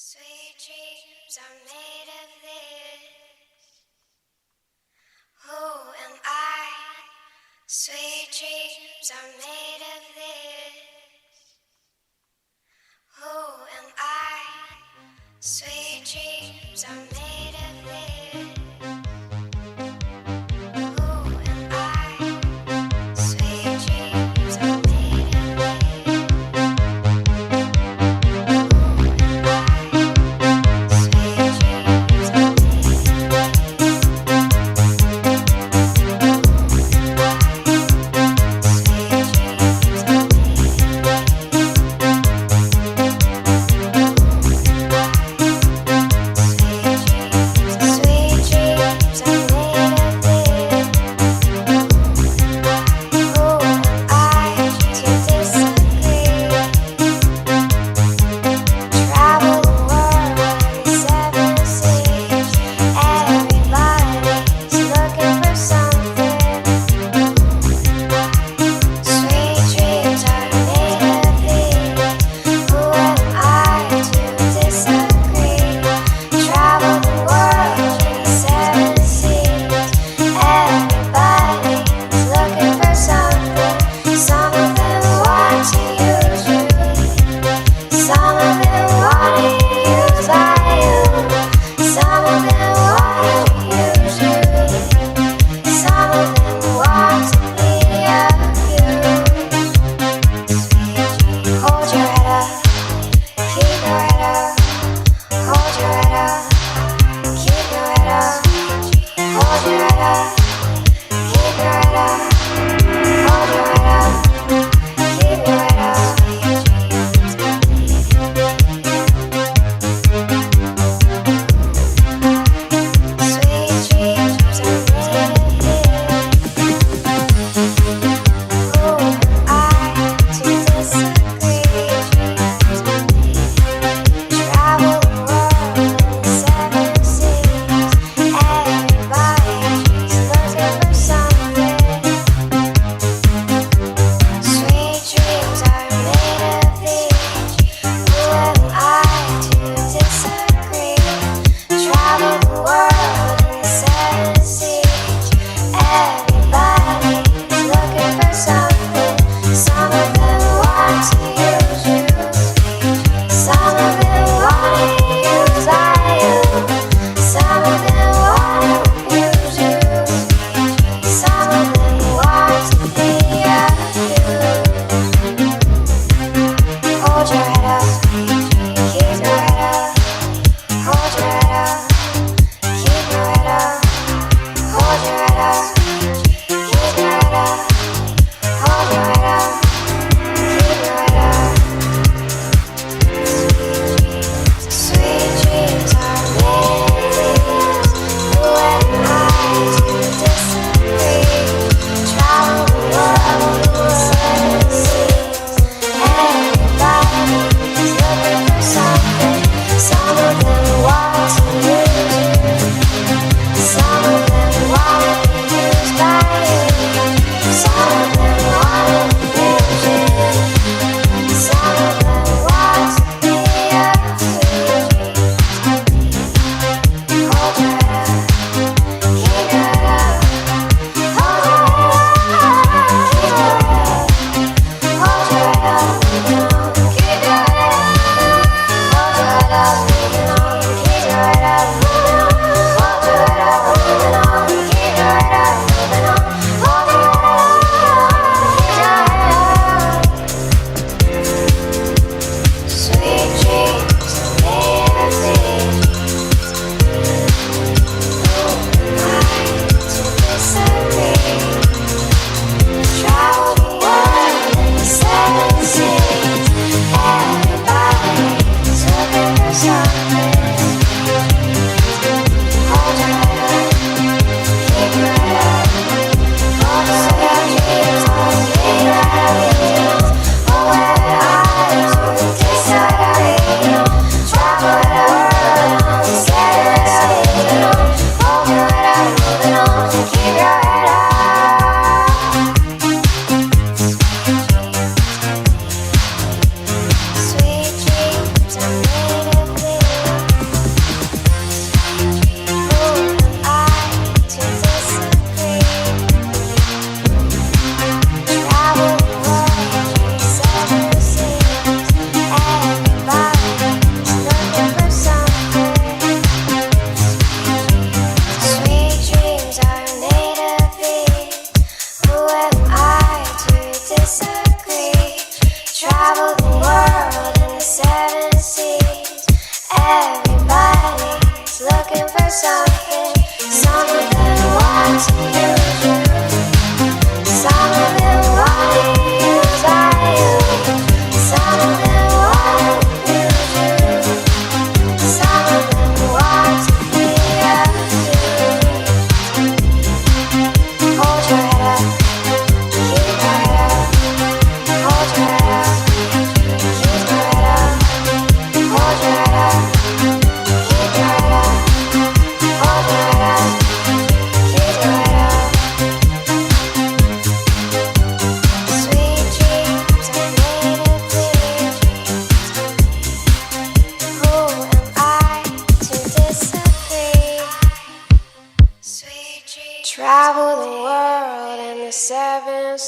Sweet dreams are made of this. Who am I? Sweet dreams are made of this. Who am I? Sweet dreams are made of this. Who am I? Sweet dreams are made of this. Sweet dreams are made of this.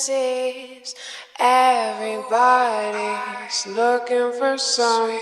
chances. Everybody's looking for something.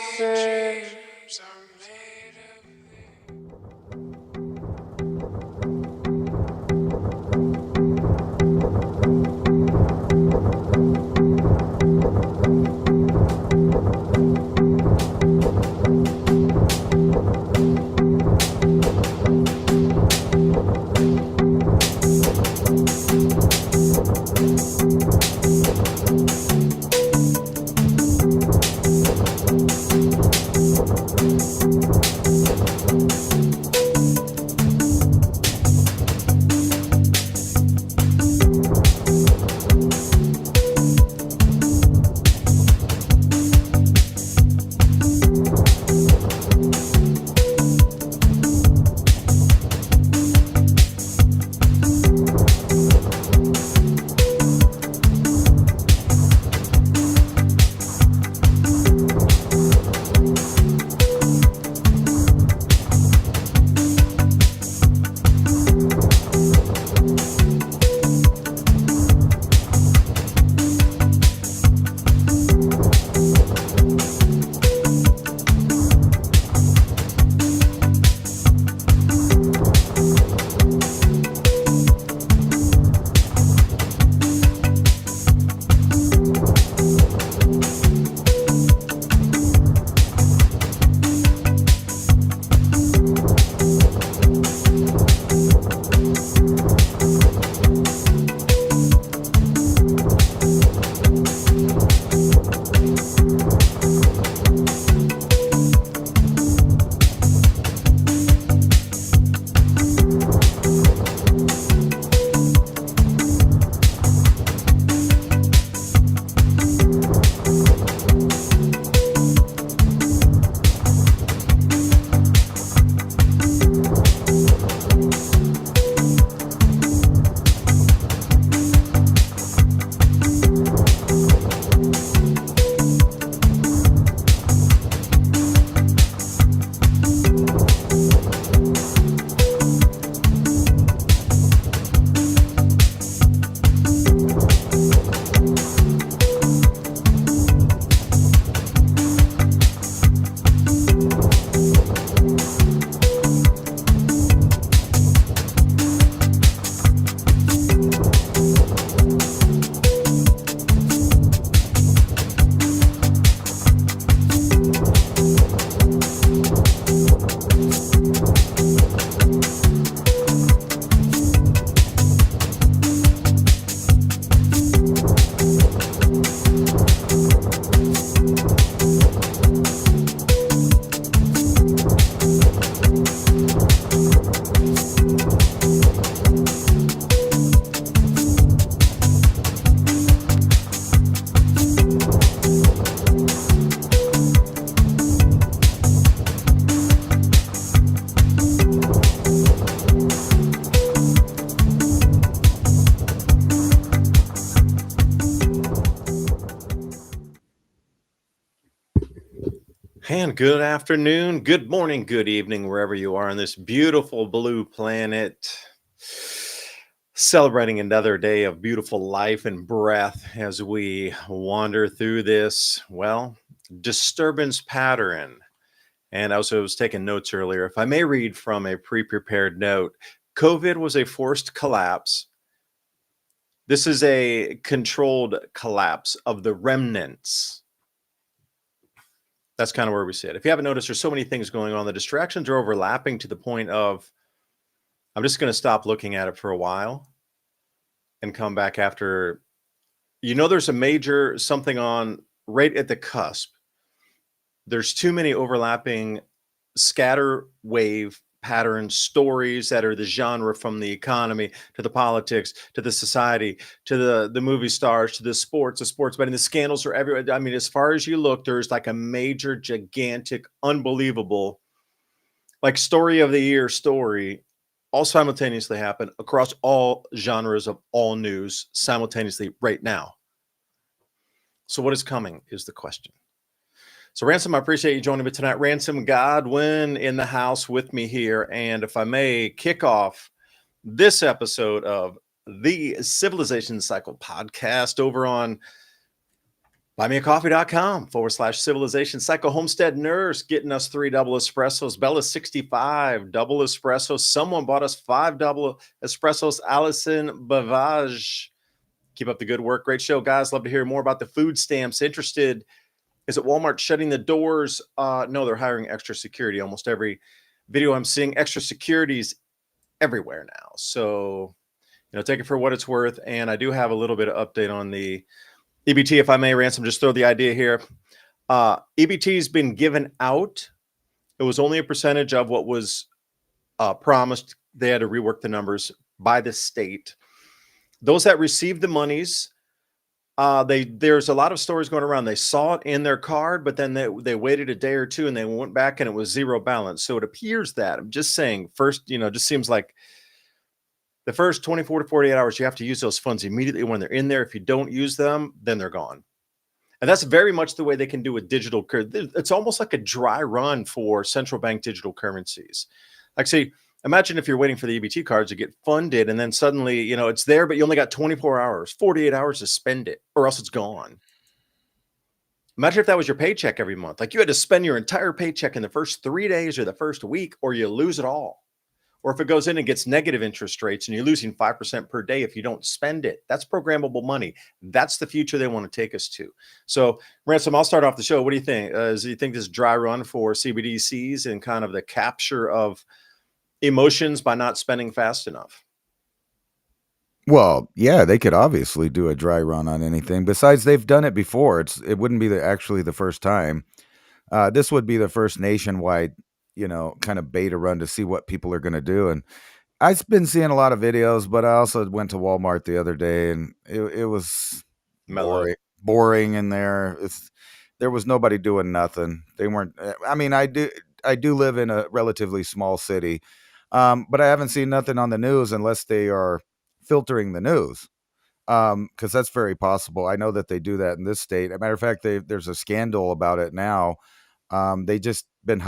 And good afternoon, good morning, good evening, wherever you are on this beautiful blue planet. Celebrating another day of beautiful life and breath as we wander through this, well, disturbance pattern. And I also was taking notes earlier. If I may read from a pre-prepared note, COVID was a forced collapse. This is a controlled collapse of the remnants. That's kind of where we sit. If you haven't noticed, there's so many things going on. The distractions are overlapping to the point of I'm just going to stop looking at it for a while and come back after. There's a major something on right at the cusp. There's too many overlapping scatter wave pattern stories that are the genre, from the economy to the politics to the society to the movie stars to the sports betting. The scandals are everywhere. I mean, as far as you look, there's like a major, gigantic, unbelievable, like story of the year story all simultaneously happen across all genres of all news simultaneously right now. So what is coming is the question. So Ransom, I appreciate you joining me tonight. Ransom Godwin in the house with me here. And if I may kick off this episode of the Civilization Cycle podcast over on buymeacoffee.com/civilization cycle. Homestead Nurse getting us 3 double espressos. Bella 65 double espresso. Someone bought us 5 double espressos. Allison Bavage. Keep up the good work. Great show, guys. Love to hear more about the food stamps. Interested. Is it Walmart shutting the doors? No, they're hiring extra security. Almost every video I'm seeing extra securities everywhere now. So, take it for what it's worth. And I do have a little bit of update on the EBT, if I may, Ransom. Just throw the idea here. EBT has been given out. It was only a percentage of what was promised. They had to rework the numbers by the state. Those that received the monies, there's a lot of stories going around. They saw it in their card, but then they waited a day or two and they went back and it was zero balance. So it appears that, I'm just saying, first, just seems like the first 24 to 48 hours, you have to use those funds immediately when they're in there. If you don't use them, then they're gone. And that's very much the way they can do with digital currency. It's almost like a dry run for central bank digital currencies. Like, say, imagine if you're waiting for the EBT cards to get funded and then suddenly, it's there, but you only got 24 hours, 48 hours to spend it, or else it's gone. Imagine if that was your paycheck every month. Like, you had to spend your entire paycheck in the first 3 days or the first week, or you lose it all. Or if it goes in and gets negative interest rates and you're losing 5% per day if you don't spend it. That's programmable money. That's the future they want to take us to. So, Ransom, I'll start off the show. What do you think? Do you think this dry run for CBDCs and kind of the capture of emotions by not spending fast enough? Well, yeah, they could obviously do a dry run on anything. Besides, they've done it before. It wouldn't be actually the first time. This would be the first nationwide, kind of beta run to see what people are going to do. And I've been seeing a lot of videos, but I also went to Walmart the other day, and it was Mellow. boring in there. There was nobody doing nothing. They weren't. I mean, I do live in a relatively small city, but I haven't seen nothing on the news unless they are filtering the news, because that's very possible. I know that they do that in this state. As a matter of fact, there's a scandal about it now. They just been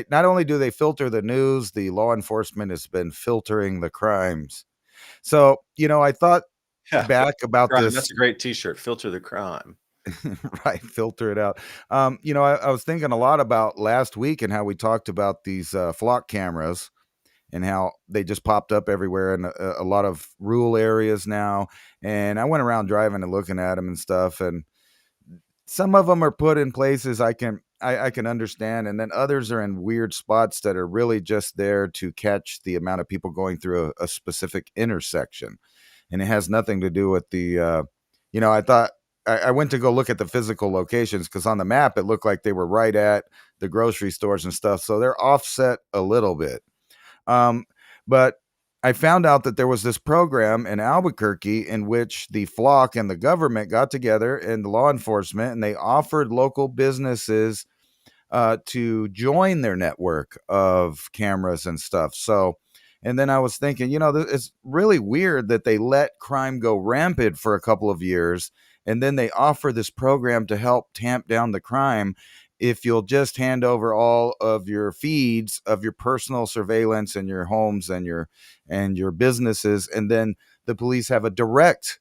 not only do they filter the news, the law enforcement has been filtering the crimes. So, I thought back about crime. this. That's a great T-shirt. Filter the crime. Right, filter it out. I was thinking a lot about last week and how we talked about these flock cameras and how they just popped up everywhere in a lot of rural areas now. And I went around driving and looking at them and stuff. And some of them are put in places I can understand. And then others are in weird spots that are really just there to catch the amount of people going through a specific intersection. And it has nothing to do with the, I thought I went to go look at the physical locations because on the map, it looked like they were right at the grocery stores and stuff. So they're offset a little bit. But I found out that there was this program in Albuquerque in which the flock and the government got together and the law enforcement, and they offered local businesses to join their network of cameras and stuff. So, and then I was thinking, it's really weird that they let crime go rampant for a couple of years, and then they offer this program to help tamp down the crime if you'll just hand over all of your feeds of your personal surveillance and your homes and your businesses, and then the police have a direct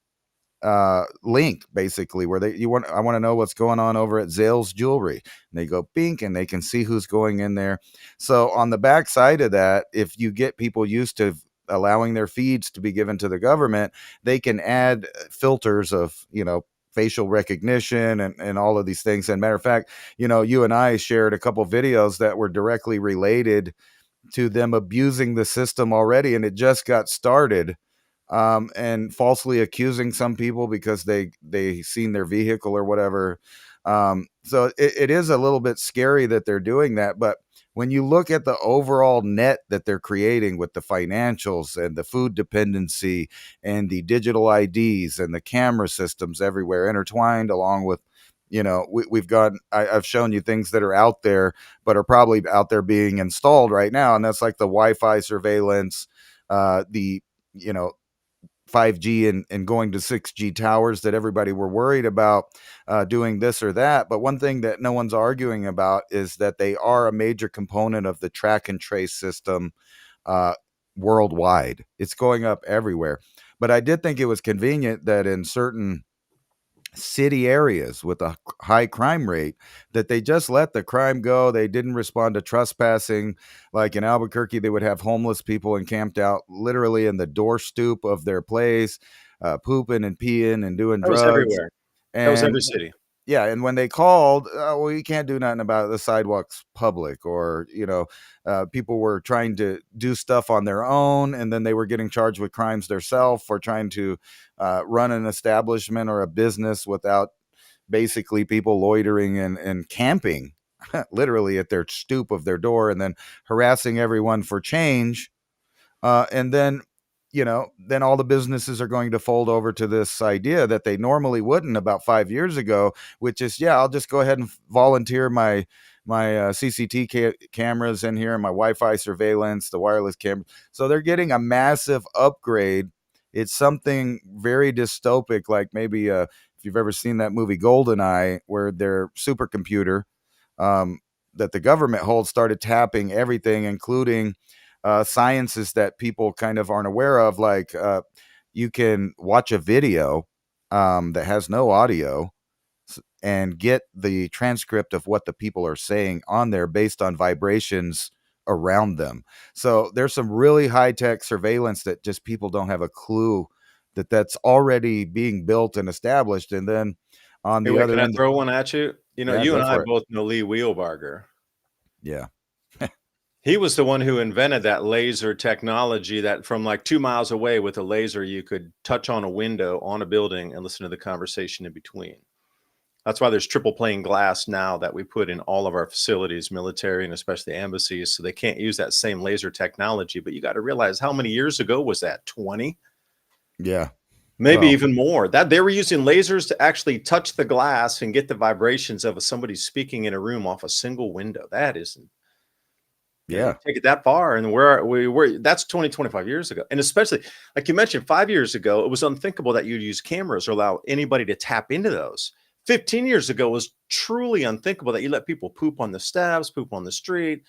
link basically where I want to know what's going on over at Zales Jewelry, and they go bink and they can see who's going in there. So on the back side of that, if you get people used to allowing their feeds to be given to the government, they can add filters of facial recognition and all of these things. And matter of fact, you and I shared a couple videos that were directly related to them abusing the system already, and it just got started, and falsely accusing some people because they seen their vehicle or whatever. So it is a little bit scary that they're doing that, but when you look at the overall net that they're creating with the financials and the food dependency and the digital IDs and the camera systems everywhere intertwined, along with, we've got, I've shown you things that are out there, but are probably out there being installed right now. And that's like the Wi-Fi surveillance, the, 5G and going to 6G towers that everybody were worried about doing this or that. But one thing that no one's arguing about is that they are a major component of the track and trace system worldwide. It's going up everywhere. But I did think it was convenient that in certain city areas with a high crime rate that they just let the crime go. They didn't respond to trespassing. Like in Albuquerque, they would have homeless people encamped out literally in the door stoop of their place, pooping and peeing and doing That was drugs. everywhere. That was every And city. yeah, and when they called, well, you can't do nothing about it. The sidewalk's public, or people were trying to do stuff on their own, and then they were getting charged with crimes themselves for trying to run an establishment or a business without basically people loitering and camping, literally at their stoop of their door, and then harassing everyone for change. And then then all the businesses are going to fold over to this idea that they normally wouldn't about 5 years ago, which is, yeah, I'll just go ahead and volunteer my CCT cameras in here and my Wi-Fi surveillance, the wireless camera. So they're getting a massive upgrade. It's something very dystopic, like maybe if you've ever seen that movie GoldenEye, where their supercomputer that the government holds started tapping everything, including sciences that people kind of aren't aware of. Like you can watch a video that has no audio and get the transcript of what the people are saying on there based on vibrations around them. So there's some really high-tech surveillance that just people don't have a clue that that's already being built and established. And then on Hey, the wait, other can I end, throw one at you? yeah, You go and I for it. both know Lee Wheelbarger. Yeah. He was the one who invented that laser technology that from like 2 miles away with a laser, you could touch on a window on a building and listen to the conversation in between. That's why there's triple pane glass now that we put in all of our facilities, military and especially embassies, so they can't use that same laser technology. But you got to realize, how many years ago was that? 20? Yeah. Maybe Well, even more. That they were using lasers to actually touch the glass and get the vibrations of somebody speaking in a room off a single window. That isn't, you yeah. take it that far, and we were that's 20, 25 years ago. And especially, like you mentioned, 5 years ago, it was unthinkable that you'd use cameras or allow anybody to tap into those. 15 years ago was truly unthinkable that you let people poop on the steps, poop on the street,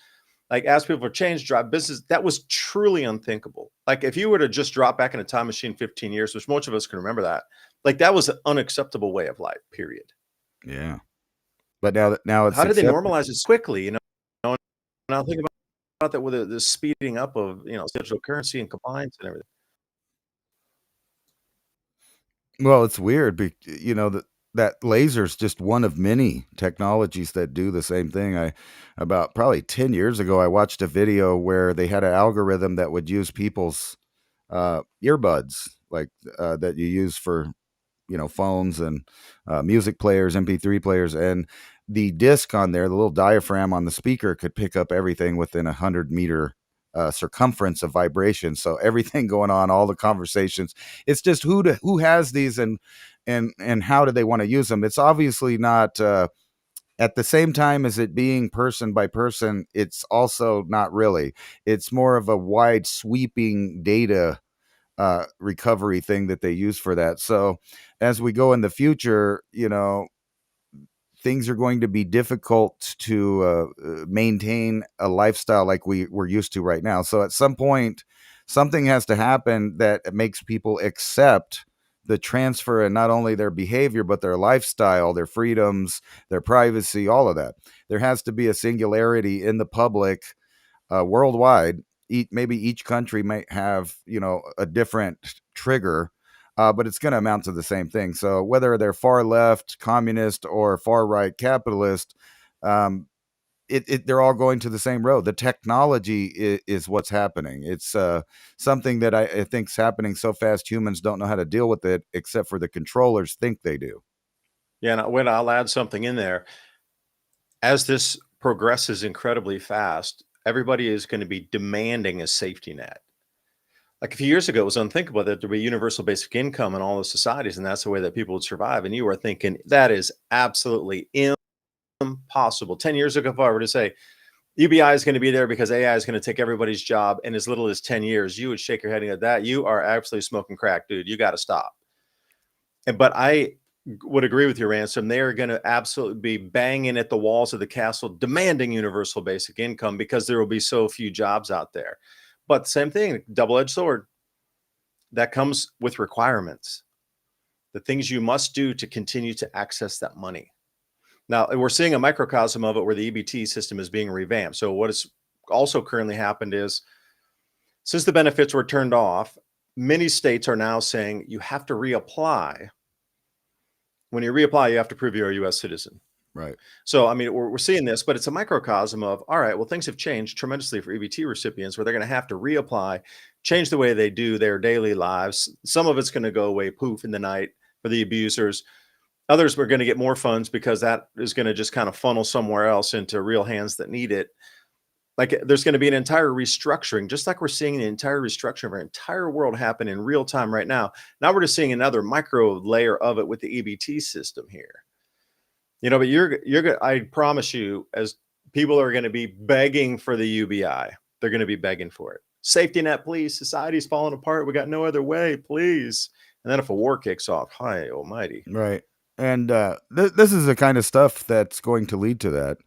like ask people for change, drive business. That was truly unthinkable. Like if you were to just drop back in a time machine 15 years, which most of us can remember that, like that was an unacceptable way of life, period. Yeah. But now it's How did they accepted. normalize it quickly? And I'll think about that with the speeding up of, digital currency and compliance and everything. Well, it's weird, that laser's just one of many technologies that do the same thing. About probably 10 years ago, I watched a video where they had an algorithm that would use people's earbuds, like that you use for phones and music players, MP3 players, and the disc on there, the little diaphragm on the speaker, could pick up everything within 100-meter circumference of vibration. So everything going on, all the conversations. It's just who has these, and how do they want to use them? It's obviously not. At the same time as it being person by person, it's also not really. It's more of a wide sweeping data recovery thing that they use for that. So as we go in the future, things are going to be difficult to maintain a lifestyle like we're used to right now. So at some point, something has to happen that makes people accept the transfer, and not only their behavior, but their lifestyle, their freedoms, their privacy, all of that. There has to be a singularity in the public worldwide. Maybe each country might have a different trigger, but it's going to amount to the same thing. So whether they're far left communist or far right capitalist, they're all going to the same road. The technology is what's happening. It's something that I think is happening so fast humans don't know how to deal with it, except for the controllers think they do. Yeah, and I'll add something in there. As this progresses incredibly fast, everybody is going to be demanding a safety net. Like a few years ago, it was unthinkable that there'd be universal basic income in all the societies, and that's the way that people would survive. And you were thinking that is absolutely impossible. 10 years ago, if I were to say UBI is going to be there because AI is going to take everybody's job in as little as 10 years, you would shake your head and go, that you are absolutely smoking crack, dude. You got to stop. But I would agree with your Ransom. They are going to absolutely be banging at the walls of the castle, demanding universal basic income because there will be so few jobs out there. But same thing, double-edged sword. that comes with requirements, the things you must do to continue to access that money. Now, we're seeing a microcosm of it where the EBT system is being revamped. So what has also currently happened is, since the benefits were turned off, many states are now saying you have to reapply. When you reapply, you have to prove you're a U.S. citizen. Right. So, I mean, we're seeing this, but it's a microcosm of, all right, well, things have changed tremendously for EBT recipients where they're going to have to reapply, change the way they do their daily lives. Some of it's going to go away poof in the night for the abusers. Others we're going to get more funds because that is going to just kind of funnel somewhere else into real hands that need it. Like there's going to be an entire restructuring, just like we're seeing the entire restructuring of our entire world happen in real time right now. Now we're just seeing another micro layer of it with the EBT system here. You know, but you're I promise you, as people are going to be begging for the UBI, they're going to be begging for it. Safety net, please. Society's falling apart. We got no other way, please. And then if a war kicks off, hi almighty. Right. And this is the kind of stuff that's going to lead to that.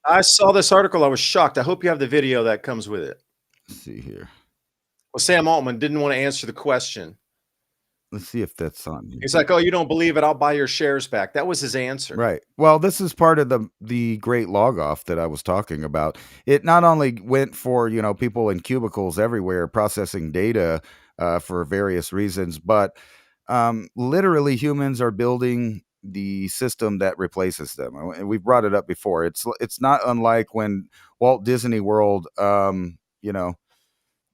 I saw this article. I was shocked. I hope you have the video that comes with it. Let's see here. Well, Sam Altman didn't want to answer the question. Let's see if that's on here. He's like, oh, you don't believe it? I'll buy your shares back. That was his answer. Right. Well, this is part of the great log off that I was talking about. It not only went for, you know, people in cubicles everywhere processing data for various reasons, but literally humans are building the system that replaces them. And we've brought it up before. It's not unlike when Walt Disney World, you know,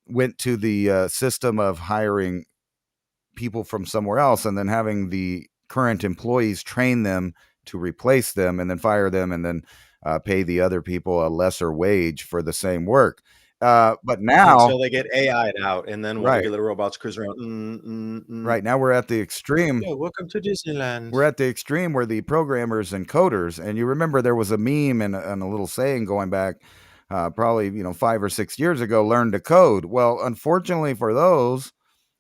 went to the system of hiring people from somewhere else and then having the current employees train them to replace them and then fire them and then pay the other people a lesser wage for the same work. But now, until they get AI'd out, and then Right. regular robots cruise around. right now we're at the extreme. Yeah, welcome to Disneyland. We're at the extreme where the programmers and coders, and you remember there was a meme and a little saying going back probably, you know, 5 or 6 years ago, learn to code. Well, unfortunately for those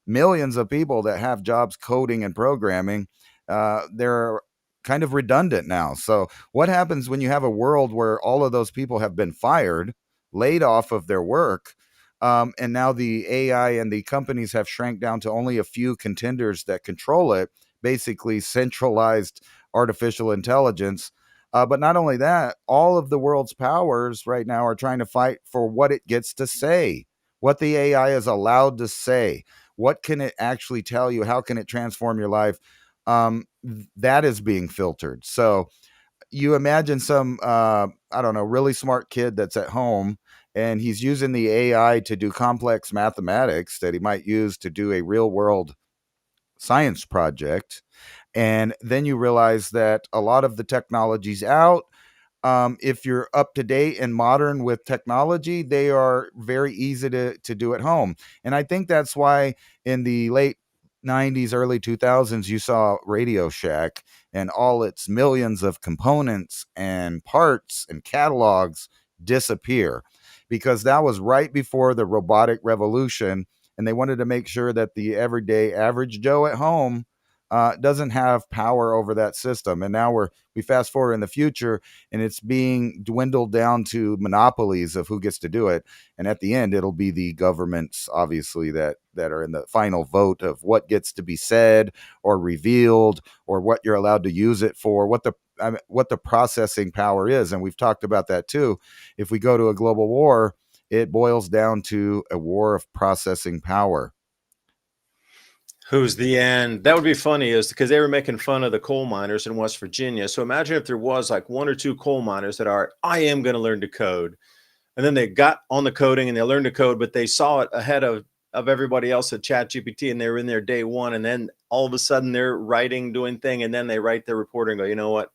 millions of people that have jobs coding and programming, they're kind of redundant now. So what happens when you have a world where all of those people have been fired, laid off of their work, and now the AI and the companies have shrank down to only a few contenders that control it, basically centralized artificial intelligence. But not only that, all of the world's powers right now are trying to fight for what it gets to say, what the AI is allowed to say. What can it actually tell you? How can it transform your life? That is being filtered. So you imagine some, I don't know, really smart kid that's at home and he's using the AI to do complex mathematics that he might use to do a real world science project. And then you realize that a lot of the technology's out. If you're up to date and modern with technology, they are very easy to do at home. And I think that's why in the late 90s, early 2000s, you saw Radio Shack and all its millions of components and parts and catalogs disappear, because that was right before the robotic revolution. And they wanted to make sure that the everyday average Joe at home doesn't have power over that system. And now we fast forward in the future and it's being dwindled down to monopolies of who gets to do it. And at the end, it'll be the governments, obviously, that are in the final vote of what gets to be said or revealed or what you're allowed to use it for, what the processing power is. And we've talked about that too. If we go to a global war, it boils down to a war of processing power. Who's the end? That would be funny, is because they were making fun of the coal miners in West Virginia. So imagine if there was like 1 or 2 coal miners that are, I am going to learn to code. And then they got on the coding and they learned to code, but they saw it ahead of everybody else at ChatGPT and they were in there day one. And then all of a sudden they're writing, doing thing. And then they write their report and go, you know what?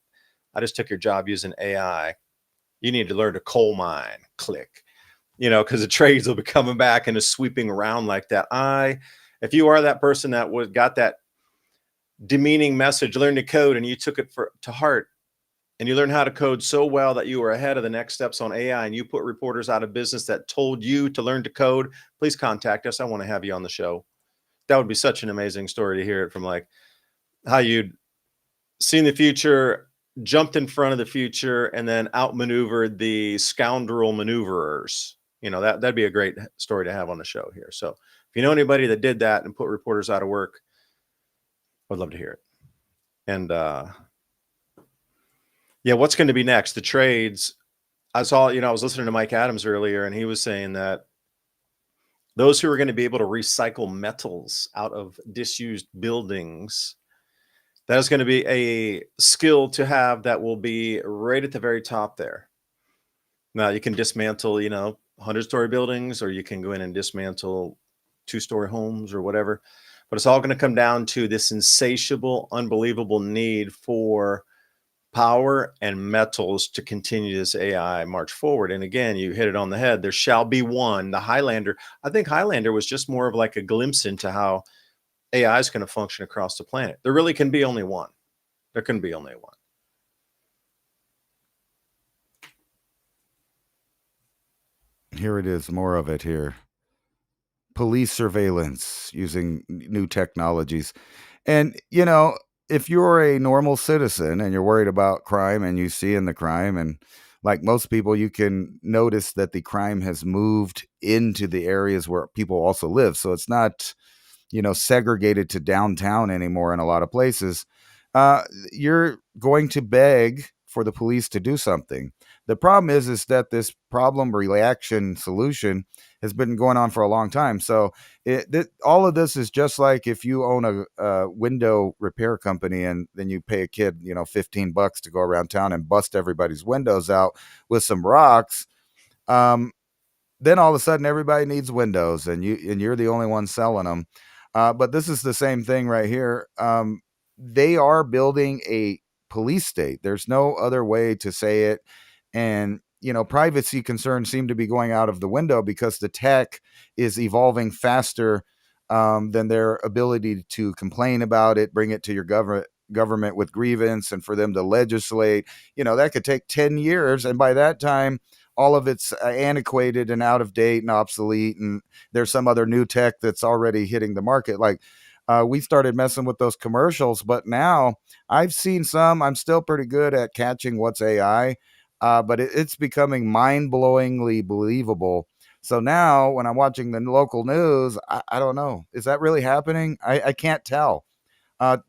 I just took your job using AI. You need to learn to coal mine. Click. You know, because the trades will be coming back and is sweeping around like that. If you are that person that got that demeaning message, learn to code, and you took it to heart, and you learned how to code so well that you were ahead of the next steps on AI, and you put reporters out of business that told you to learn to code, please contact us. I want to have you on the show. That would be such an amazing story to hear it from, like how you'd seen the future, jumped in front of the future, and then outmaneuvered the scoundrel maneuverers. You know, that'd be a great story to have on the show here. So If you know anybody that did that and put reporters out of work, I'd love to hear it. And yeah, what's going to be next? The trades. I saw, I was listening to Mike Adams earlier, and he was saying that those who are going to be able to recycle metals out of disused buildings, that is going to be a skill to have that will be right at the very top there. Now, you can dismantle, 100-story buildings, or you can go in and dismantle 2-story homes or whatever. But it's all going to come down to this insatiable, unbelievable need for power and metals to continue this AI march forward. And again, you hit it on the head. There shall be one. The Highlander, I think Highlander was just more of like a glimpse into how AI is going to function across the planet. There really can be only one. There can be only one. Here it is, more of it here. Police surveillance using new technologies. And, if you're a normal citizen and you're worried about crime and you see in the crime, and like most people, you can notice that the crime has moved into the areas where people also live. So it's not, segregated to downtown anymore in a lot of places. You're going to beg for the police to do something. The problem is that this problem reaction solution has been going on for a long time. So all of this is just like if you own a window repair company and then you pay a kid, $15 to go around town and bust everybody's windows out with some rocks. Then all of a sudden everybody needs windows and you're the only one selling them. But this is the same thing right here. They are building a police state. There's no other way to say it. And, privacy concerns seem to be going out of the window because the tech is evolving faster than their ability to complain about it, bring it to your government with grievance, and for them to legislate. That could take 10 years. And by that time, all of it's antiquated and out of date and obsolete. And there's some other new tech that's already hitting the market. Like we started messing with those commercials, but now I've seen some. I'm still pretty good at catching what's AI. But it's becoming mind-blowingly believable. So now when I'm watching the local news, I don't know. Is that really happening? I can't tell.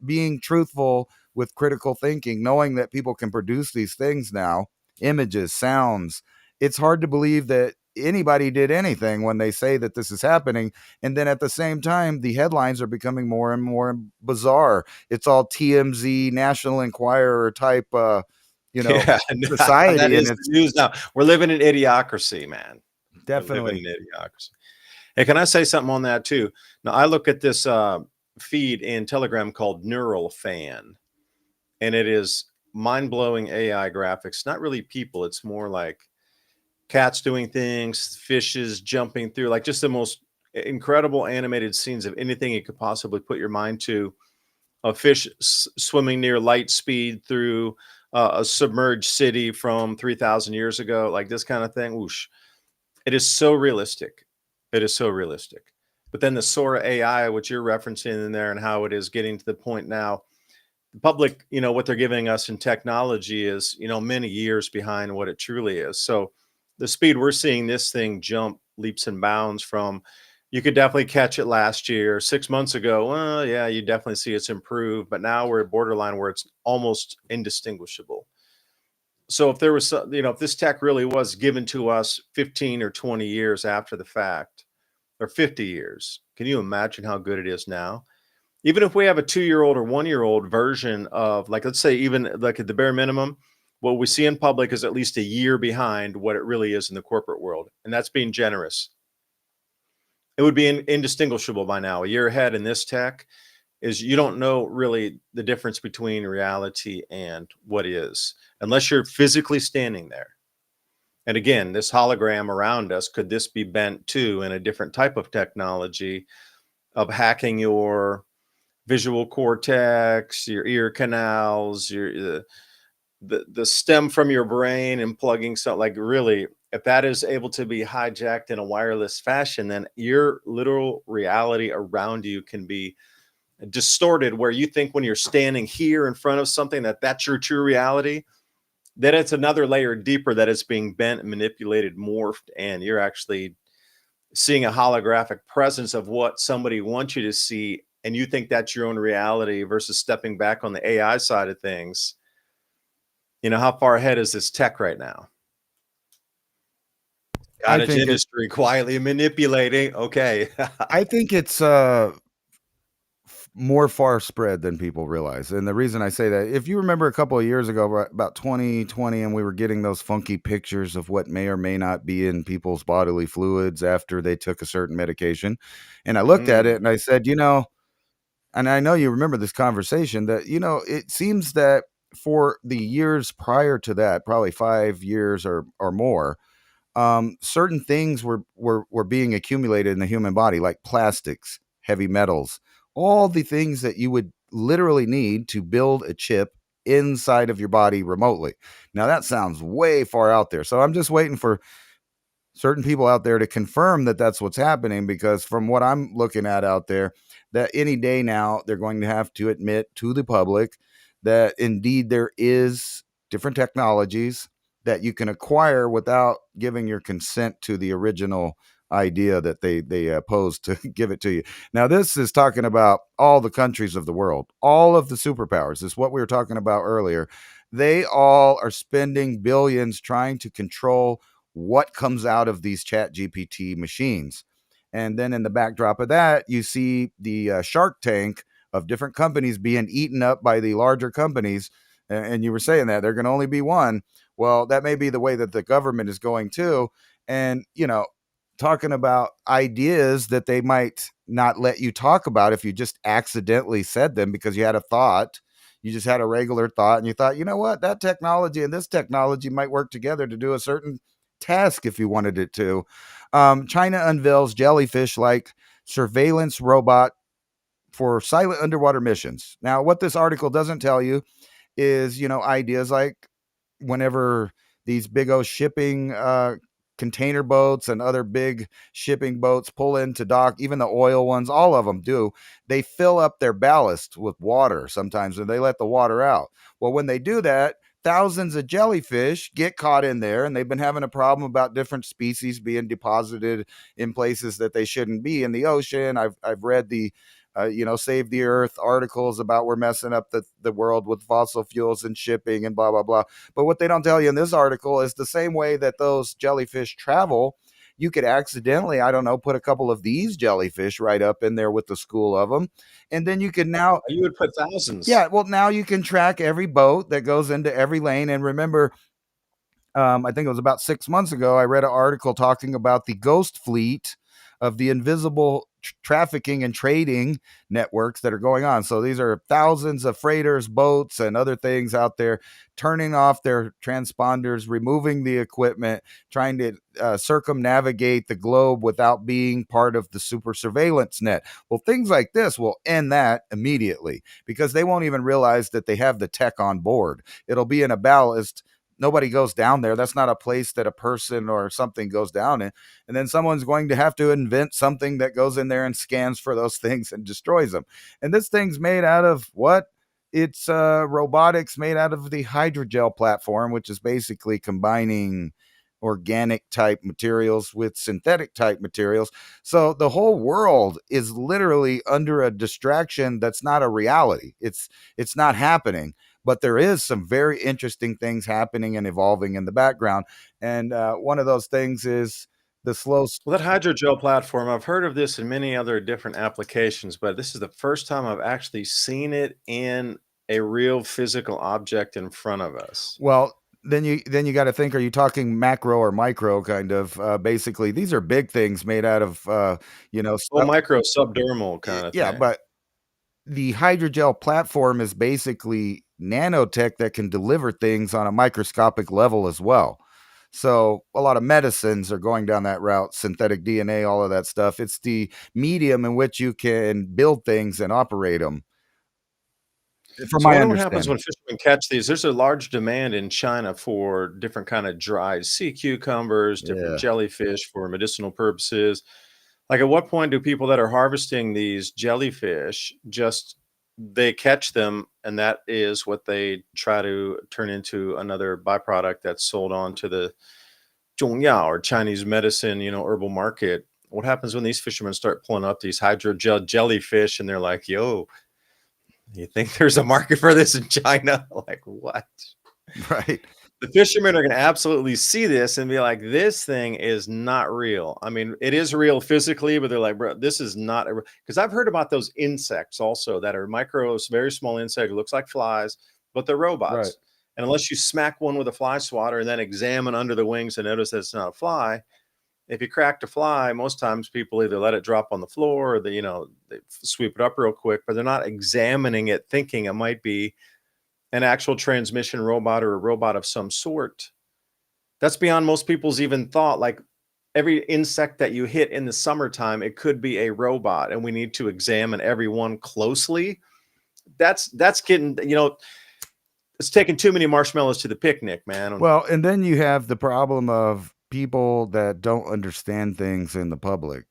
Being truthful with critical thinking, knowing that people can produce these things now, images, sounds, it's hard to believe that anybody did anything when they say that this is happening. And then at the same time, the headlines are becoming more and more bizarre. It's all TMZ, National Enquirer type Yeah, society. that is And the news now. We're living in idiocracy, man. We're definitely living in idiocracy. Hey, can I say something on that too? Now, I look at this feed in Telegram called Neural Fan, and it is mind-blowing AI graphics. Not really people. It's more like cats doing things, fishes jumping through, like just the most incredible animated scenes of anything you could possibly put your mind to. A fish swimming near light speed through a submerged city from 3,000 years ago, like this kind of thing. Whoosh. It is so realistic. It is so realistic. But then the Sora AI, which you're referencing in there, and how it is getting to the point now, the public, what they're giving us in technology is, many years behind what it truly is. So the speed we're seeing this thing jump leaps and bounds from, you could definitely catch it last year, 6 months ago. Well, yeah, you definitely see it's improved, but now we're at borderline where it's almost indistinguishable. So if there was, if this tech really was given to us 15 or 20 years after the fact, or 50 years, can you imagine how good it is now? Even if we have a 2-year-old or 1-year-old version of, like, let's say even like at the bare minimum, what we see in public is at least a year behind what it really is in the corporate world. And that's being generous. It would be indistinguishable by now. A year ahead in this tech is you don't know really the difference between reality and what is, unless you're physically standing there. And again, this hologram around us, could this be bent to in a different type of technology of hacking your visual cortex, your ear canals, the stem from your brain, and plugging something, like, really, if that is able to be hijacked in a wireless fashion, then your literal reality around you can be distorted, where you think when you're standing here in front of something that's your true reality. Then it's another layer deeper, that it's being bent, manipulated, morphed, and you're actually seeing a holographic presence of what somebody wants you to see, and you think that's your own reality versus stepping back on the AI side of things. How far ahead is this tech right now? I Cottage think it, industry quietly manipulating. Okay. I think it's more far spread than people realize. And the reason I say that, if you remember a couple of years ago, about 2020, and we were getting those funky pictures of what may or may not be in people's bodily fluids after they took a certain medication. And I looked at it and I said, and I know you remember this conversation, that, it seems that for the years prior to that, probably 5 years or more, certain things were being accumulated in the human body, like plastics, heavy metals, all the things that you would literally need to build a chip inside of your body remotely. Now that sounds way far out there. So I'm just waiting for certain people out there to confirm that that's what's happening, because from what I'm looking at out there, that any day now they're going to have to admit to the public that indeed there is different technologies that you can acquire without giving your consent to the original idea that they posed to give it to you. Now this is talking about all the countries of the world, all of the superpowers. This is what we were talking about earlier. They all are spending billions trying to control what comes out of these chat GPT machines. And then in the backdrop of that, you see the shark tank of different companies being eaten up by the larger companies. And you were saying that there can only be one. Well, that may be the way that the government is going too. And, talking about ideas that they might not let you talk about if you just accidentally said them because you had a thought. You just had a regular thought and you thought, you know what, that technology and this technology might work together to do a certain task if you wanted it to. China unveils jellyfish like surveillance robot for silent underwater missions. Now, what this article doesn't tell you is, ideas like whenever these big old shipping container boats and other big shipping boats pull into dock, even the oil ones, all of them do, they fill up their ballast with water sometimes, and they let the water out. Well, when they do that, thousands of jellyfish get caught in there, and they've been having a problem about different species being deposited in places that they shouldn't be in the ocean. I've read the Save the Earth articles about we're messing up the world with fossil fuels and shipping and blah, blah, blah. But what they don't tell you in this article is the same way that those jellyfish travel, you could accidentally, I don't know, put a couple of these jellyfish right up in there with the school of them. And then you can now, You would put thousands. yeah, well, now you can track every boat that goes into every lane. And remember, I think it was about 6 months ago, I read an article talking about the ghost fleet of the invisible trafficking and trading networks that are going on. So these are thousands of freighters, boats, and other things out there turning off their transponders, removing the equipment, trying to circumnavigate the globe without being part of the super surveillance net. Well, things like this will end that immediately because they won't even realize that they have the tech on board. It'll be in a ballast. Nobody goes down there. That's not a place that a person or something goes down in. And then someone's going to have to invent something that goes in there and scans for those things and destroys them. And this thing's made out of what? It's robotics made out of the hydrogel platform, which is basically combining organic type materials with synthetic type materials. So the whole world is literally under a distraction that's not a reality. It's not happening. But there is some very interesting things happening and evolving in the background. And one of those things is the slow. Well, that hydrogel platform, I've heard of this in many other different applications, but this is the first time I've actually seen it in a real physical object in front of us. Well, then you got to think: are you talking macro or micro? Kind of. Basically, these are big things made out of Oh, stuff. micro subdermal kind of Yeah, thing. but the hydrogel platform is basically nanotech that can deliver things on a microscopic level as well. So a lot of medicines are going down that route, synthetic DNA, all of that stuff. It's the medium in which you can build things and operate them, from So I my wonder what happens understanding. when fishermen catch these. There's a large demand in China for different kind of dried sea cucumbers, different Yeah. jellyfish for medicinal purposes. Like, at what point do people that are harvesting these jellyfish just they catch them and that is what they try to turn into another byproduct that's sold on to the 中药 or Chinese medicine, herbal market? what happens when these fishermen start pulling up these hydrogel jellyfish and they're like, yo, you think there's a market for this in China? Like, what? Right. The fishermen are going to absolutely see this and be like, this thing is not real. I mean, it is real physically, but they're like, bro, this is not because I've heard about those insects also that are micros, very small insect, looks like flies, but they're robots. Right. And unless you smack one with a fly swatter and then examine under the wings and notice that it's not a fly, if you cracked a fly, most times people either let it drop on the floor or they sweep it up real quick, but they're not examining it thinking it might be an actual transmission robot or a robot of some sort. That's beyond most people's even thought. Like every insect that you hit in the summertime, it could be a robot, and we need to examine every one closely. That's getting, it's taking too many marshmallows to the picnic, man. Well, and then you have the problem of people that don't understand things in the public.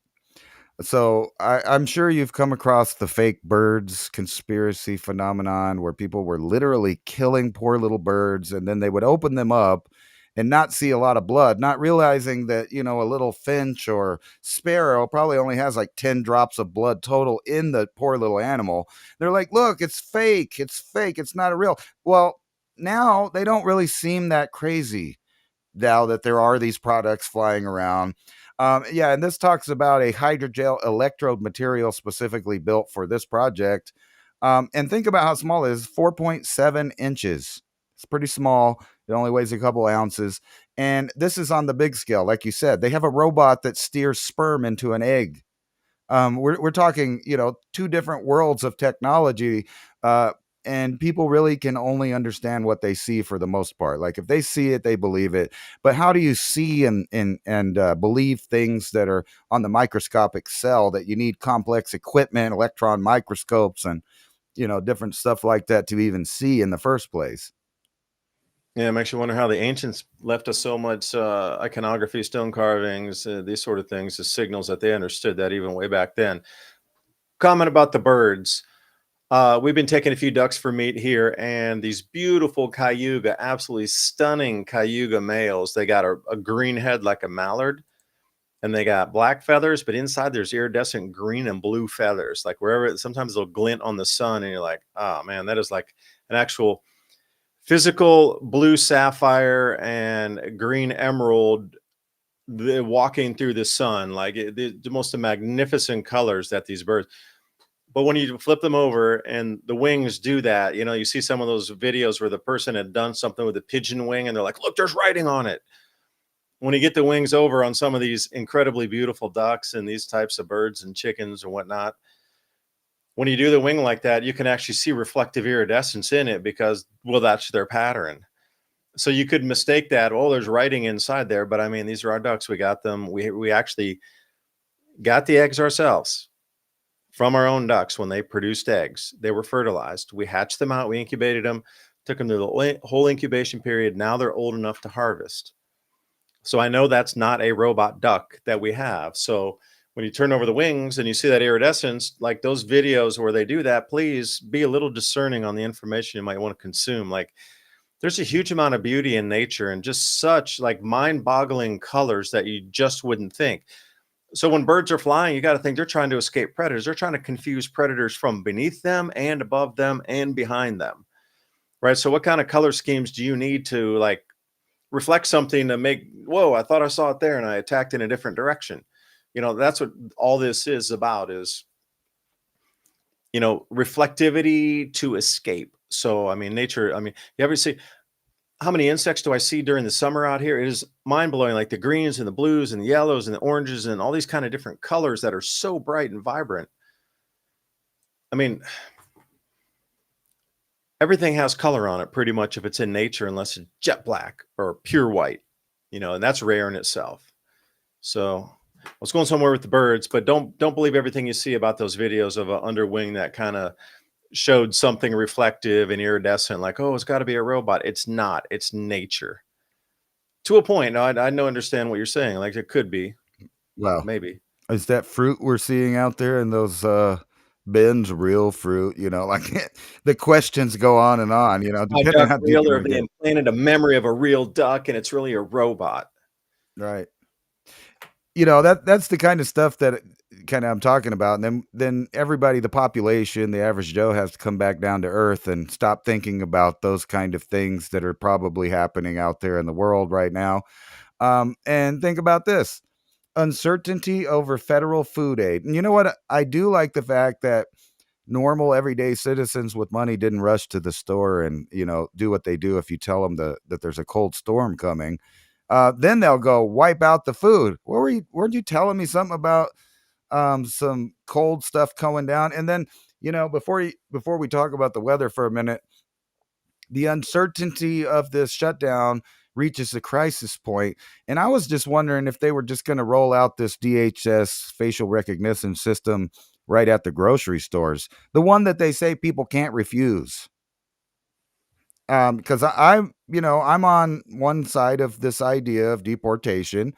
So I'm sure you've come across the fake birds conspiracy phenomenon where people were literally killing poor little birds, and then they would open them up and not see a lot of blood, not realizing that, a little finch or sparrow probably only has like 10 drops of blood total in the poor little animal. They're like, look, it's fake. It's not a real. Well, now they don't really seem that crazy now that there are these products flying around. And this talks about a hydrogel electrode material specifically built for this project. And think about how small it is, 4.7 inches. It's pretty small. It only weighs a couple ounces. And this is on the big scale. Like you said, they have a robot that steers sperm into an egg. We're talking, two different worlds of technology. And people really can only understand what they see for the most part. Like if they see it, they believe it. But how do you see and believe things that are on the microscopic cell that you need complex equipment, electron microscopes, and different stuff like that to even see in the first place? Yeah, it makes you wonder how the ancients left us so much iconography, stone carvings, these sort of things, as signals that they understood that even way back then. Comment about the birds. We've been taking a few ducks for meat here, and these beautiful cayuga, absolutely stunning cayuga males. They got a green head like a mallard, and they got black feathers, but inside there's iridescent green and blue feathers. Like sometimes they'll glint on the sun, and you're like, oh man, that is like an actual physical blue sapphire and green emerald walking through the sun. Like the most magnificent colors that these birds. But when you flip them over and the wings do that, you see some of those videos where the person had done something with a pigeon wing and they're like, look, there's writing on it. When you get the wings over on some of these incredibly beautiful ducks and these types of birds and chickens and whatnot, when you do the wing like that, you can actually see reflective iridescence in it because, well, that's their pattern. So you could mistake that. Oh, there's writing inside there. But I mean, these are our ducks. We got them. We actually got the eggs ourselves from our own ducks. When they produced eggs, they were fertilized. We hatched them out. We incubated them, took them to the whole incubation period. Now they're old enough to harvest. So I know that's not a robot duck that we have. So when you turn over the wings and you see that iridescence, like those videos where they do that, please be a little discerning on the information you might want to consume. Like there's a huge amount of beauty in nature and just such like mind-boggling colors that you just wouldn't think. So when birds are flying, you got to think they're trying to escape predators. They're trying to confuse predators from beneath them and above them and behind them, right? So what kind of color schemes do you need to like reflect something to make, whoa, I thought I saw it there and I attacked in a different direction. That's what all this is about is, reflectivity to escape. So, I mean, nature, you ever see, how many insects do I see during the summer out here? It is mind blowing, like the greens and the blues and the yellows and the oranges and all these kind of different colors that are so bright and vibrant. I mean, everything has color on it pretty much if it's in nature, unless it's jet black or pure white, and that's rare in itself. So I was going somewhere with the birds, but don't believe everything you see about those videos of an underwing that kind of showed something reflective and iridescent, like, oh, it's got to be a robot. It's not. It's nature. To a point. Now, I know, understand what you're saying. Like it could be. Well, maybe. Is that fruit we're seeing out there in those bins real fruit? Like the questions go on and on. Depending on how deep Real, you or wanna they get. implanted a memory of a real duck, and it's really a robot. Right. that's the kind of stuff that kind of I'm talking about. And then everybody, the population, the average Joe, has to come back down to earth and stop thinking about those kind of things that are probably happening out there in the world right now. And think about this: uncertainty over federal food aid. And you know what? I do like the fact that normal everyday citizens with money didn't rush to the store and do what they do if you tell them that there's a cold storm coming. Then they'll go wipe out the food. Weren't you telling me something about some cold stuff coming down? And then before we talk about the weather for a minute, the uncertainty of this shutdown reaches a crisis point. And I was just wondering if they were just going to roll out this DHS facial recognition system right at the grocery stores, the one that they say people can't refuse. Because I'm on one side of this idea of deportation,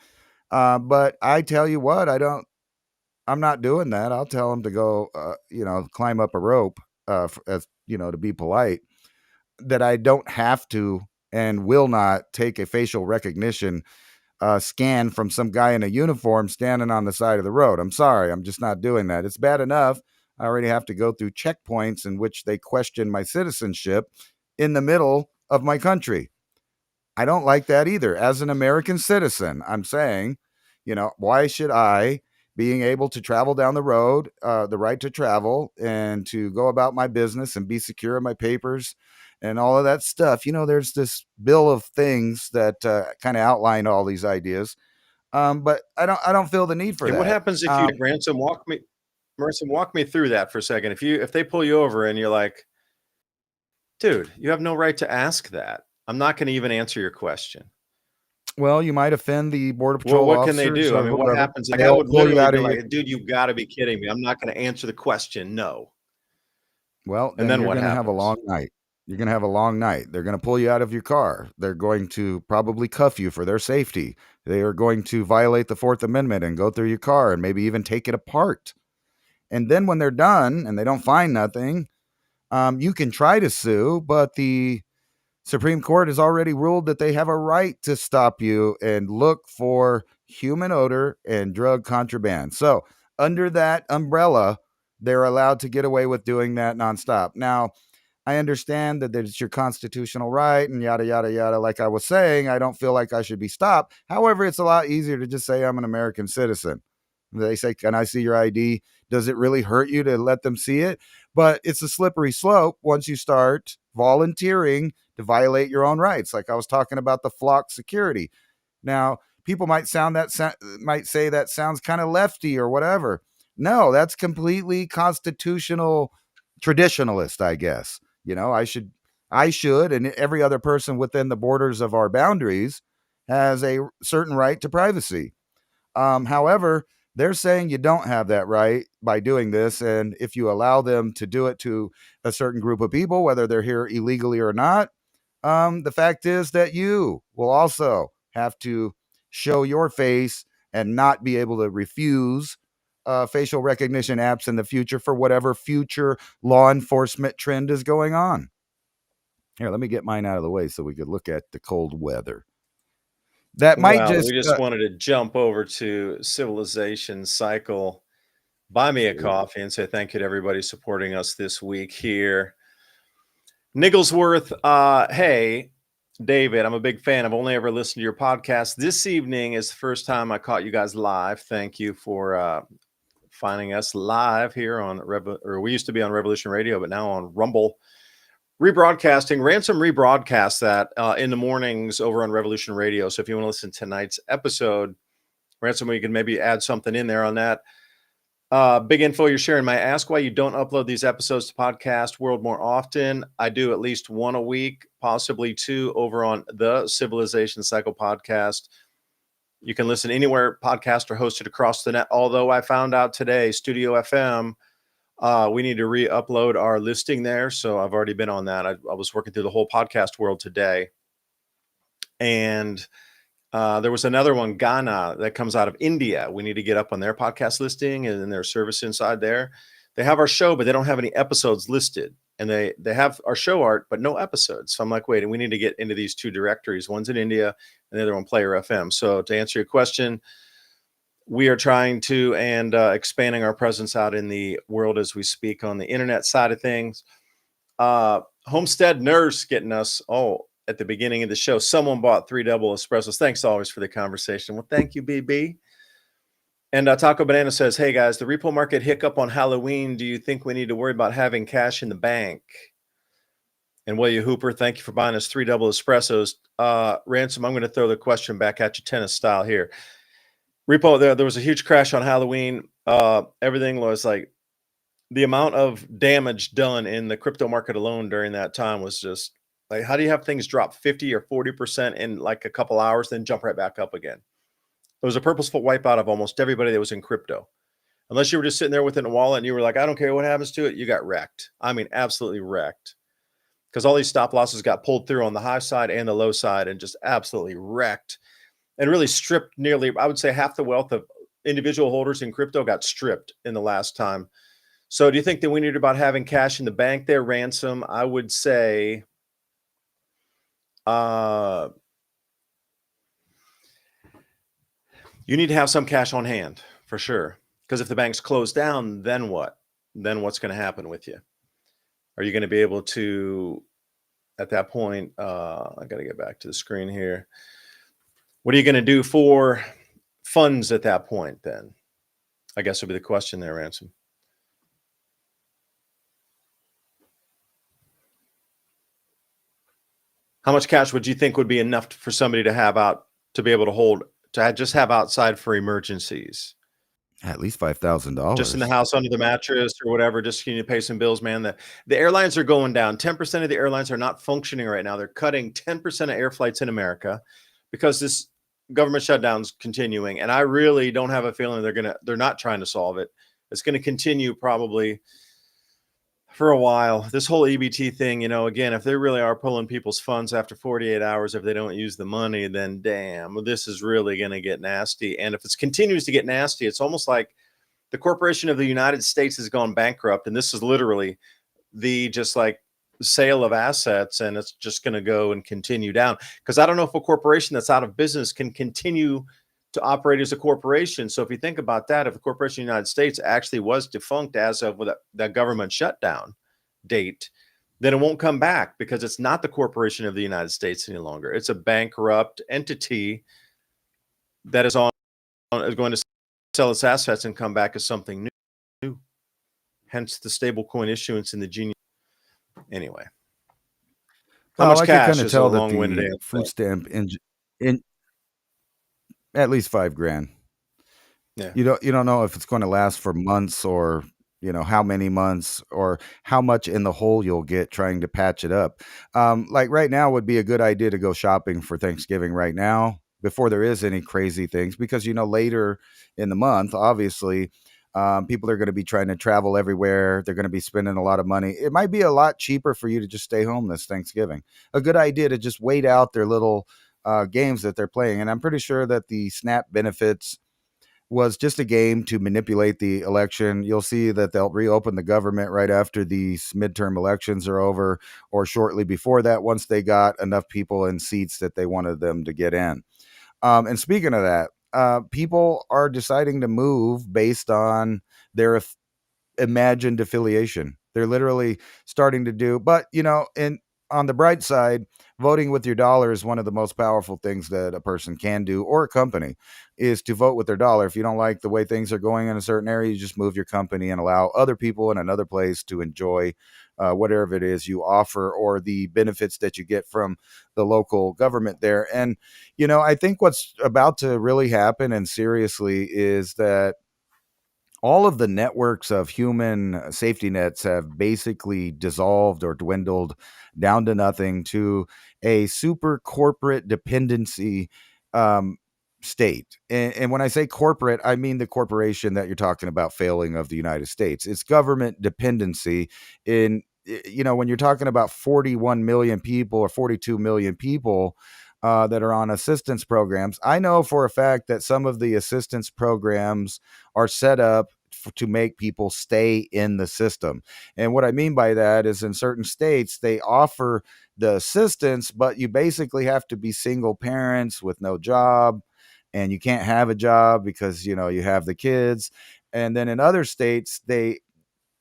but I tell you what, I'm not doing that. I'll tell them to go, climb up a rope, as to be polite. That I don't have to and will not take a facial recognition scan from some guy in a uniform standing on the side of the road. I'm sorry, I'm just not doing that. It's bad enough I already have to go through checkpoints in which they question my citizenship in the middle of my country. I don't like that either. As an American citizen, I'm saying, why should I, being able to travel down the road, the right to travel and to go about my business and be secure in my papers and all of that stuff? There's this bill of things that kind of outline all these ideas, but I don't feel the need for And what that. happens if you Ransom, walk me through that for a second. If they pull you over and you're like, dude, you have no right to ask that. I'm not going to even answer your question. Well, you might offend the border Well, patrol what can they officers do? I or mean, what whoever. happens? The guy They'll would pull you literally out be of your. like, dude, you've got to be kidding me. I'm not going to answer the question. No. Well, And then then you're what going to have a happens? long night. You're going to have a long night. They're going to pull you out of your car. They're going to probably cuff you for their safety. They are going to violate the Fourth Amendment and go through your car and maybe even take it apart. And then when they're done and they don't find nothing, you can try to sue, but the Supreme Court has already ruled that they have a right to stop you and look for human odor and drug contraband. So, under that umbrella, they're allowed to get away with doing that nonstop. Now, I understand that it's your constitutional right and yada, yada, yada. Like I was saying, I don't feel like I should be stopped. However, it's a lot easier to just say I'm an American citizen. They say, can I see your ID? Does it really hurt you to let them see it? But it's a slippery slope once you start volunteering to violate your own rights. Like I was talking about the flock security. Now, people might might say that sounds kind of lefty or whatever. No, that's completely constitutional traditionalist, I guess. I should, and every other person within the borders of our boundaries has a certain right to privacy. However, they're saying you don't have that right by doing this. And if you allow them to do it to a certain group of people, whether they're here illegally or not, the fact is that you will also have to show your face and not be able to refuse facial recognition apps in the future for whatever future law enforcement trend is going on. Here, let me get mine out of the way so we could look at the cold weather. That might Well, just we just wanted to jump over to Civilization Cycle, buy me a coffee, and say thank you to everybody supporting us this week here. Nigglesworth, hey, David, I'm a big fan. I've only ever listened to your podcast. This evening is the first time I caught you guys live. Thank you for finding us live here on we used to be on Revolution Radio, but now on Rumble. Rebroadcasting. Ransom rebroadcasts that in the mornings over on Revolution Radio. So if you want to listen to tonight's episode, Ransom, we can maybe add something in there on that. Big info you're sharing. May I ask why you don't upload these episodes to Podcast World more often? I do at least one a week, possibly two over on the Civilization Cycle podcast. You can listen anywhere podcasts are hosted across the net. Although I found out today, Studio FM, we need to re-upload our listing there. So I've already been on that. I was working through the whole podcast world today. And there was another one, Ghana, that comes out of India. We need to get up on their podcast listing and their service inside there. They have our show, but they don't have any episodes listed. And they have our show art, but no episodes. So I'm like, wait, and we need to get into these two directories. One's in India and the other one, Player FM. So to answer your question, we are trying to and expanding our presence out in the world as we speak on the internet side of things. Homestead Nurse getting us, at the beginning of the show, someone bought 3 double espressos. Thanks always for the conversation. Well, thank you, BB. And Taco Banana says, hey guys, the repo market hiccup on Halloween. Do you think we need to worry about having cash in the bank? And William Hooper, thank you for buying us 3 double espressos. Ransom, I'm going to throw the question back at you tennis style here. Repo, there was a huge crash on Halloween. Everything was like, the amount of damage done in the crypto market alone during that time was just like, how do you have things drop 50 or 40% in like a couple hours, then jump right back up again? It was a purposeful wipeout of almost everybody that was in crypto. Unless you were just sitting there within a wallet and you were like, I don't care what happens to it, you got wrecked. I mean, absolutely wrecked. Because all these stop losses got pulled through on the high side and the low side and just absolutely wrecked and really stripped nearly, I would say, half the wealth of individual holders in crypto got stripped in the last time. So do you think that we need about having cash in the bank there, Ransom? I would say you need to have some cash on hand for sure. Because if the bank's closed down, then what? Then what's going to happen with you? Are you going to be able to, at that point, I got to get back to the screen here. What are you going to do for funds at that point then? I guess would be the question there, Ransom. How much cash would you think would be enough for somebody to have out to be able to hold, to just have outside for emergencies? At least $5,000. Just in the house under the mattress or whatever, just you need to pay some bills, man. The airlines are going down. 10% of the airlines are not functioning right now. They're cutting 10% of air flights in America because this government shutdown's continuing. And I really don't have a feeling they're not trying to solve it. It's going to continue probably for a while. This whole EBT thing, again, if they really are pulling people's funds after 48 hours, if they don't use the money, then damn, this is really going to get nasty. And if it continues to get nasty, it's almost like the Corporation of the United States has gone bankrupt. And this is literally the just like sale of assets. And it's just going to go and continue down. Because I don't know if a corporation that's out of business can continue to operate as a corporation. So if you think about that, if the Corporation of the United States actually was defunct as of that government shutdown date, then it won't come back because it's not the Corporation of the United States any longer. It's a bankrupt entity that is going to sell its assets and come back as something new. Hence the stable coin issuance in the genius. Anyway, how much cash is a long-winded answer? Food stamp in at least $5,000. Yeah. You don't know if it's going to last for months or how many months or how much in the hole you'll get trying to patch it up. Like right now would be a good idea to go shopping for Thanksgiving right now before there is any crazy things, because later in the month, obviously, people are going to be trying to travel everywhere. They're going to be spending a lot of money. It might be a lot cheaper for you to just stay home this Thanksgiving. A good idea to just wait out their little games that they're playing. And I'm pretty sure that the SNAP benefits was just a game to manipulate the election. You'll see that they'll reopen the government right after these midterm elections are over, or shortly before that, once they got enough people in seats that they wanted them to get in. And speaking of that, people are deciding to move based on their imagined affiliation. They're literally starting to do, but on the bright side, voting with your dollar is one of the most powerful things that a person can do, or a company, is to vote with their dollar. If you don't like the way things are going in a certain area, you just move your company and allow other people in another place to enjoy whatever it is you offer or the benefits that you get from the local government there. And, I think what's about to really happen, and seriously, is that all of the networks of human safety nets have basically dissolved or dwindled down to nothing, to a super corporate dependency state. And when I say corporate, I mean the corporation that you're talking about failing of the United States. It's government dependency in, when you're talking about 41 million people or 42 million people that are on assistance programs. I know for a fact that some of the assistance programs are set up to make people stay in the system. And what I mean by that is, in certain states, they offer the assistance, but you basically have to be single parents with no job. and you can't have a job because, you know, you have the kids. And then in other states, they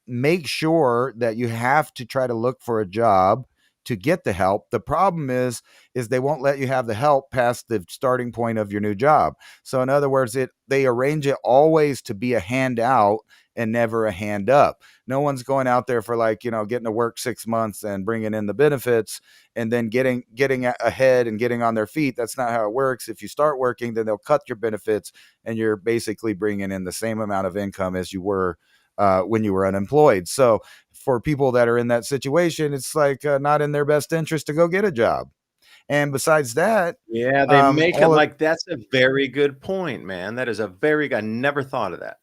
make sure that you have to try to look for a job to get the help. The problem is they won't let you have the help past the starting point of your new job. So in other words, they arrange it always to be a handout and never a hand up. No one's going out there for, like, you know, getting to work 6 months and bringing in the benefits and then getting ahead and getting on their feet. That's not how it works. If you start working, then they'll cut your benefits and you're basically bringing in the same amount of income as you were when you were unemployed. So for people that are in that situation, it's like not in their best interest to go get a job. And besides that, Yeah, they make it all of like that's a very good point, man. That is a very I never thought of that.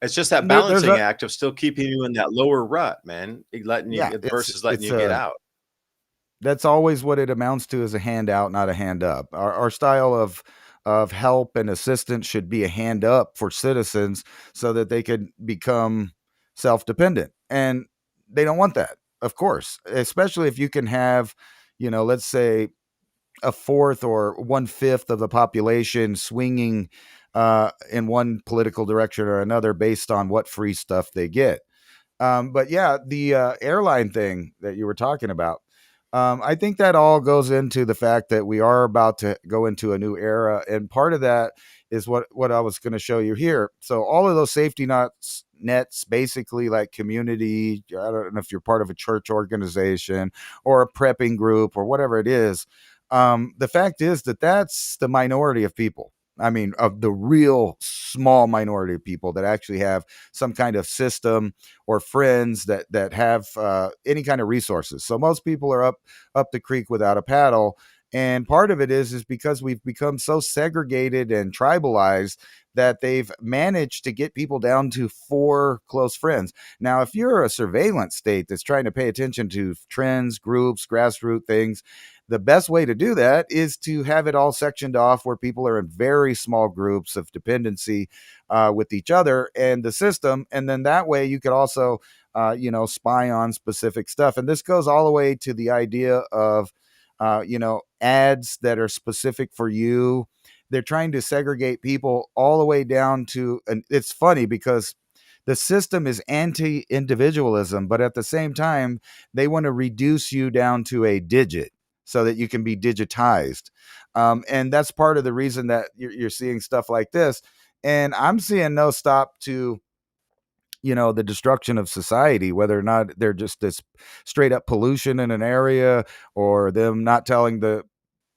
It's just that there's balancing a act of still keeping you in that lower rut, man, letting yeah, you versus letting it's you get a out. that's always what it amounts to, is a handout, not a hand up. Our style of help and assistance should be a hand up for citizens so that they could become self-dependent. And they don't want that, of course, especially if you can have, you know, let's say a fourth or 1/5 of the population swinging in one political direction or another based on what free stuff they get. But yeah, the airline thing that you were talking about, I think that all goes into the fact that we are about to go into a new era, and part of that is what I was going to show you here. So all of those safety nets, basically like community. I don't know if you're part of a church organization or a prepping group or whatever it is. The fact is that that's the minority of people. I mean, of the real small minority of people that actually have some kind of system or friends that have any kind of resources. So most people are up the creek without a paddle, and part of it is because we've become so segregated and tribalized that they've managed to get people down to 4 close friends. Now, if you're a surveillance state that's trying to pay attention to trends, groups, grassroots things, the best way to do that is to have it all sectioned off where people are in very small groups of dependency with each other and the system. And then that way you could also, spy on specific stuff. And this goes all the way to the idea of, ads that are specific for you. They're trying to segregate people all the way down to, and it's funny because the system is anti-individualism, but at the same time, they want to reduce you down to a digit so that you can be digitized. And that's part of the reason that you're seeing stuff like this. And I'm seeing no stop to, the destruction of society, whether or not they're just this straight up pollution in an area or them not telling the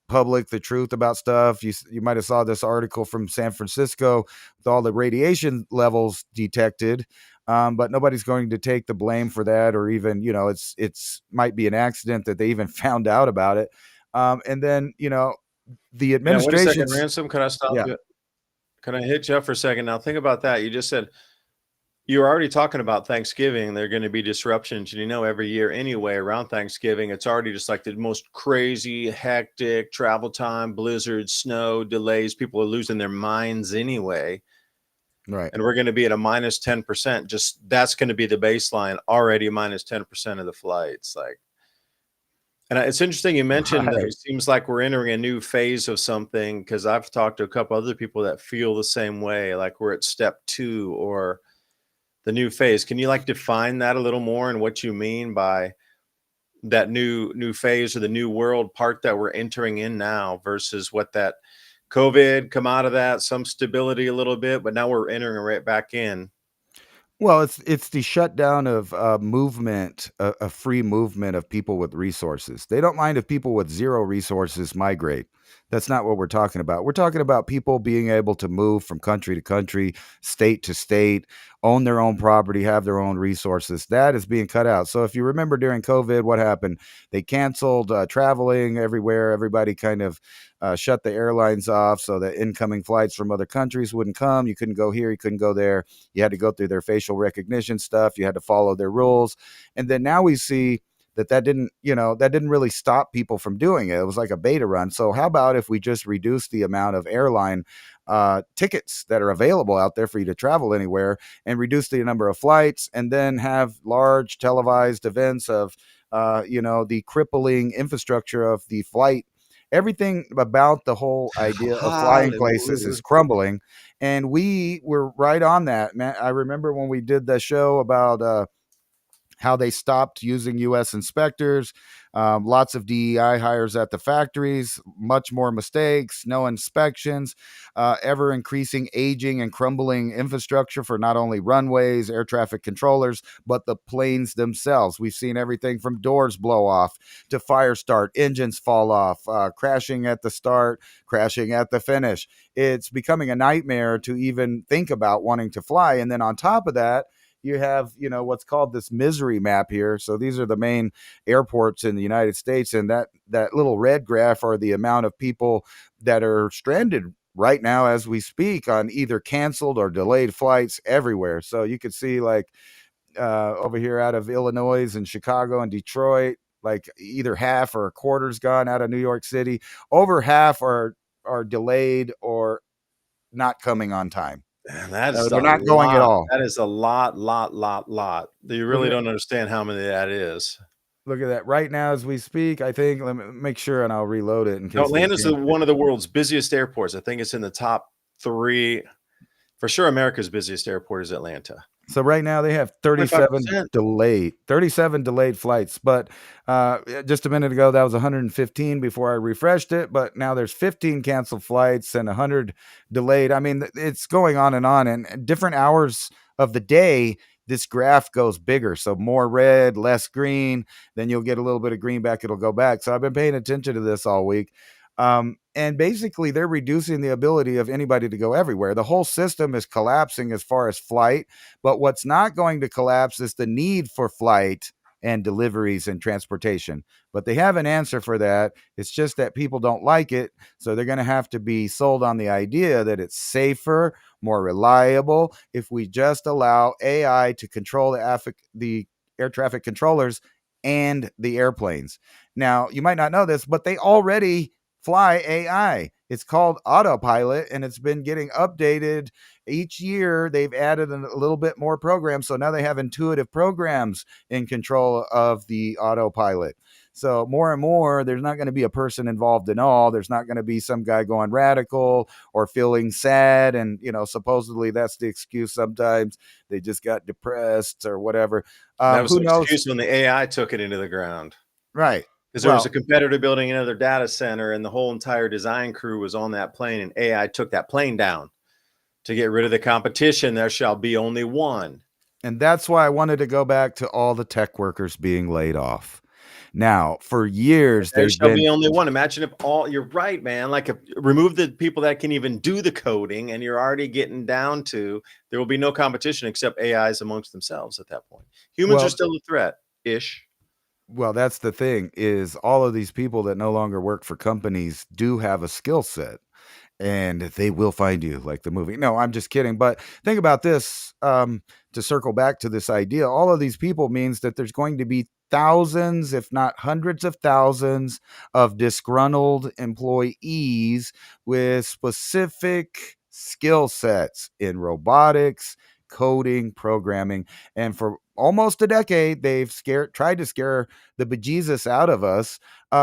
public the truth about stuff. You might have saw this article from San Francisco with all the radiation levels detected, but nobody's going to take the blame for that, or even it's might be an accident that they even found out about it. And then the Yeah, wait a second, administration's Ransom. Can I stop yeah. you? Can I hit you up for a second? Now think about that. You just said you're already talking about Thanksgiving. There are going to be disruptions, and every year anyway around Thanksgiving, it's already just like the most crazy, hectic travel time, blizzards, snow, delays. People are losing their minds anyway, Right. and we're going to be at a minus 10%. Just that's going to be the baseline already, minus 10% of the flights. Like, and it's interesting you mentioned that Right. it seems like we're entering a new phase of something, because I've talked to a couple other people that feel the same way, like we're at step 2 or the new phase. Can you like define that a little more and what you mean by that new phase or the new world part that we're entering in now versus what that COVID come out of that, some stability a little bit, but now we're entering right back in. Well, it's the shutdown of movement, a free movement of people with resources. They don't mind if people with zero resources migrate. That's not what we're talking about. We're talking about people being able to move from country to country, state to state, own their own property, have their own resources. That is being cut out. So if you remember during COVID, what happened? They canceled traveling everywhere. Everybody kind of shut the airlines off so that incoming flights from other countries wouldn't come. You couldn't go here, you couldn't go there. You had to go through their facial recognition stuff. You had to follow their rules. And then now we see that didn't really stop people from doing it. It was like a beta run. So how about if we just reduce the amount of airline tickets that are available out there for you to travel anywhere, and reduce the number of flights, and then have large televised events of the crippling infrastructure of the flight everything about the whole idea of flying places is Hallelujah. crumbling. And we were right on that, man. I remember when we did the show about how they stopped using U.S. inspectors, lots of DEI hires at the factories, much more mistakes, no inspections, ever increasing aging and crumbling infrastructure for not only runways, air traffic controllers, but the planes themselves. We've seen everything from doors blow off to fire start, engines fall off, crashing at the start, crashing at the finish. It's becoming a nightmare to even think about wanting to fly. And then on top of that, you have, what's called this misery map here. So these are the main airports in the United States, and that little red graph are the amount of people that are stranded right now as we speak on either canceled or delayed flights everywhere. So you could see like over here out of Illinois and Chicago and Detroit, like either half or a quarter's gone. Out of New York City, over half are delayed or not coming on time. Man, that is They're a not going at lot. all. That is a lot. You Look really at don't understand how many that is. Look at that right now as we speak. I think, let me make sure and I'll reload it in No, case. Atlanta's one of the world's busiest airports. I think it's in the top 3. For sure, America's busiest airport is Atlanta. So right now they have 25%. 37 delayed flights. But just a minute ago, that was 115 before I refreshed it. But now there's 15 canceled flights and 100 delayed. I mean, it's going on. And different hours of the day, this graph goes bigger. So more red, less green. Then you'll get a little bit of green back. It'll go back. So I've been paying attention to this all week. And basically, they're reducing the ability of anybody to go everywhere. The whole system is collapsing as far as flight. But what's not going to collapse is the need for flight and deliveries and transportation. But they have an answer for that. It's just that people don't like it. So they're going to have to be sold on the idea that it's safer, more reliable if we just allow AI to control the air traffic controllers and the airplanes. Now, you might not know this, but they already fly AI. It's called autopilot, and it's been getting updated each year. They've added a little bit more programs. So now they have intuitive programs in control of the autopilot. So more and more, there's not going to be a person involved in all. There's not going to be some guy going radical or feeling sad. And, supposedly that's the excuse sometimes. They just got depressed or whatever. That was Who an knows? excuse when the AI took it into the ground. Right. Because there was a competitor building another data center, and the whole entire design crew was on that plane, and AI took that plane down to get rid of the competition. There shall be only one. And that's why I wanted to go back to all the tech workers being laid off. Now, for years, There there's shall been be only one. Imagine if you're right, man. Like, remove the people that can even do the coding, and you're already getting down to there will be no competition except AIs amongst themselves at that point. Humans are still a threat-ish. Well, that's the thing, is all of these people that no longer work for companies do have a skill set, and they will find you, like the movie. No, I'm just kidding. But think about this, to circle back to this idea. All of these people means that there's going to be thousands, if not hundreds of thousands, of disgruntled employees with specific skill sets in robotics, coding, programming. And for almost a decade, they've tried to scare the bejesus out of us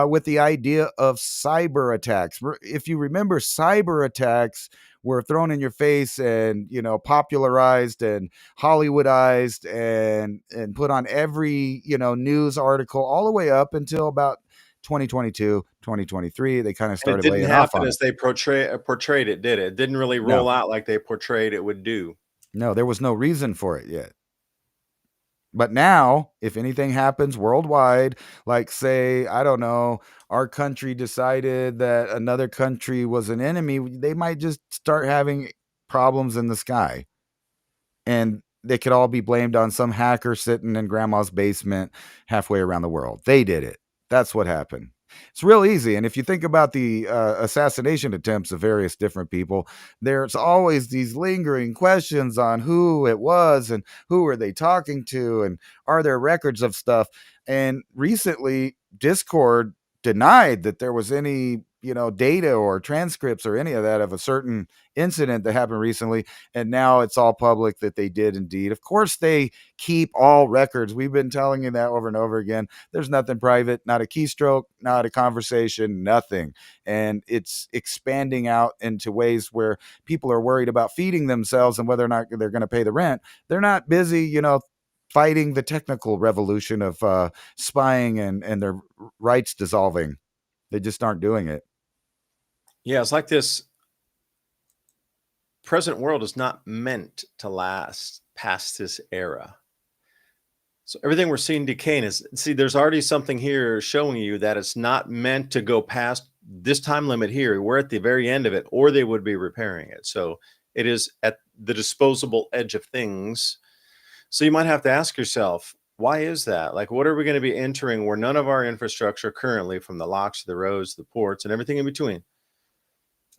with the idea of cyber attacks. If you remember, cyber attacks were thrown in your face and popularized and Hollywoodized and put on every news article all the way up until about 2022, 2023. They kind of started laying off on it. It didn't happen as they portrayed it, did it? It didn't really roll out like they portrayed it would do. No, there was no reason for it yet. But now, if anything happens worldwide, like say, I don't know, our country decided that another country was an enemy, they might just start having problems in the sky. And they could all be blamed on some hacker sitting in grandma's basement halfway around the world. They did it. That's what happened. It's real easy. And if you think about the assassination attempts of various different people, there's always these lingering questions on who it was and who are they talking to and are there records of stuff. And recently, Discord denied that there was any data or transcripts or any of that of a certain incident that happened recently, and now it's all public that they did indeed. Of course, they keep all records. We've been telling you that over and over again. There's nothing private, not a keystroke, not a conversation, nothing. And it's expanding out into ways where people are worried about feeding themselves and whether or not they're going to pay the rent. They're not busy, fighting the technical revolution of spying and their rights dissolving. They just aren't doing it. Yeah, it's like this present world is not meant to last past this era. So everything we're seeing decaying there's already something here showing you that it's not meant to go past this time limit here. We're at the very end of it, or they would be repairing it. So it is at the disposable edge of things. So you might have to ask yourself, why is that? Like, what are we going to be entering where none of our infrastructure currently, from the locks to the roads, the ports, and everything in between,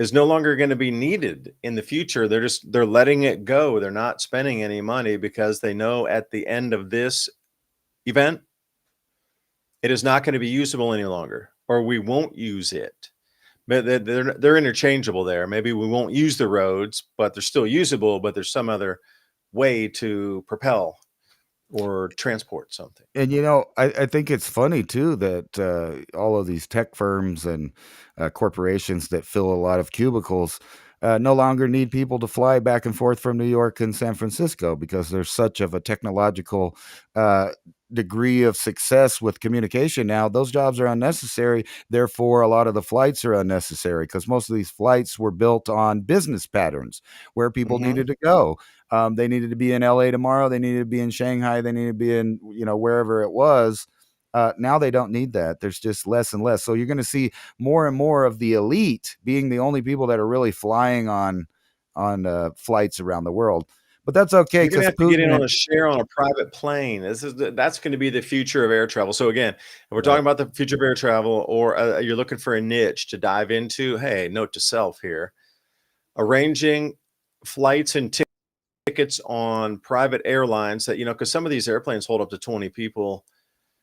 is no longer going to be needed in the future? They're letting it go. They're not spending any money because they know at the end of this event, it is not going to be usable any longer, or we won't use it. But they're interchangeable there. Maybe we won't use the roads, but they're still usable, but there's some other way to propel or transport something. And I think it's funny too that all of these tech firms and corporations that fill a lot of cubicles no longer need people to fly back and forth from New York and San Francisco, because there's such of a technological degree of success with communication now. Those jobs are unnecessary. Therefore, a lot of the flights are unnecessary, because most of these flights were built on business patterns where people needed to go. They needed to be in LA tomorrow. They needed to be in Shanghai. They needed to be in, wherever it was. Now they don't need that. There's just less and less. So you're going to see more and more of the elite being the only people that are really flying on flights around the world. But that's okay. You're going to have to Putin get in on a share on a private plane. That's going to be the future of air travel. So again, if we're talking about the future of air travel, or you're looking for a niche to dive into, hey, note to self here: arranging flights and tickets on private airlines that, because some of these airplanes hold up to 20 people.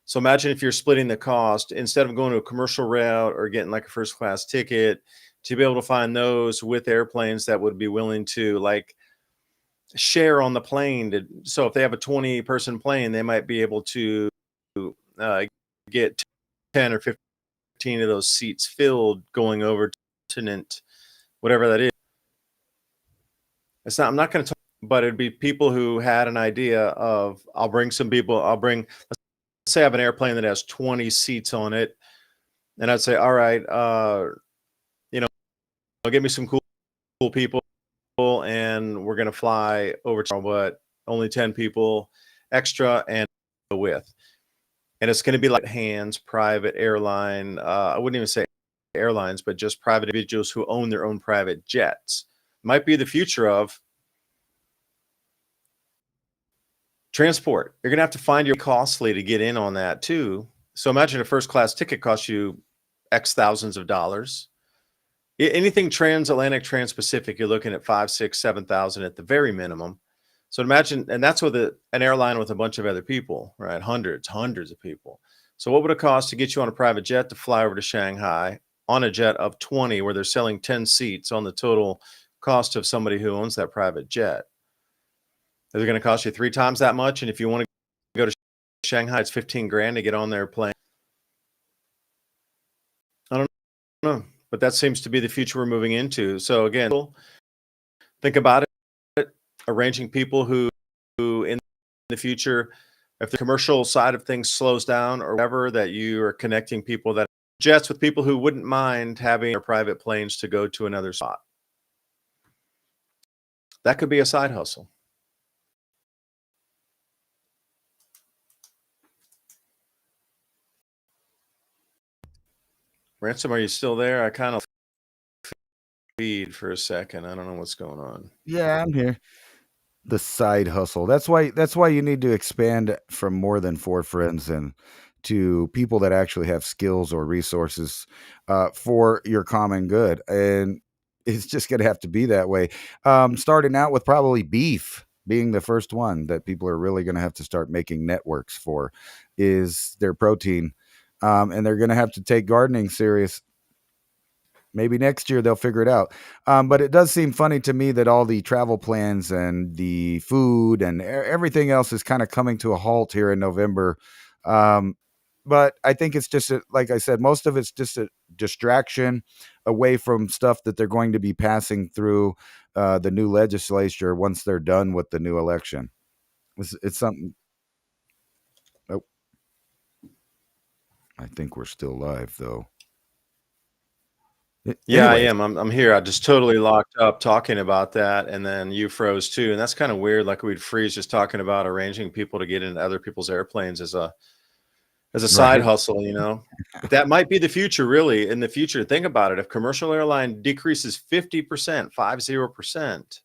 So imagine if you're splitting the cost, instead of going to a commercial route or getting like a first class ticket, to be able to find those with airplanes that would be willing to like share on the plane. So if they have a 20-person plane, they might be able to get 10 or 15 of those seats filled going over to continent, whatever that is. I'm not going to talk, but it'd be people who had an idea of, let's say I have an airplane that has 20 seats on it, and I'd say, all right, give me some cool people, and we're going to fly over to, but only 10 people extra and with. And it's going to be like hands, private airline. I wouldn't even say airlines, but just private individuals who own their own private jets. Might be the future of transport. You're going to have to find your costly to get in on that too. So imagine a first class ticket costs you X thousands of dollars. Anything transatlantic, trans-Pacific, you're looking at 5, 6, 7,000 at the very minimum. So imagine, and that's with an airline with a bunch of other people, right? Hundreds of people. So what would it cost to get you on a private jet to fly over to Shanghai on a jet of 20, where they're selling 10 seats on the total cost of somebody who owns that private jet? Is it going to cost you 3 times that much? And if you want to go to Shanghai, it's 15 grand to get on their plane. I don't know, but that seems to be the future we're moving into. So again, think about it, arranging people who in the future, if the commercial side of things slows down or whatever, that you are connecting people that jets with people who wouldn't mind having their private planes to go to another spot. That could be a side hustle. Ransom, are you still there? I kind of feed for a second. I don't know what's going on. Yeah, I'm here. The side hustle. That's why you need to expand from more than 4 friends and to people that actually have skills or resources for your common good. And it's just going to have to be that way. Starting out with probably beef being the first one that people are really going to have to start making networks for, is their protein. And they're going to have to take gardening serious. Maybe next year they'll figure it out. But it does seem funny to me that all the travel plans and the food and everything else is kind of coming to a halt here in November. Um, but I think it's just, like I said, most of it's just a distraction away from stuff that they're going to be passing through the new legislature once they're done with the new election. It's something. Oh, I think we're still live, though. Yeah, I Anyway, am. I'm here. I just totally locked up talking about that, and then you froze too, and that's kind of weird. Like we'd freeze just talking about arranging people to get into other people's airplanes as a side right. hustle, But that might be the future, really. In the future, think about it. If commercial airline decreases 50%, 50%,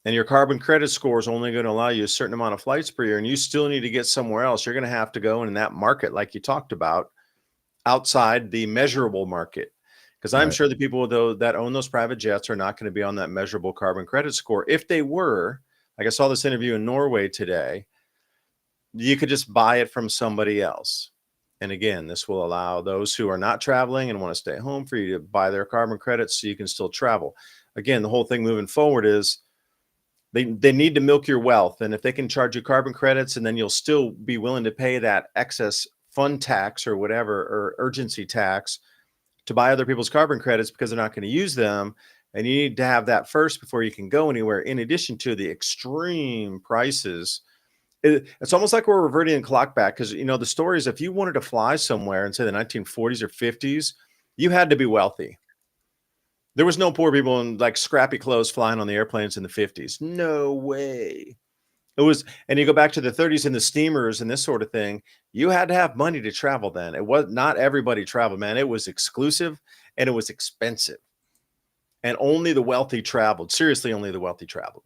and your carbon credit score is only going to allow you a certain amount of flights per year, and you still need to get somewhere else, you're going to have to go in that market, like you talked about, outside the measurable market. Because I'm Right. sure the people though that own those private jets are not going to be on that measurable carbon credit score. If they were, like I saw this interview in Norway today, you could just buy it from somebody else. And again, this will allow those who are not traveling and want to stay home for you to buy their carbon credits so you can still travel. Again, the whole thing moving forward is they need to milk your wealth. And if they can charge you carbon credits and then you'll still be willing to pay that excess fund tax or whatever, or urgency tax to buy other people's carbon credits because they're not going to use them. And you need to have that first before you can go anywhere, in addition to the extreme prices. It's almost like we're reverting the clock back because, the story is if you wanted to fly somewhere in, say, the 1940s or 50s, you had to be wealthy. There was no poor people in like scrappy clothes flying on the airplanes in the 50s. No way. It was, and you go back to the 30s and the steamers and this sort of thing, you had to have money to travel then. It was not everybody traveled, man. It was exclusive and it was expensive. And only the wealthy traveled. Seriously, only the wealthy traveled.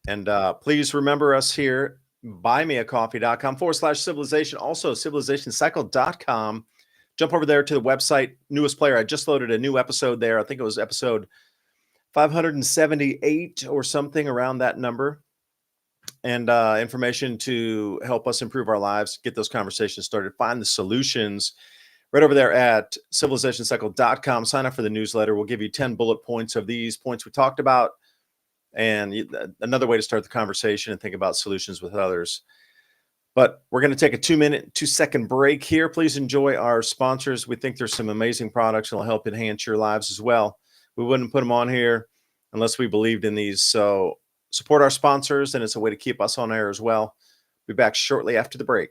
And please remember us here, buymeacoffee.com/civilization. Also, civilizationcycle.com. Jump over there to the website, newest player. I just loaded a new episode there. I think it was episode 578 or something around that number. And information to help us improve our lives, get those conversations started, find the solutions right over there at civilizationcycle.com. Sign up for the newsletter. We'll give you 10 bullet points of these points we talked about, and another way to start the conversation and think about solutions with others. But we're going to take a 2-second break here. Please enjoy our sponsors. We think there's some amazing products that will help enhance your lives as well. We wouldn't put them on here unless we believed in these. So support our sponsors, and it's a way to keep us on air as well. Be back shortly after the break.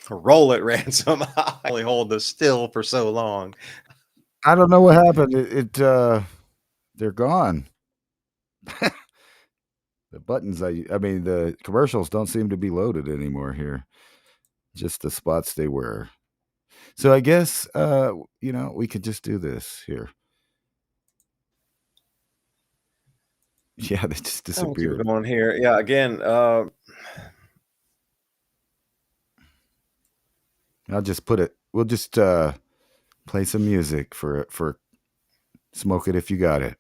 Roll it, Ransom. I only hold this still for so long. I don't know what happened. They're gone. The buttons, I mean, the commercials don't seem to be loaded anymore here. Just the spots they were. So I guess, we could just do this here. Yeah, they just I'll keep disappeared. going here. Yeah, again, I'll just put it. We'll just play some music for Smoke It If You Got It.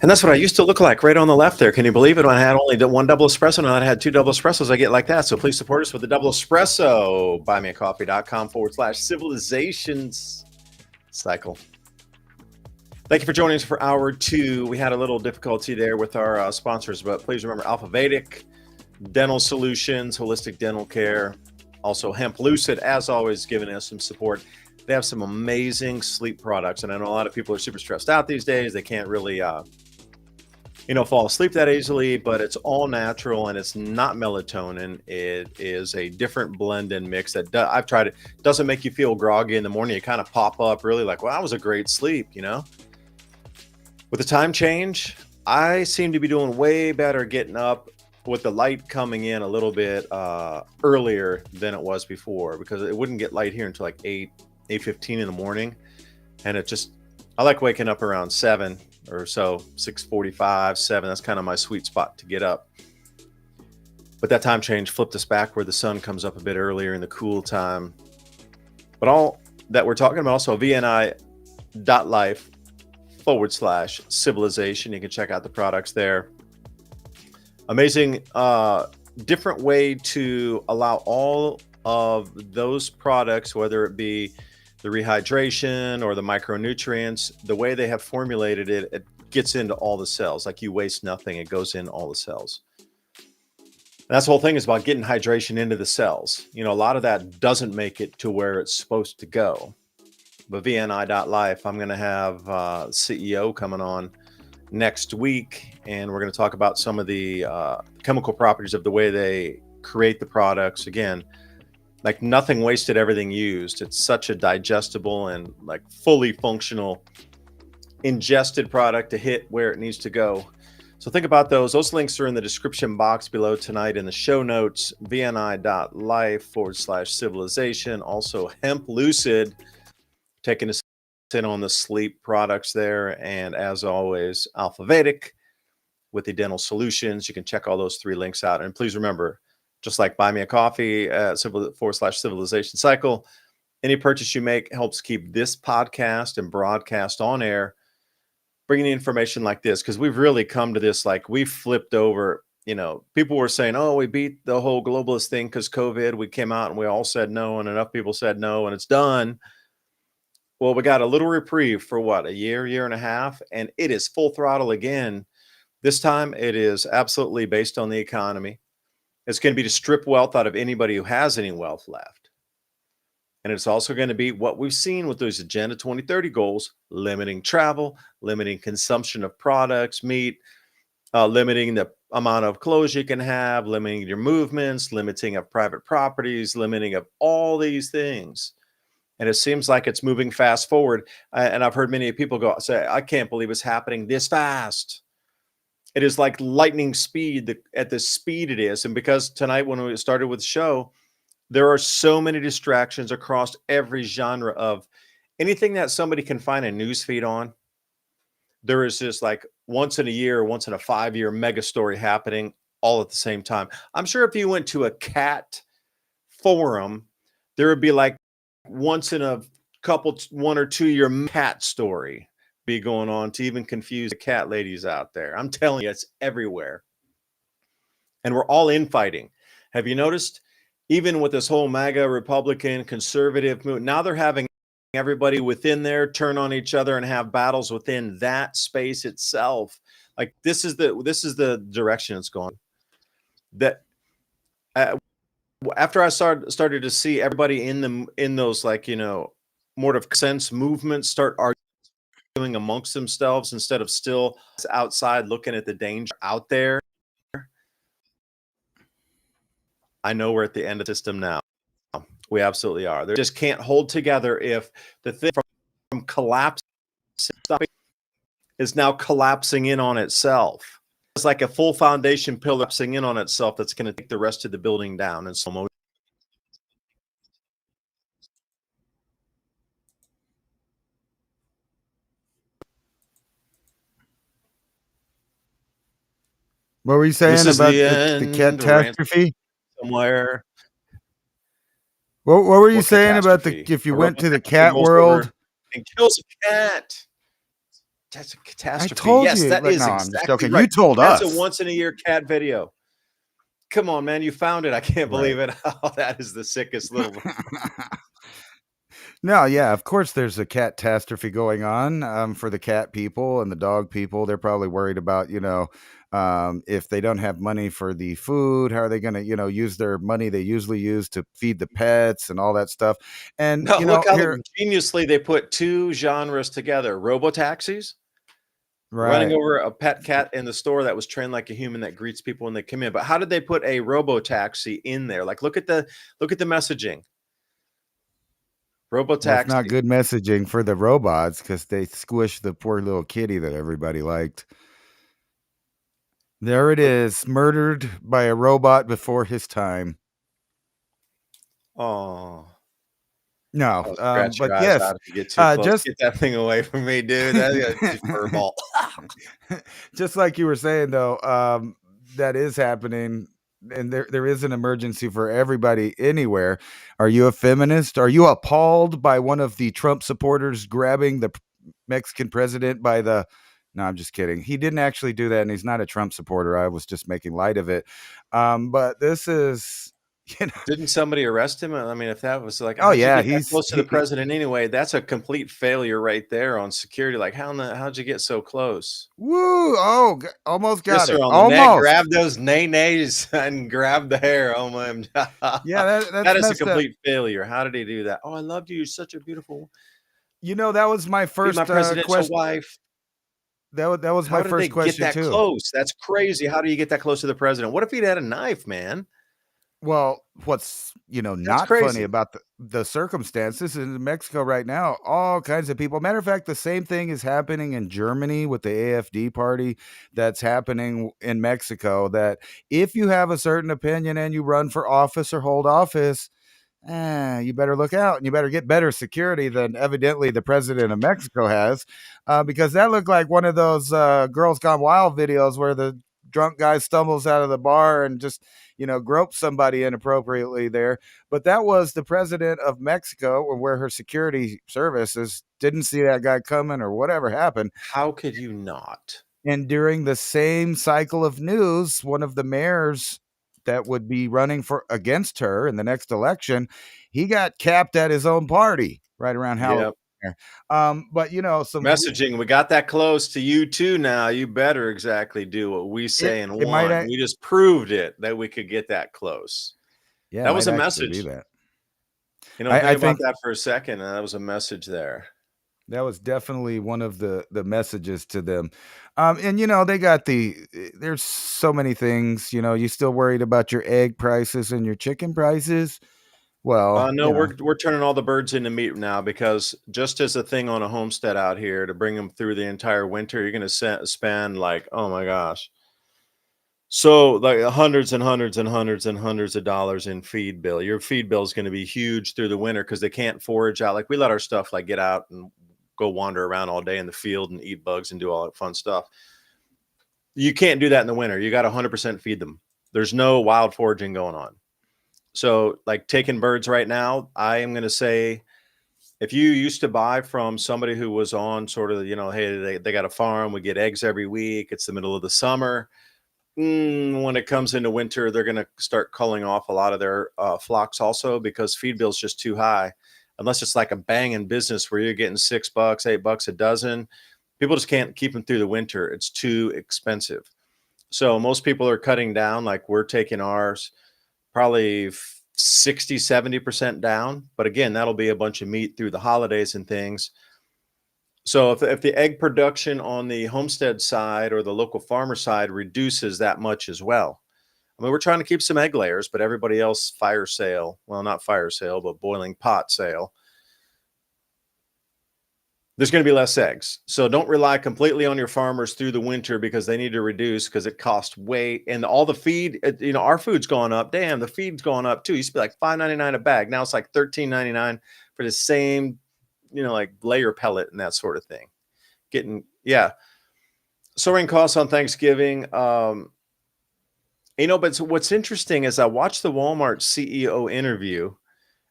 And that's what I used to look like right on the left there. Can you believe it? When I had only one double espresso, now I had 2 double espressos, I get like that. So please support us with the double espresso. Buymeacoffee.com/civilizations cycle. Thank you for joining us for hour 2. We had a little difficulty there with our sponsors, but please remember Alfa Vedic, Dental Solutions, Holistic Dental Care, also Hemp Lucid, as always, giving us some support. They have some amazing sleep products, and I know a lot of people are super stressed out these days. They can't really, fall asleep that easily, but it's all natural and it's not melatonin. It is a different blend and mix that I've tried it. Doesn't make you feel groggy in the morning. You kind of pop up really like, well, that was a great sleep, With the time change, I seem to be doing way better getting up with the light coming in a little bit earlier than it was before, because it wouldn't get light here until like 8:15 in the morning. And I like waking up around 7 or so, 6:45, 7. That's kind of my sweet spot to get up. But that time change flipped us back where the sun comes up a bit earlier in the cool time. But all that we're talking about, also vni.life/civilization. You can check out the products there. Amazing, different way to allow all of those products, whether it be the rehydration or the micronutrients, the way they have formulated it, it gets into all the cells. Like you waste nothing, it goes in all the cells. And that's the whole thing, is about getting hydration into the cells. A lot of that doesn't make it to where it's supposed to go. But VNI.life, I'm going to have CEO coming on next week, and we're going to talk about some of the chemical properties of the way they create the products. Again, like nothing wasted, everything used. It's such a digestible and like fully functional ingested product to hit where it needs to go. So think about those. Those links are in the description box below tonight in the show notes, vni.life/civilization. Also Hemp Lucid, taking us in on the sleep products there. And as always, Alfa Vedic with the dental solutions. You can check all those 3 links out. And please remember, just like buy me a coffee /civilization cycle, any purchase you make helps keep this podcast and broadcast on air, bringing the information like this, because we've really come to this, like we've flipped over. People were saying, oh, we beat the whole globalist thing because COVID. We came out and we all said no, and enough people said no, and it's done. Well, we got a little reprieve for what, a year and a half, and it is full throttle again. This time it is absolutely based on the economy. It's going to be to strip wealth out of anybody who has any wealth left. And it's also going to be what we've seen with those Agenda 2030 goals: limiting travel, limiting consumption of products, meat, limiting the amount of clothes you can have, limiting your movements, limiting of private properties, limiting of all these things. And it seems like it's moving fast forward. And I've heard many people say, I can't believe it's happening this fast. It is like lightning speed at the speed it is. And because tonight, when we started with the show, there are so many distractions across every genre of anything that somebody can find a news feed on. There is just like once in a year, once in a 5-year mega story happening all at the same time. I'm sure if you went to a cat forum, there would be like once in a couple 1 or 2 year cat story be going on to even confuse the cat ladies out there. I'm telling you, it's everywhere. And we're all infighting. Have you noticed? Even with this whole MAGA Republican conservative movement, now they're having everybody within there turn on each other and have battles within that space itself. Like this is the direction it's going. That after I started to see everybody in those more of sense movements start arguing amongst themselves instead of still outside looking at the danger out there, I know we're at the end of the system now. We absolutely are. They just can't hold together if the thing from collapsing is now collapsing in on itself. It's like a full foundation pillar collapsing in on itself that's going to take the rest of the building down in slow motion. What were you saying about the catastrophe? Somewhere. What were you saying about if you went to the cat world and kills a cat? That's a I catastrophe. told Yes, you. that Like, is no, I'm just exactly joking. You right. told That's a us. once in a year cat video. Come on, man, you found it. I can't Right. believe it. Oh, that is the sickest little. No, yeah, of course there's a catastrophe going on for the cat people and the dog people. They're probably worried about, if they don't have money for the food, how are they going to, use their money they usually use to feed the pets and all that stuff. And, No, look how here, ingeniously they put two genres together: robotaxis, running right. over a pet cat in the store that was trained like a human that greets people when they come in. But how did they put a robotaxi in there? Like, look at the messaging. Well, it's not Robotaxi. good messaging for the robots because they squished the poor little kitty that everybody liked. There it is, murdered by a robot before his time. Oh, No, I'll scratch but your eyes yes, out if you get too close. just Get that thing away from me, dude. That's a furball. just like you were saying though, that is happening, and there is an emergency for everybody anywhere. Are you a feminist? Are you appalled by one of the Trump supporters grabbing the Mexican president by the? No, I'm just kidding. He didn't actually do that, and he's not a Trump supporter. I was just making light of it. But this is, Didn't somebody arrest him? I mean, if that was like, oh how'd you yeah, get that close to the president anyway? That's a complete failure right there on security. Like, how'd you get so close? woo! Oh, almost Yes, got sir. it. On the neck, Almost. grab those nays and grab the hair. Oh my! Yeah, that's That is a messed up. complete failure. How did he do that? Oh, I loved you. You're such a beautiful. That was my Be my first presidential question. wife. That was How my did they first get question that too. close? That's crazy. How do you get that close to the president? What if he'd had a knife, man? Well, what's That's not funny crazy. about the circumstances in Mexico right now, all kinds of people. Matter of fact, the same thing is happening in Germany with the AFD party that's happening in Mexico. That if you have a certain opinion and you run for office or hold office, you better look out and you better get better security than evidently the president of Mexico has, because that looked like one of those Girls Gone Wild videos where the drunk guy stumbles out of the bar and just gropes somebody inappropriately there. But that was the president of Mexico, where her security services didn't see that guy coming or whatever happened. How could you not? And during the same cycle of news, one of the mayors that would be running for against her in the next election, he got capped at his own party right around Halloween. Yep. But Messaging. We got that close to you too now. You better exactly do what we say and it might want. We just proved it that we could get that close. yeah, it That was might a actually be message. that. Think I about think that for a second. And that was a message there. that was definitely one of the messages to them. And they got there's so many things, you still worried about your egg prices and your chicken prices. Well, No, we're turning all the birds into meat now because just as a thing on a homestead out here to bring them through the entire winter, you're going to spend like, oh my gosh. So like hundreds and hundreds and hundreds and hundreds of dollars in feed bill. Your feed bill is going to be huge through the winter because they can't forage out. Like we let our stuff like get out and go wander around all day in the field and eat bugs and do all that fun stuff. You can't do that in the winter. You got to 100% feed them. There's no wild foraging going on. So like taking birds right now, I am going to say if you used to buy from somebody who was on sort of, hey, they got a farm, we get eggs every week. It's the middle of the summer. When it comes into winter, they're going to start culling off a lot of their flocks also because feed bill's just too high. Unless it's like a banging business where you're getting $6, $8 a dozen, people just can't keep them through the winter. It's too expensive. So most people are cutting down, like we're taking ours probably 60, 70% down. But again, that'll be a bunch of meat through the holidays and things. So if the egg production on the homestead side or the local farmer side reduces that much as well, I mean, we're trying to keep some egg layers, but everybody else fire sale, well, not fire sale, but boiling pot sale. There's going to be less eggs. So don't rely completely on your farmers through the winter because they need to reduce because it costs way and all the feed, our food's gone up. Damn, the feed's gone up too. It used to be like $5.99 a bag. Now it's like $13.99 for the same, like layer pellet and that sort of thing. Soaring costs on Thanksgiving. But what's interesting is I watched the Walmart CEO interview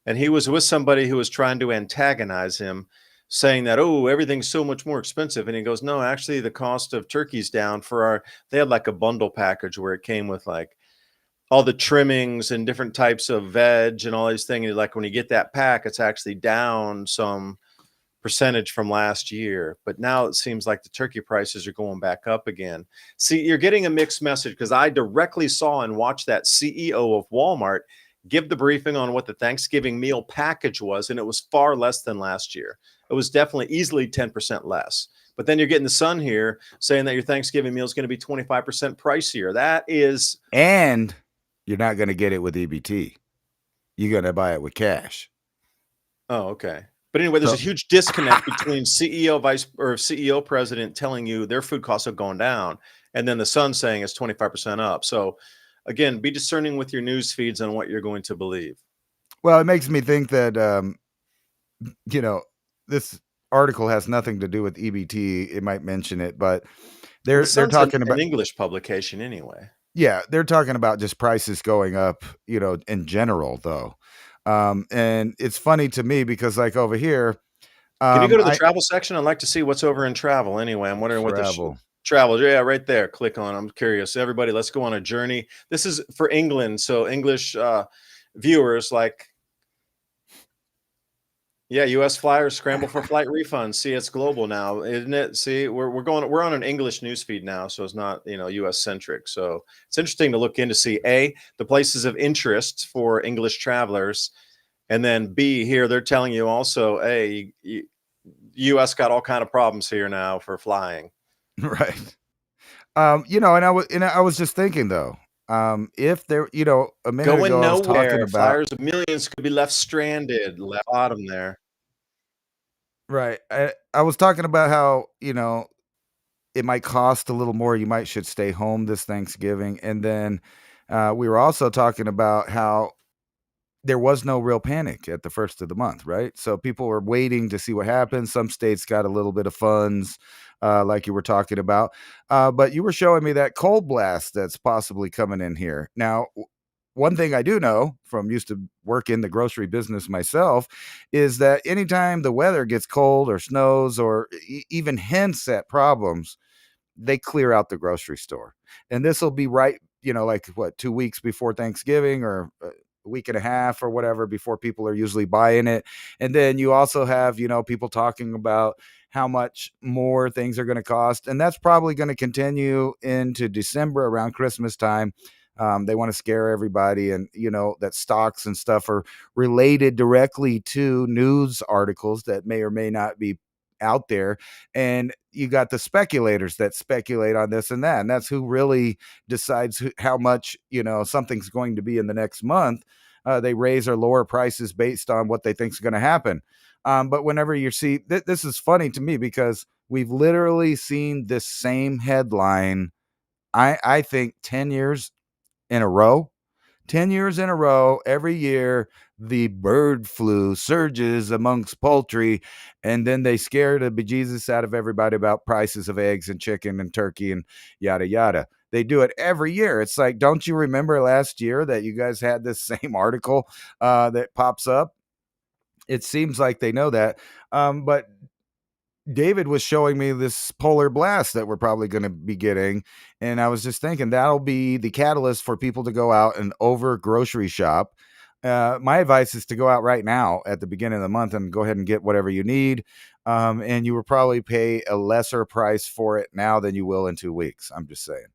and he was with somebody who was trying to antagonize him. saying that, oh, everything's so much more expensive. And he goes, no, actually the cost of turkey's down for they had like a bundle package where it came with like all the trimmings and different types of veg and all these things. Like when you get that pack, it's actually down some percentage from last year. But now it seems like the turkey prices are going back up again. See, you're getting a mixed message because I directly saw and watched that CEO of Walmart give the briefing on what the Thanksgiving meal package was, and it was far less than last year. It was definitely easily 10% less. But then you're getting the Sun here saying that your Thanksgiving meal is going to be 25% pricier. That is, And you're not going to get it with EBT. You're going to buy it with cash. oh, okay. But anyway, there's a huge disconnect between CEO president telling you their food costs are going down, and then the Sun saying it's 25% up. So again, be discerning with your news feeds on what you're going to believe. Well, it makes me think that, this article has nothing to do with EBT. It might mention it, but they're Sun's talking about an English publication anyway. Yeah, they're talking about just prices going up, in general, though. And it's funny to me because, like, over here, Can you go to the travel section? I'd like to see what's over in travel anyway. I'm wondering what the travel. Yeah, right there. Click on. I'm curious. Everybody, let's go on a journey. This is for England, so English viewers like. Yeah, U.S. flyers scramble for flight refunds. See, it's global now, isn't it? See, we're on an English newsfeed now, so it's not U.S. centric. So it's interesting to look in to see the places of interest for English travelers, and then B, here they're telling you also, U.S. got all kind of problems here now for flying. Right. And I was just thinking though, if there, a minute Going ago I was talking nowhere. about Flyers of millions could be left stranded, left bottom there. right. I was talking about how, it might cost a little more. You should stay home this Thanksgiving. And then we were also talking about how there was no real panic at the first of the month, right? So people were waiting to see what happens. Some states got a little bit of funds, like you were talking about. But you were showing me that cold blast that's possibly coming in here. Now, one thing I do know from used to work in the grocery business myself is that anytime the weather gets cold or snows or even hints at problems, they clear out the grocery store. And this will be right, like what, 2 weeks before Thanksgiving or a week and a half or whatever before people are usually buying it. And then you also have, people talking about how much more things are going to cost. And that's probably going to continue into December around Christmas time. They want to scare everybody, and that stocks and stuff are related directly to news articles that may or may not be out there. And you got the speculators that speculate on this and that, and that's who really decides how much something's going to be in the next month. They raise or lower prices based on what they think is going to happen. But whenever you see this is funny to me because we've literally seen this same headline, I think 10 years in a row. 10 years in a row, every year, the bird flu surges amongst poultry, and then they scare the bejesus out of everybody about prices of eggs and chicken and turkey and yada, yada. They do it every year. It's like, don't you remember last year that you guys had this same article that pops up? It seems like they know that. But David was showing me this polar blast that we're probably going to be getting. And I was just thinking that'll be the catalyst for people to go out and over grocery shop. My advice is to go out right now at the beginning of the month and go ahead and get whatever you need. And you will probably pay a lesser price for it now than you will in 2 weeks. I'm just saying.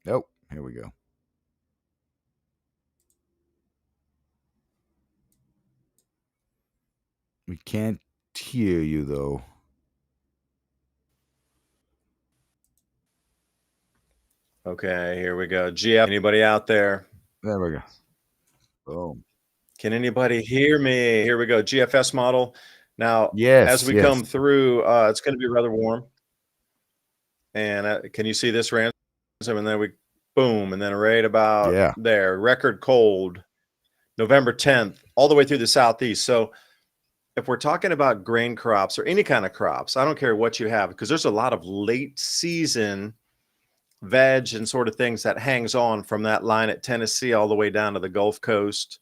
Oh, here we go. We can't hear you though. Okay, here we go. GF, anybody out there? There we go. Oh, Can anybody hear me? Here we go. GFS model. Now, yes. as we come through, it's going to be rather warm. And can you see this ransom? And then boom, and then right about there, record cold, November 10th, all the way through the southeast. So if we're talking about grain crops or any kind of crops, I don't care what you have, because there's a lot of late season veg and sort of things that hangs on from that line at Tennessee all the way down to the Gulf Coast.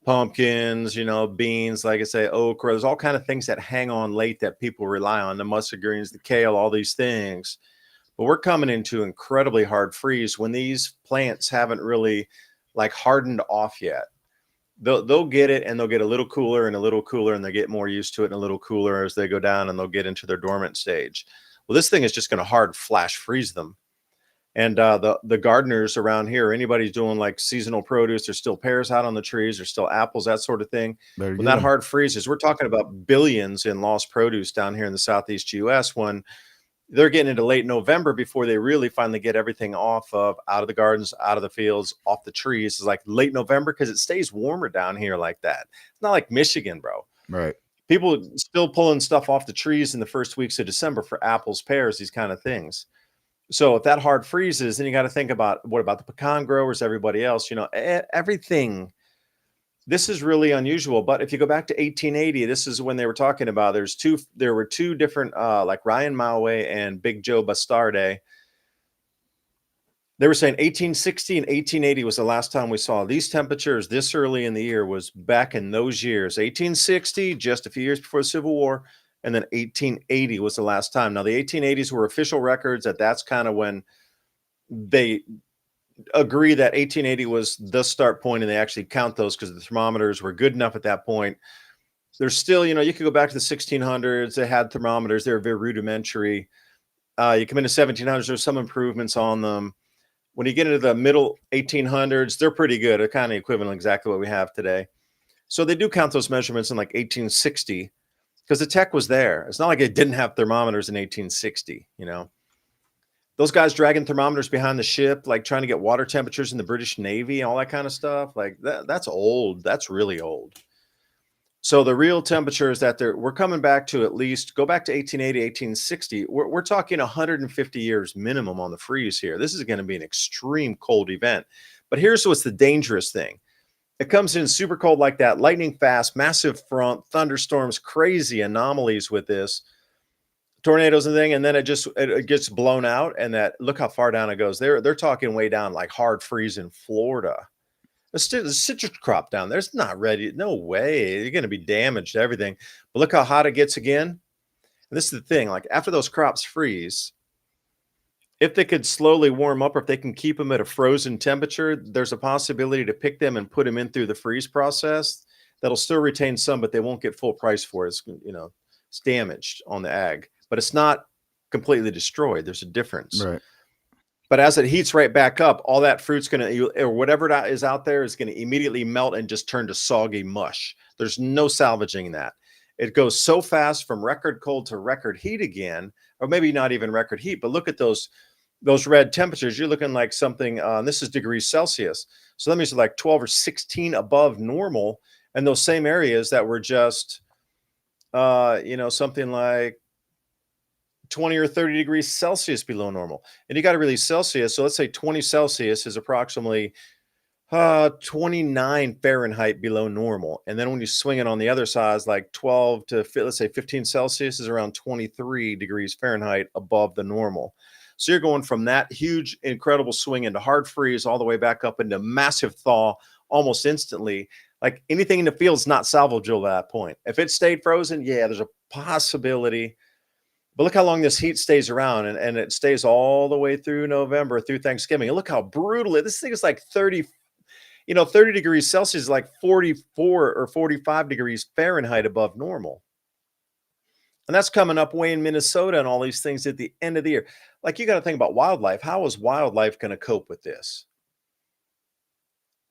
Pumpkins, you know, beans, like I say, okra. There's all kind of things that hang on late that people rely on. The mustard greens, the kale, all these things. But we're coming into incredibly hard freeze when these plants haven't really like hardened off yet. They'll get it, and they'll get a little cooler and a little cooler, and they get more used to it and a little cooler as they go down, and they'll get into their dormant stage. Well, this thing is just going to hard flash freeze them. And the gardeners around here, anybody's doing like seasonal produce, there's still pears out on the trees, there's still apples, that sort of thing. Better When get that 'em. hard freezes, we're talking about billions in lost produce down here in the Southeast US when they're getting into late November before they really finally get everything off of out of the gardens, out of the fields, off the trees. It's like late November because it stays warmer down here like that. It's not like Michigan, bro. Right. People still pulling stuff off the trees in the first weeks of December for apples, pears, these kind of things. So if that hard freezes, then you got to think about what about the pecan growers, everybody else, you know, everything. This is really unusual. But if you go back to 1880, this is when they were talking about there were two different like Ryan Maue and Big Joe Bastarde. They were saying 1860 and 1880 was the last time we saw these temperatures this early in the year. Was back in those years. 1860, just a few years before the Civil War. And then 1880 was the last time. Now, the 1880s were official records. That's kind of when they agree that 1880 was the start point, and they actually count those because the thermometers were good enough at that point. There's still, you know, you could go back to the 1600s. They had thermometers. They were very rudimentary. You come into 1700s, there's some improvements on them. When you get into the middle 1800s, they're pretty good. They're kind of equivalent exactly what we have today. So they do count those measurements in like 1860. Because the tech was there. It's not like it didn't have thermometers in 1860, you know. Those guys dragging thermometers behind the ship, like trying to get water temperatures in the British Navy, all that kind of stuff, like that's old. That's really old. So the real temperatures that we're coming back to, at least go back to 1880, 1860. We're talking 150 years minimum on the freeze here. This is going to be an extreme cold event. But here's what's the dangerous thing. It comes in super cold like that, lightning fast, massive front, thunderstorms, crazy anomalies with this, tornadoes and thing, and then it gets blown out. And that, look how far down it goes. They're talking way down, like hard freeze in Florida. The citrus crop down there's not ready. No way. You're going to be damaged, everything. But look how hot it gets again. And this is the thing, like after those crops freeze, if they could slowly warm up, or if they can keep them at a frozen temperature, there's a possibility to pick them and put them in through the freeze process. That'll still retain some, but they won't get full price for it. It's, you know, it's damaged on the ag, but it's not completely destroyed. There's a difference. Right. But as it heats right back up, all that fruit's going to, or whatever is out there is going to immediately melt and just turn to soggy mush. There's no salvaging that. It goes so fast from record cold to record heat again, or maybe not even record heat, but look at those red temperatures. You're looking like something, this is degrees Celsius. So that means like 12 or 16 above normal. And those same areas that were just, you know, something like 20 or 30 degrees Celsius below normal. And you got to release Celsius. So let's say 20 Celsius is approximately 29 Fahrenheit below normal. And then when you swing it on the other side, like 12 to, let's say 15 Celsius is around 23 degrees Fahrenheit above the normal. So you're going from that huge, incredible swing into hard freeze all the way back up into massive thaw almost instantly. Like anything in the field is not salvageable at that point. If it stayed frozen, yeah, there's a possibility. But look how long this heat stays around, and it stays all the way through November, through Thanksgiving. And look how brutal this thing is, like 30, 30 degrees Celsius is like 44 or 45 degrees Fahrenheit above normal. And that's coming up way in Minnesota and all these things at the end of the year. Like, you got to think about wildlife. How is wildlife going to cope with this?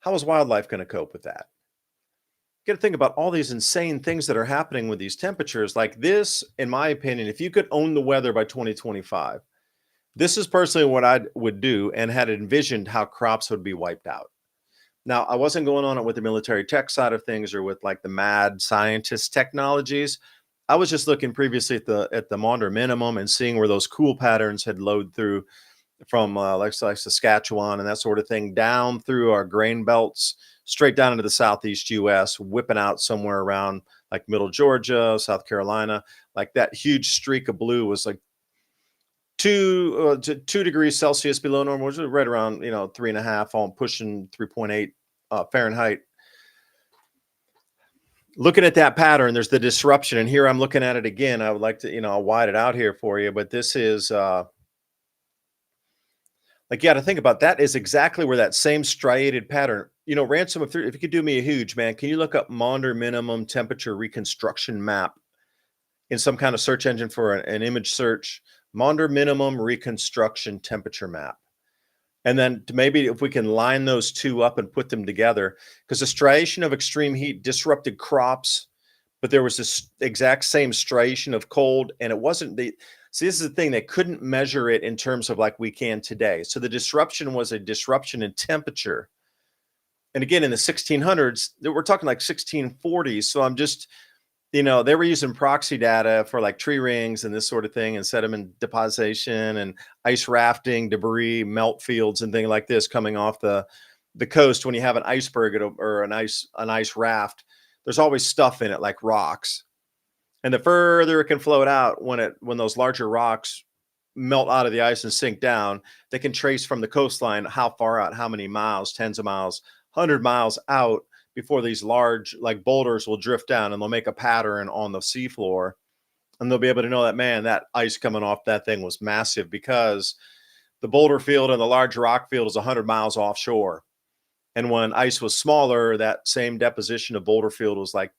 How is wildlife going to cope with that? You got to think about all these insane things that are happening with these temperatures. Like this, in my opinion, if you could own the weather by 2025, this is personally what I would do, and had envisioned how crops would be wiped out. Now, I wasn't going on it with the military tech side of things or with like the mad scientist technologies. I was just looking previously at the Maunder minimum and seeing where those cool patterns had flowed through from like Saskatchewan and that sort of thing, down through our grain belts, straight down into the Southeast US, whipping out somewhere around like middle Georgia, South Carolina. Like that huge streak of blue was like to 2 degrees Celsius below normal, which is right around 3.5, all pushing 3.8 Fahrenheit. Looking at that pattern, there's the disruption, and here I'm looking at it again. I would like to, I'll wide it out here for you, but this is like, you got to think about that is exactly where that same striated pattern, Ransom, if you could do me a huge, man, can you look up Maunder minimum temperature reconstruction map in some kind of search engine for an image search? Maunder minimum reconstruction temperature map. And then maybe if we can line those two up and put them together, because the striation of extreme heat disrupted crops, but there was this exact same striation of cold, and it wasn't see, this is the thing, they couldn't measure it in terms of like we can today. So the disruption was a disruption in temperature. And again, in the 1600s, we're talking like 1640s. So I'm just, they were using proxy data for like tree rings and this sort of thing, and sediment deposition and ice rafting, debris, melt fields, and things like this coming off the coast. When you have an iceberg or an ice raft, there's always stuff in it like rocks. And the further it can float out, when those larger rocks melt out of the ice and sink down, they can trace from the coastline how far out, how many miles, tens of miles, 100 miles out, before these large like boulders will drift down, and they'll make a pattern on the seafloor, and they'll be able to know that, man, that ice coming off that thing was massive, because the boulder field and the large rock field is 100 miles offshore. And when ice was smaller, that same deposition of boulder field was like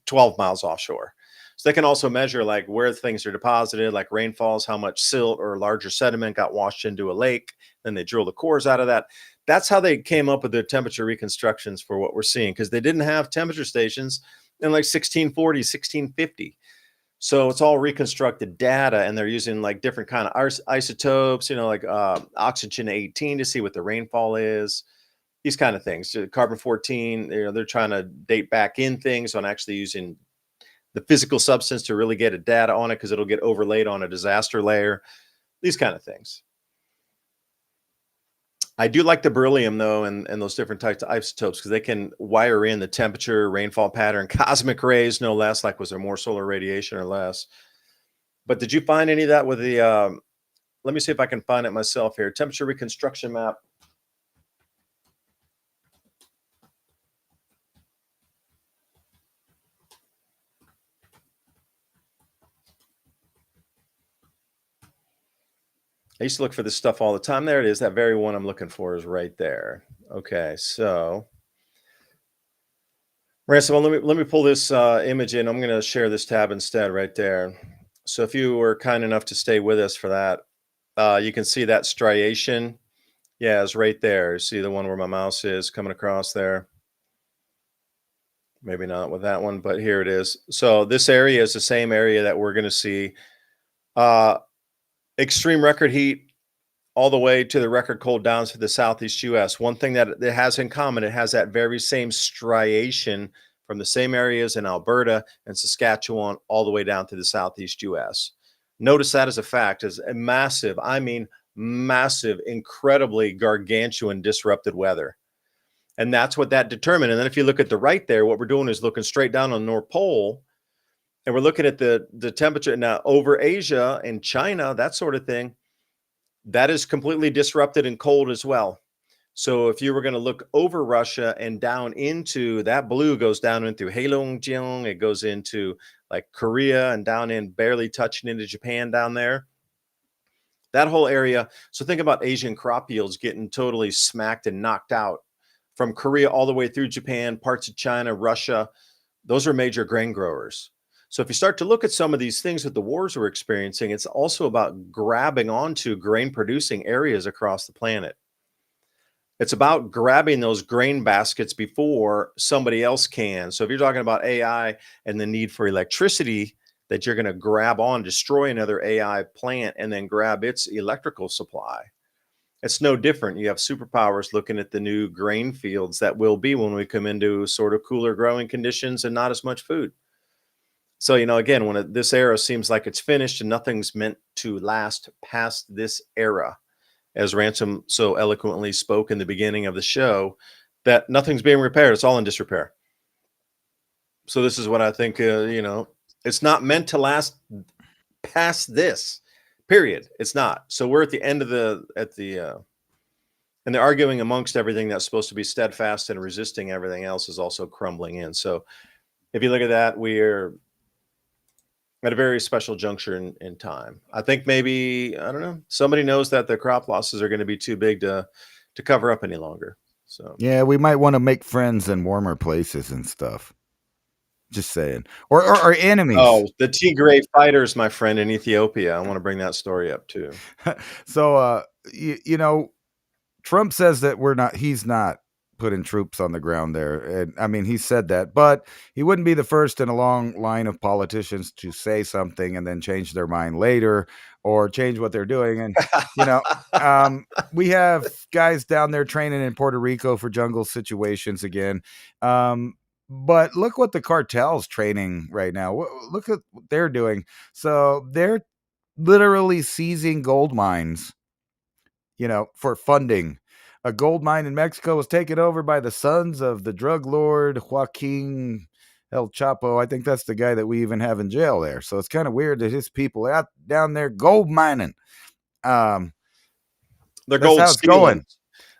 12 miles offshore. So they can also measure like where things are deposited, like rainfalls, how much silt or larger sediment got washed into a lake. Then they drill the cores out of that. That's how they came up with their temperature reconstructions for what we're seeing, because they didn't have temperature stations in like 1640, 1650. So it's all reconstructed data, and they're using like different kind of isotopes, like oxygen 18 to see what the rainfall is, these kind of things. Carbon 14, they're trying to date back in things on actually using the physical substance to really get a data on it, because it'll get overlaid on a disaster layer, these kind of things. I do like the beryllium, though, and those different types of isotopes, because they can wire in the temperature, rainfall pattern, cosmic rays, no less. Like, was there more solar radiation or less? But did you find any of that with the, let me see if I can find it myself here. Temperature reconstruction map. I used to look for this stuff all the time. There it is. That very one I'm looking for is right there. Okay, so Ransom, well, let me pull this image in. I'm going to share this tab instead right there. So if you were kind enough to stay with us for that, you can see that striation. Yeah, it's right there. See the one where my mouse is coming across there? Maybe not with that one, but here it is. So this area is the same area that we're going to see extreme record heat all the way to the record cold down to the southeast US. One thing that it has in common, it has that very same striation from the same areas in Alberta and Saskatchewan all the way down to the southeast US. Notice that as a fact, is a massive, I mean massive, incredibly gargantuan disrupted weather. And that's what that determined. And then if you look at the right there, what we're doing is looking straight down on the North Pole, and we're looking at the temperature now over Asia and China, that sort of thing. That is completely disrupted and cold as well. So if you were going to look over Russia and down into that, blue goes down into Heilongjiang, it goes into like Korea and down in, barely touching into Japan down there. That whole area. So think about Asian crop yields getting totally smacked and knocked out from Korea all the way through Japan, parts of China, Russia. Those are major grain growers. So if you start to look at some of these things that the wars we're experiencing, it's also about grabbing onto grain producing areas across the planet. It's about grabbing those grain baskets before somebody else can. So if you're talking about AI and the need for electricity, that you're going to grab on, destroy another AI plant, and then grab its electrical supply. It's no different. You have superpowers looking at the new grain fields that will be when we come into sort of cooler growing conditions and not as much food. So, again, when this era seems like it's finished and nothing's meant to last past this era, as Ransom so eloquently spoke in the beginning of the show, that nothing's being repaired. It's all in disrepair. So this is what I think, it's not meant to last past this, Period. It's not. So we're at the end of and they're arguing amongst everything that's supposed to be steadfast and resisting everything else is also crumbling in. So if you look at that, we're at a very special juncture in time. I think maybe, I don't know, somebody knows that the crop losses are going to be too big to cover up any longer. So Yeah, we might want to make friends in warmer places and stuff. Just saying. Or enemies. Oh, the Tigray fighters, my friend, in Ethiopia. I want to bring that story up too. So you know, Trump says that he's not putting troops on the ground there. And I mean, he said that, but he wouldn't be the first in a long line of politicians to say something and then change their mind later or change what they're doing. And, you know, we have guys down there training in Puerto Rico for jungle situations again. But look what the cartel's training right now. Look at what they're doing. So they're literally seizing gold mines, you know, for funding. A gold mine in Mexico was taken over by the sons of the drug lord Joaquin El Chapo. I think that's the guy that we even have in jail there. So it's kind of weird that his people are out down there gold mining. They're That's gold how it's going.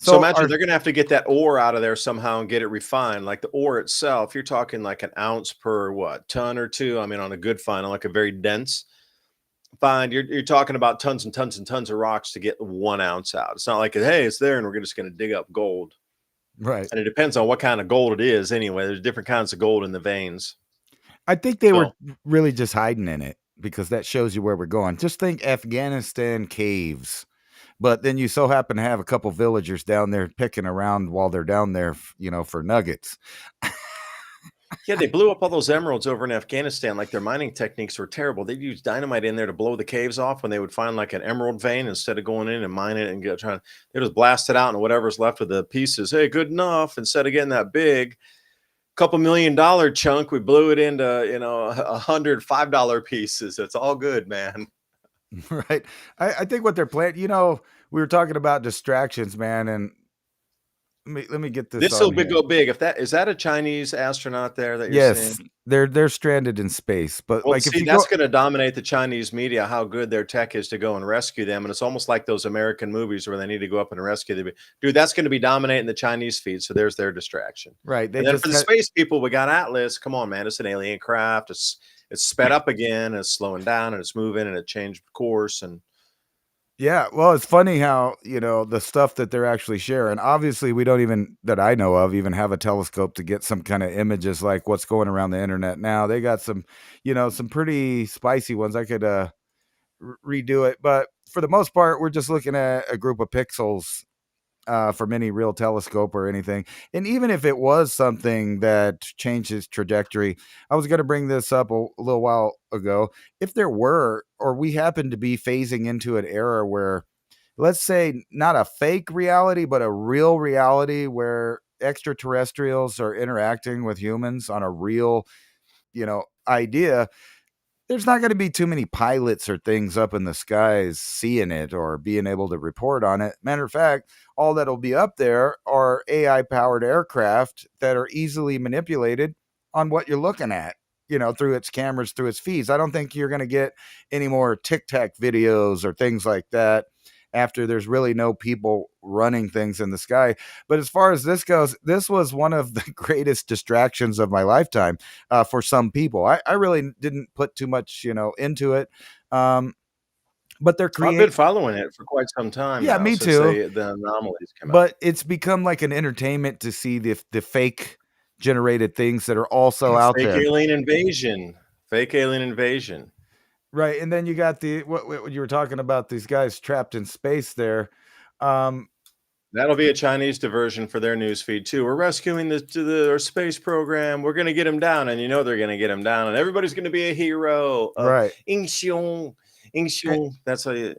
So imagine they're going to have to get that ore out of there somehow and get it refined. Like the ore itself, you're talking like an ounce per ton or two. I mean, on a good find, on like a very dense find, you're talking about tons and tons and tons of rocks to get 1 ounce out. It's not like, hey, it's there and we're just going to dig up gold. Right. And it depends on what kind of gold it is anyway. There's different kinds of gold in the veins. I think they were really just hiding in it because that shows you where we're going. Just think Afghanistan caves. But then you so happen to have a couple villagers down there picking around while they're down there, you know, for nuggets. Yeah, they blew up all those emeralds over in Afghanistan. Like their mining techniques were terrible. They'd use dynamite in there to blow the caves off when they would find like an emerald vein instead of going in and mine it and they just blast it out and whatever's left of the pieces. Hey, good enough. Instead of getting that big couple $1 million chunk, we blew it into, you know, $100 $5 pieces. It's all good, man. Right. I think what they're planning, you know, we were talking about distractions, man, and let me get this. This will go big. Is that a Chinese astronaut there that you're seeing? They're stranded in space, but Well, like see, that's going to dominate the Chinese media, how good their tech is to go and rescue them. And it's almost like those American movies where they need to go up and rescue them. Dude, that's going to be dominating the Chinese feed. So there's their distraction. Right. And then for the space people, we got Atlas. Come on, man. It's an alien craft. It's sped up again. And it's slowing down and it's moving and it changed course. And yeah, well, it's funny how, you know, the stuff that they're actually sharing. Obviously, we don't even, that I know of, even have a telescope to get some kind of images like what's going around the internet now. They got some, you know, some pretty spicy ones. I could redo it. But for the most part, we're just looking at a group of pixels from any real telescope or anything. And even if it was something that changes trajectory, I was going to bring this up a little while ago. If there were, or we happen to be phasing into an era where, let's say, not a fake reality, but a real reality where extraterrestrials are interacting with humans on a real, you know, idea, there's not going to be too many pilots or things up in the skies seeing it or being able to report on it. Matter of fact, all that'll be up there are AI powered aircraft that are easily manipulated on what you're looking at, you know, through its cameras, through its feeds. I don't think you're going to get any more Tic Tac videos or things like that after there's really no people running things in the sky. But as far as this goes, this was one of the greatest distractions of my lifetime for some people. I really didn't put too much, you know, into it. But they're creating. I've been following it for quite some time. Yeah, now, me since too. The anomalies came out. But it's become like an entertainment to see the fake generated things that are also out there. Fake alien invasion. Right. And then you got what you were talking about, these guys trapped in space there. That'll be a Chinese diversion for their news feed too. We're rescuing our space program. We're going to get them down, and you know they're going to get them down, and everybody's going to be a hero. Right. Inxiong. That's how you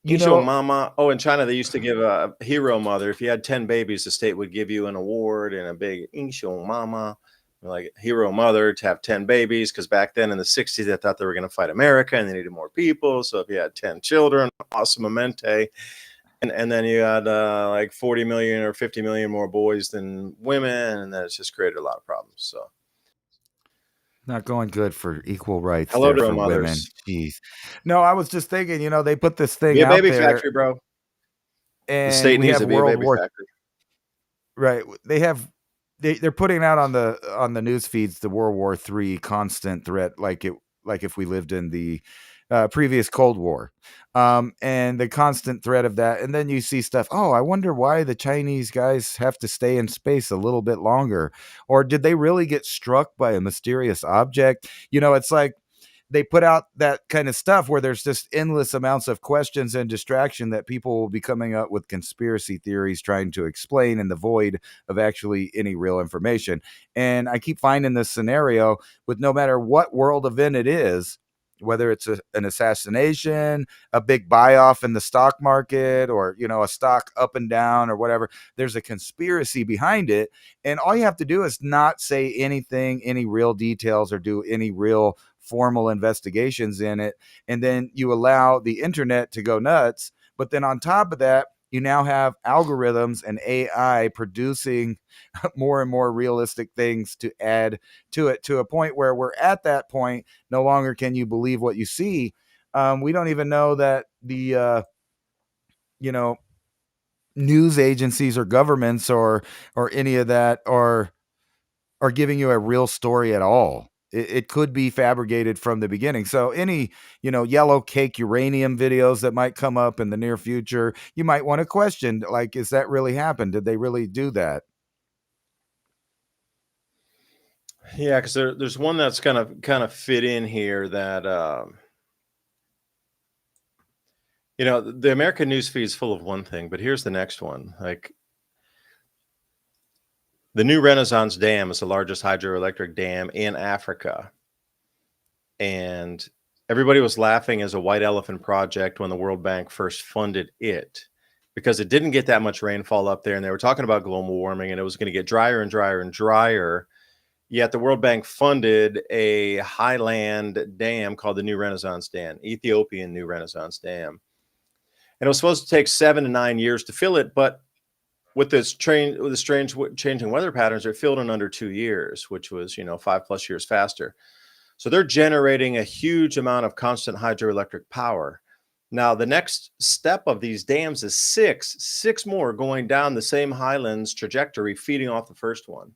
know, mama. Oh, in China they used to give a hero mother. If you had 10 babies, the state would give you an award and a big Inxiong mama, like hero mother, to have 10 babies. Because back then in the 60s, they thought they were going to fight America and they needed more people. So if you had 10 children, awesome amente. And then you had like 40 million or 50 million more boys than women, and then it's just created a lot of problems. So Not going good for equal rights Hello there to for our women. mothers. Jeez. No, I was just thinking, they put this thing Be a out baby there factory, bro. The and state we needs have to be a World baby War factory. right. They're putting out on the news feeds the World War III constant threat, like if we lived in the previous Cold War, and the constant threat of that. And then you see stuff. Oh, I wonder why the Chinese guys have to stay in space a little bit longer, or did they really get struck by a mysterious object? It's like they put out that kind of stuff where there's just endless amounts of questions and distraction that people will be coming up with conspiracy theories trying to explain in the void of actually any real information. And I keep finding this scenario with no matter what world event it is, whether it's an assassination, a big buy off in the stock market, or a stock up and down or whatever, there's a conspiracy behind it. And all you have to do is not say anything, any real details, or do any real formal investigations in it, and then you allow the internet to go nuts. But then on top of that, you now have algorithms and AI producing more and more realistic things to add to it, to a point where we're at that point. No longer can you believe what you see. We don't even know that the you know news agencies or governments or any of that are giving you a real story at all. It could be fabricated from the beginning. So any, yellow cake uranium videos that might come up in the near future, you might want to question, like, is that really happened? Did they really do that? Yeah, because there's one that's kind of fit in here that the American news feed is full of one thing, but here's the next one. Like, the new Renaissance Dam is the largest hydroelectric dam in Africa, and everybody was laughing as a white elephant project when the World Bank first funded it, because it didn't get that much rainfall up there, and they were talking about global warming, and it was going to get drier and drier and drier. Yet the World Bank funded a highland dam called the New Renaissance Dam, Ethiopian New Renaissance Dam. And it was supposed to take 7 to 9 years to fill it, but with the strange changing weather patterns, it filled in under 2 years, which was 5+ years faster. So they're generating a huge amount of constant hydroelectric power. Now, the next step of these dams is six more going down the same highlands trajectory, feeding off the first one.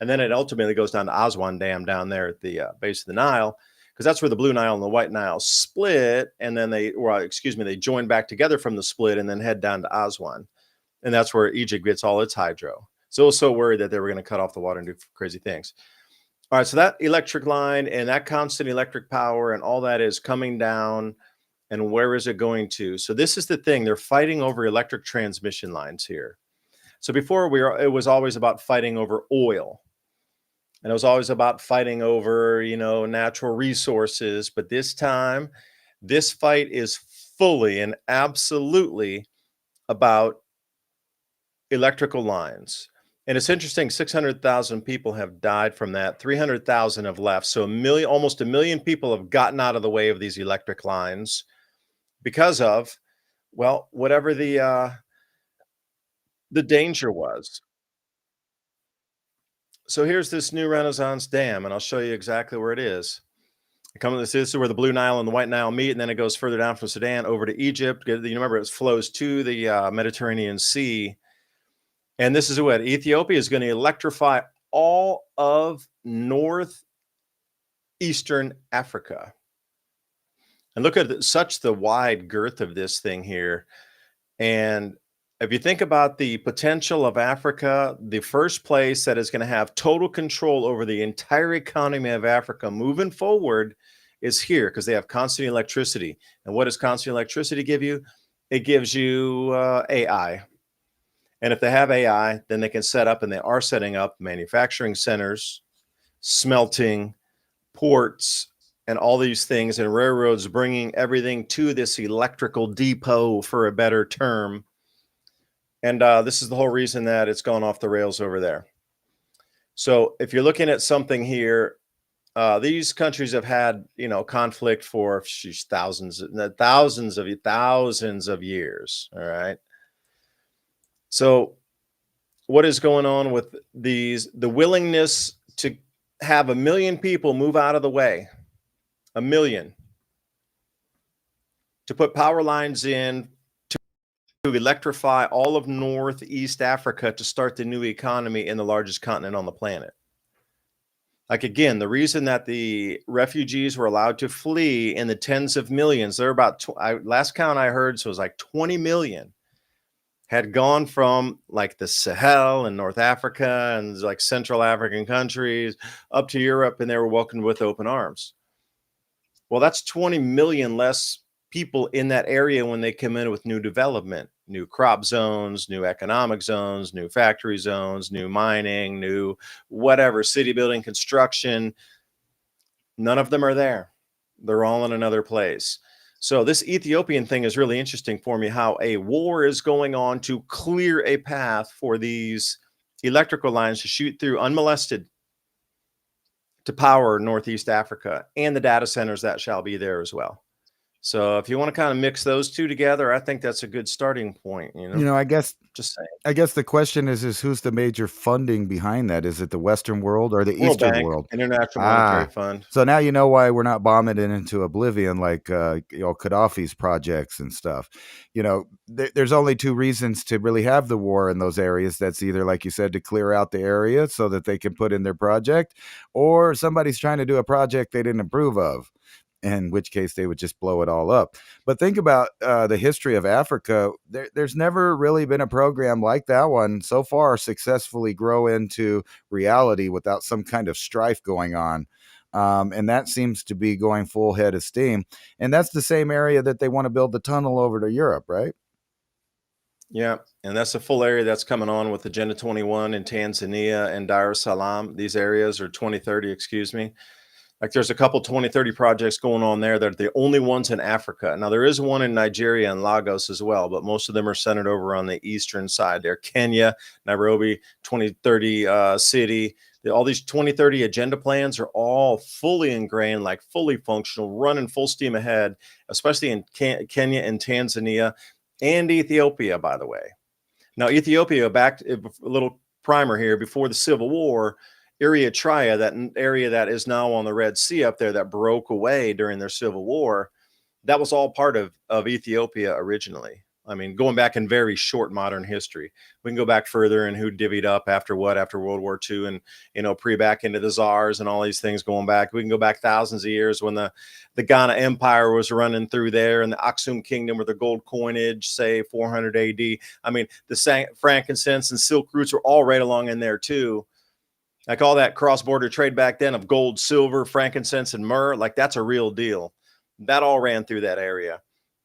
And then it ultimately goes down to Aswan Dam down there at the base of the Nile, because that's where the Blue Nile and the White Nile split. And then they join back together from the split and then head down to Aswan. And that's where Egypt gets all its hydro. So I was so worried that they were going to cut off the water and do crazy things. All right, so that electric line and that constant electric power and all that is coming down. And where is it going to? So this is the thing. They're fighting over electric transmission lines here. So before it was always about fighting over oil. And it was always about fighting over, natural resources. But this time, this fight is fully and absolutely about electrical lines. And it's interesting, 600,000 people have died from that. 300,000 have left. So almost a million people have gotten out of the way of these electric lines because of, well, whatever the danger was. So here's this new Renaissance Dam, and I'll show you exactly where it is. This is where the Blue Nile and the White Nile meet, and then it goes further down from Sudan over to Egypt. You remember, it flows to the Mediterranean Sea. And this is what Ethiopia is going to electrify all of northeastern Africa. And look at such the wide girth of this thing here. And if you think about the potential of Africa, the first place that is going to have total control over the entire economy of Africa moving forward is here, because they have constant electricity. And what does constant electricity give you? It gives you AI. And if they have AI, then they can set up, and they are setting up, manufacturing centers, smelting, ports, and all these things, and railroads, bringing everything to this electrical depot, for a better term. And this is the whole reason that it's gone off the rails over there. So if you're looking at something here, these countries have had, conflict for thousands of years. All right. So what is going on with the willingness to have 1 million people move out of the way, 1 million, to put power lines in to electrify all of Northeast Africa to start the new economy in the largest continent on the planet. Like, again, the reason that the refugees were allowed to flee in the tens of millions, they're about, last count I heard, so it was like 20 million had gone from like the Sahel and North Africa and like Central African countries up to Europe, and they were welcomed with open arms. Well, that's 20 million less people in that area when they come in with new development, new crop zones, new economic zones, new factory zones, new mining, new whatever, city building, construction. None of them are there. They're all in another place. So this Ethiopian thing is really interesting for me, how a war is going on to clear a path for these electrical lines to shoot through unmolested to power Northeast Africa and the data centers that shall be there as well. So if you want to kind of mix those two together, I think that's a good starting point, you know, I guess just saying. the question is who's the major funding behind that? Is it the Western world or the World Eastern Bank, world? International Monetary Fund. So now you know why we're not bombing it into oblivion like Gaddafi's projects and stuff. There's only two reasons to really have the war in those areas. That's either, like you said, to clear out the area so that they can put in their project, or somebody's trying to do a project they didn't approve of, in which case they would just blow it all up. But think about the history of Africa. There's never really been a program like that one so far successfully grow into reality without some kind of strife going on. And that seems to be going full head of steam. And that's the same area that they want to build the tunnel over to Europe, right? Yeah, and that's a full area that's coming on with Agenda 21 in Tanzania and Dar es Salaam. These areas are 2030, excuse me. Like there's a couple 2030 projects going on there that are the only ones in Africa. Now there is one in Nigeria and Lagos as well, but most of them are centered over on the eastern side there. Kenya, Nairobi, 2030 city. All these 2030 agenda plans are all fully ingrained, like fully functional, running full steam ahead, especially in Kenya and Tanzania and Ethiopia, by the way. Now, Ethiopia, back a little primer here, before the Civil War, Eritrea, that area that is now on the Red Sea up there that broke away during their civil war, that was all part of Ethiopia originally. I mean, going back in very short modern history, we can go back further and who divvied up after what, after World War II, and back into the czars and all these things going back. We can go back thousands of years when the Ghana Empire was running through there, and the Aksum Kingdom with the gold coinage, say 400 AD. I mean, the frankincense and silk routes were all right along in there too. Like all that cross-border trade back then of gold, silver, frankincense, and myrrh, like that's a real deal. That all ran through that area.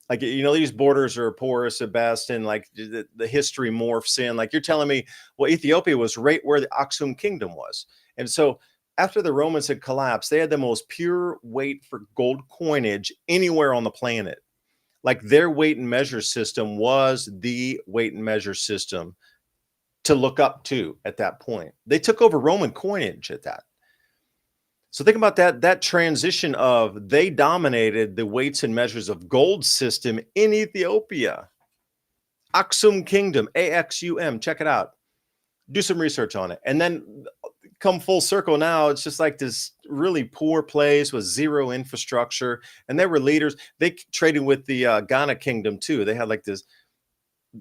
Like, these borders are porous at best, and like the history morphs in. Like you're telling me, well, Ethiopia was right where the Aksum Kingdom was. And so after the Romans had collapsed, they had the most pure weight for gold coinage anywhere on the planet. Like their weight and measure system was the weight and measure system to look up to at that point. They took over Roman coinage at that. So think about that transition of they dominated the weights and measures of gold system in Ethiopia. Aksum Kingdom, AXUM, check it out. Do some research on it. And then come full circle now, it's just like this really poor place with zero infrastructure. And they were leaders. They traded with the Ghana Kingdom too. They had like this,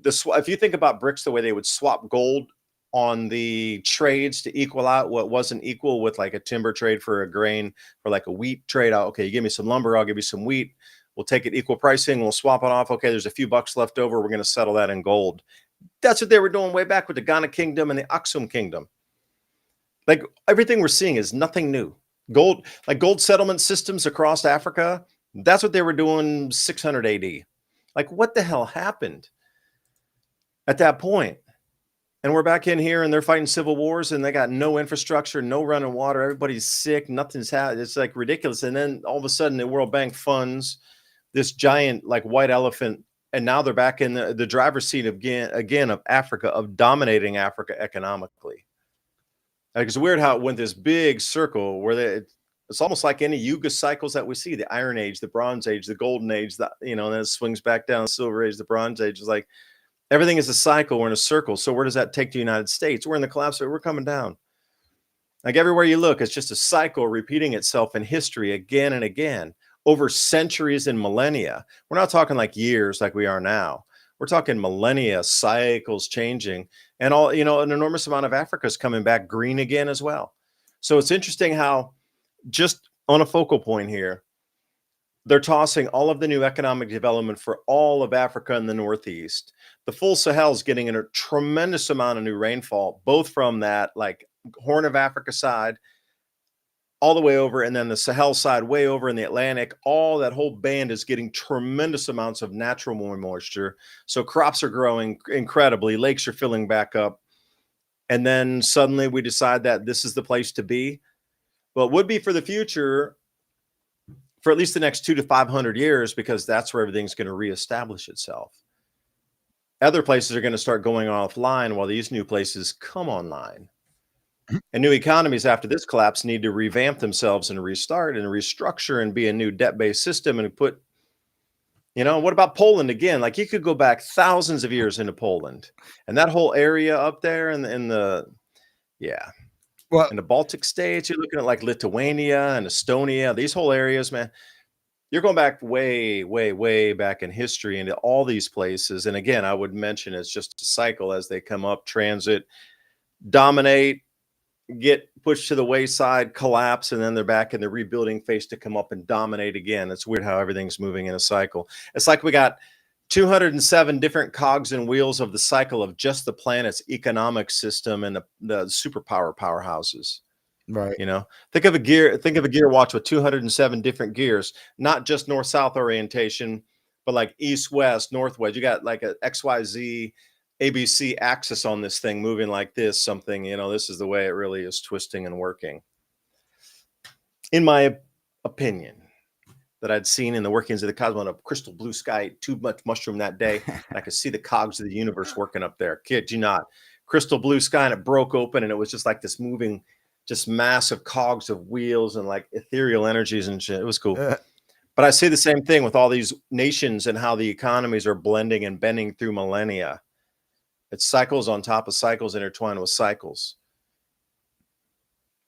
if you think about BRICS, the way they would swap gold on the trades to equal out what wasn't equal, with like a timber trade for a grain, for like a wheat trade out. Okay, you give me some lumber, I'll give you some wheat. We'll take it equal pricing. We'll swap it off. Okay, there's a few bucks left over. We're going to settle that in gold. That's what they were doing way back with the Ghana Kingdom and the Aksum Kingdom. Like everything we're seeing is nothing new. Gold, like gold settlement systems across Africa, that's what they were doing 600 AD. Like what the hell happened at that point? And we're back in here and they're fighting civil wars and they got no infrastructure, no running water. Everybody's sick. Nothing's happening. It's like ridiculous. And then all of a sudden the World Bank funds this giant like white elephant. And now they're back in the driver's seat again of Africa, of dominating Africa economically. Like it's weird how it went this big circle where it's almost like any Yuga cycles that we see: the Iron Age, the Bronze Age, the Golden Age, and then it swings back down, the Silver Age, the Bronze Age. Is like everything is a cycle. We're in a circle. So where does that take the United States? We're in the collapse. We're coming down. Like everywhere you look, it's just a cycle repeating itself in history again and again over centuries and millennia. We're not talking like years like we are now. We're talking millennia, cycles changing, and all, an enormous amount of Africa is coming back green again as well. So it's interesting how, just on a focal point here, they're tossing all of the new economic development for all of Africa and the Northeast. The full Sahel is getting a tremendous amount of new rainfall, both from that like Horn of Africa side all the way over, and then the Sahel side way over in the Atlantic. All that whole band is getting tremendous amounts of natural moisture. So crops are growing incredibly, lakes are filling back up. And then suddenly we decide that this is the place to be. Well, it would be for the future, for at least the next 200 to 500 years, because that's where everything's going to reestablish itself. Other places are going to start going offline while these new places come online. And new economies after this collapse need to revamp themselves and restart and restructure and be a new debt-based system and put, what about Poland again? Like you could go back thousands of years into Poland and that whole area up there in the Well, in the Baltic states. You're looking at like Lithuania and Estonia, these whole areas, man. You're going back way, way, way back in history into all these places. And again, I would mention it's just a cycle as they come up, transit, dominate, get pushed to the wayside, collapse, and then they're back in the rebuilding phase to come up and dominate again. It's weird how everything's moving in a cycle. It's like we got 207 different cogs and wheels of the cycle of just the planet's economic system and the superpower powerhouses. right. Think of a gear watch with 207 different gears, not just north-south orientation, but like east-west, north-west. You got like a XYZ ABC axis on this thing moving like this, something, this is the way it really is twisting and working. In my opinion, that I'd seen in the workings of the cosmos, in a crystal blue sky, too much mushroom that day, and I could see the cogs of the universe working up there. Kid you not. Crystal blue sky, and it broke open, and it was just like this moving, just massive cogs of wheels and like ethereal energies and shit. It was cool. But I see the same thing with all these nations and how the economies are blending and bending through millennia. It's cycles on top of cycles, intertwined with cycles.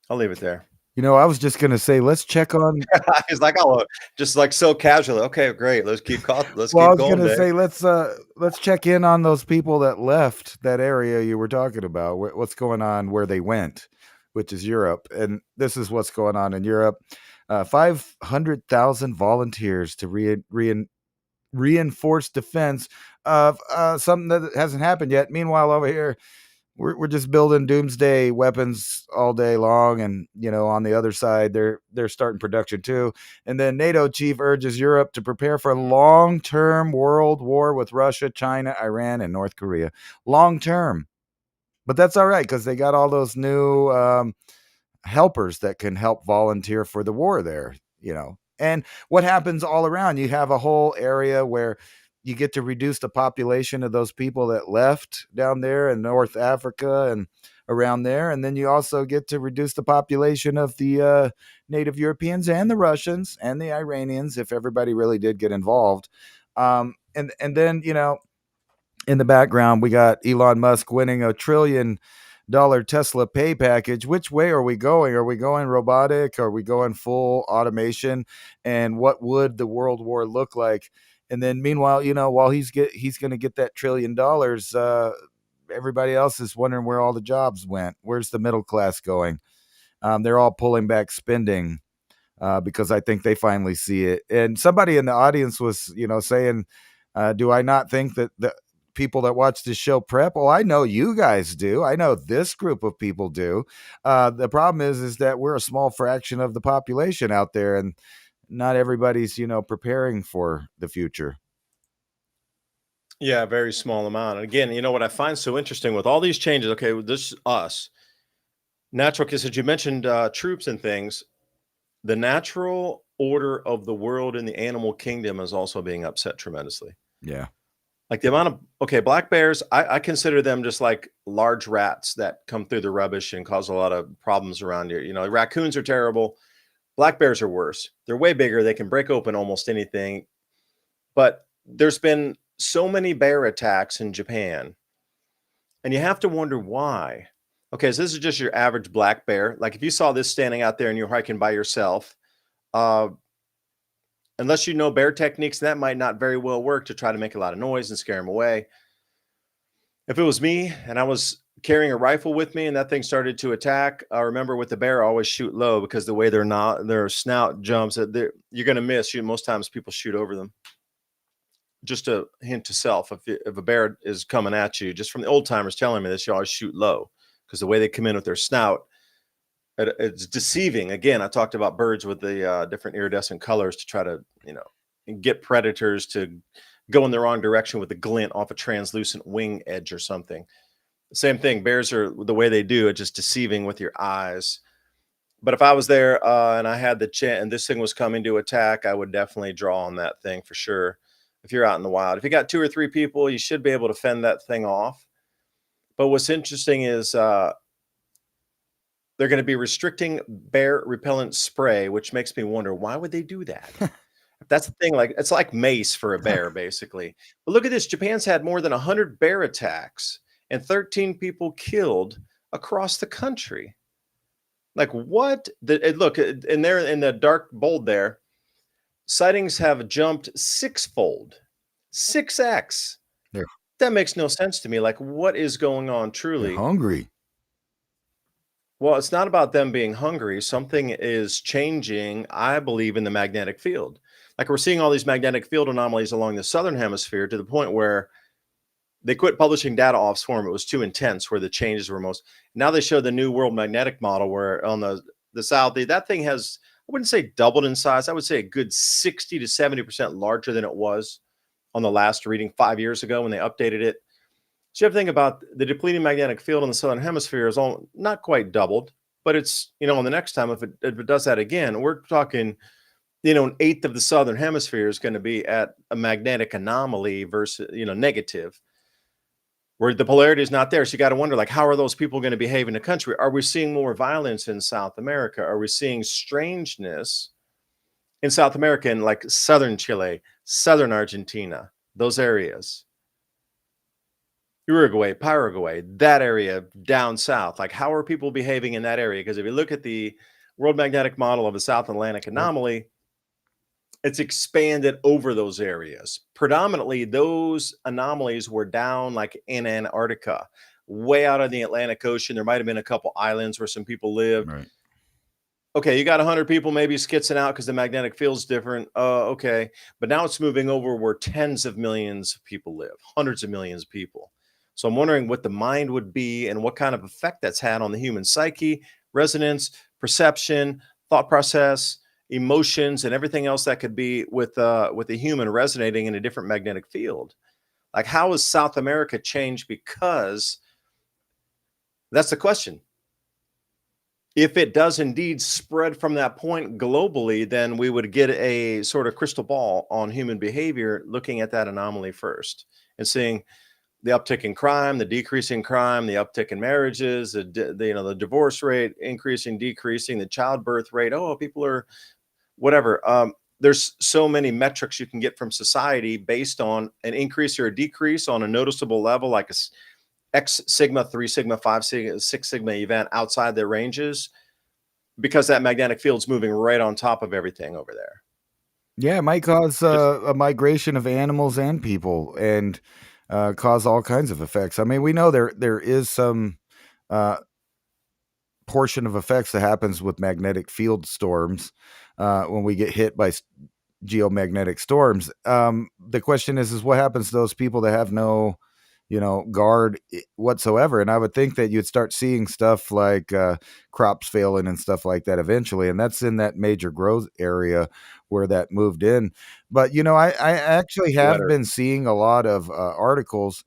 I'll leave it there. I was just going to say, let's check on. He's like, oh, just like so casually. Okay, great. Let's keep Well, I keep was going. going to Dave. say, let's check in on those people that left that area you were talking about. What's going on where they went, which is Europe. And this is what's going on in Europe. 500,000 volunteers to reinforce defense of something that hasn't happened yet. Meanwhile, over here, we're just building doomsday weapons all day long, and on the other side, they're starting production too. And then NATO chief urges Europe to prepare for a long-term world war with Russia, China, Iran, and North Korea. Long-term, but that's all right because they got all those new helpers that can help volunteer for the war there. And what happens all around? You have a whole area where you get to reduce the population of those people that left down there in North Africa and around there. And then you also get to reduce the population of the native Europeans and the Russians and the Iranians, if everybody really did get involved. And then, in the background, we got Elon Musk winning $1 trillion Tesla pay package. Which way are we going? Are we going robotic? Are we going full automation? And what would the world war look like? And then meanwhile, while he's going to get that $1 trillion, everybody else is wondering where all the jobs went. Where's the middle class going? They're all pulling back spending because I think they finally see it. And somebody in the audience was, saying, do I not think that the people that watch this show prep? Well, I know you guys do. I know this group of people do. The problem is that we're a small fraction of the population out there, and not everybody's, preparing for the future. Yeah, very small amount. And again, what I find so interesting with all these changes, okay, this is us. Natural, because you mentioned troops and things, the natural order of the world in the animal kingdom is also being upset tremendously. Yeah. Like the amount of, black bears, I consider them just like large rats that come through the rubbish and cause a lot of problems around here. Raccoons are terrible. Black bears are worse. They're way bigger. They can break open almost anything. But there's been so many bear attacks in Japan. And you have to wonder why. Okay, so this is just your average black bear. Like if you saw this standing out there and you're hiking by yourself, uh, unless you know bear techniques, that might not very well work to try to make a lot of noise and scare them away. If it was me and I was carrying a rifle with me and that thing started to attack, I remember with the bear, I always shoot low because the way their snout jumps, you're going to miss. Most times people shoot over them. Just a hint to self: if a bear is coming at you, just from the old timers telling me this, you always shoot low because the way they come in with their snout, it's deceiving. Again, I talked about birds with the different iridescent colors to try to get predators to go in the wrong direction with the glint off a translucent wing edge or something. Same thing. Bears are the way they do it, just deceiving with your eyes. But if I was there and I had the chance and this thing was coming to attack, I would definitely draw on that thing for sure. If you're out in the wild, if you got 2 or 3 people, you should be able to fend that thing off. But what's interesting is they're going to be restricting bear repellent spray, which makes me wonder, why would they do that? That's the thing. Like it's like mace for a bear, basically. But look at this. Japan's had more than 100 bear attacks and 13 people killed across the country. Like what? Look, and there in the dark bold there, sightings have jumped 6-fold, 6x. They're, That makes no sense to me. Like what is going on they're truly? hungry. Well, it's not about them being hungry. Something is changing, I believe, in the magnetic field. Like we're seeing all these magnetic field anomalies along the southern hemisphere to the point where they quit publishing data off swarm. It was too intense where the changes were most. Now they show the new world magnetic model where on the south, that thing has, I wouldn't say doubled in size. I would say a good 60 to 70% larger than it was on the last reading 5 years ago when they updated it. So you have to think about the depleting magnetic field in the southern hemisphere is not quite doubled, but it's, on the next time, if it does that again, we're talking, an eighth of the southern hemisphere is going to be at a magnetic anomaly versus, negative, where the polarity is not there. So you got to wonder, like, how are those people going to behave in the country? Are we seeing more violence in South America? Are we seeing strangeness in South America, in like southern Chile, southern Argentina, those areas? Uruguay, Paraguay, that area down south. Like, how are people behaving in that area? Because if you look at the world magnetic model of the South Atlantic anomaly, it's expanded over those areas. Predominantly, those anomalies were down like in Antarctica, way out in the Atlantic Ocean. There might have been a couple islands where some people lived. Right. Okay, you got 100 people maybe skitzing out because the magnetic field's different. Okay. But now it's moving over where tens of millions of people live, hundreds of millions of people. So I'm wondering what the mind would be and what kind of effect that's had on the human psyche, resonance, perception, thought process, emotions, and everything else that could be with the human resonating in a different magnetic field. Like, how has South America changed? Because that's the question. If it does indeed spread from that point globally, then we would get a sort of crystal ball on human behavior, looking at that anomaly first and seeing the uptick in crime, the decrease in crime, the uptick in marriages, the divorce rate increasing, decreasing, the childbirth rate. Oh, people are whatever. There's so many metrics you can get from society based on an increase or a decrease on a noticeable level, like a X sigma, 3 sigma, 5 sigma, 6 sigma event outside their ranges, because that magnetic field's moving right on top of everything over there. Yeah, it might cause a migration of animals and people, and cause all kinds of effects. I mean, we know there is some portion of effects that happens with magnetic field storms when we get hit by geomagnetic storms. The question is what happens to those people that have no, guard whatsoever? And I would think that you'd start seeing stuff like crops failing and stuff like that eventually. And that's in that major growth area where that moved in. But, I actually have been seeing a lot of articles,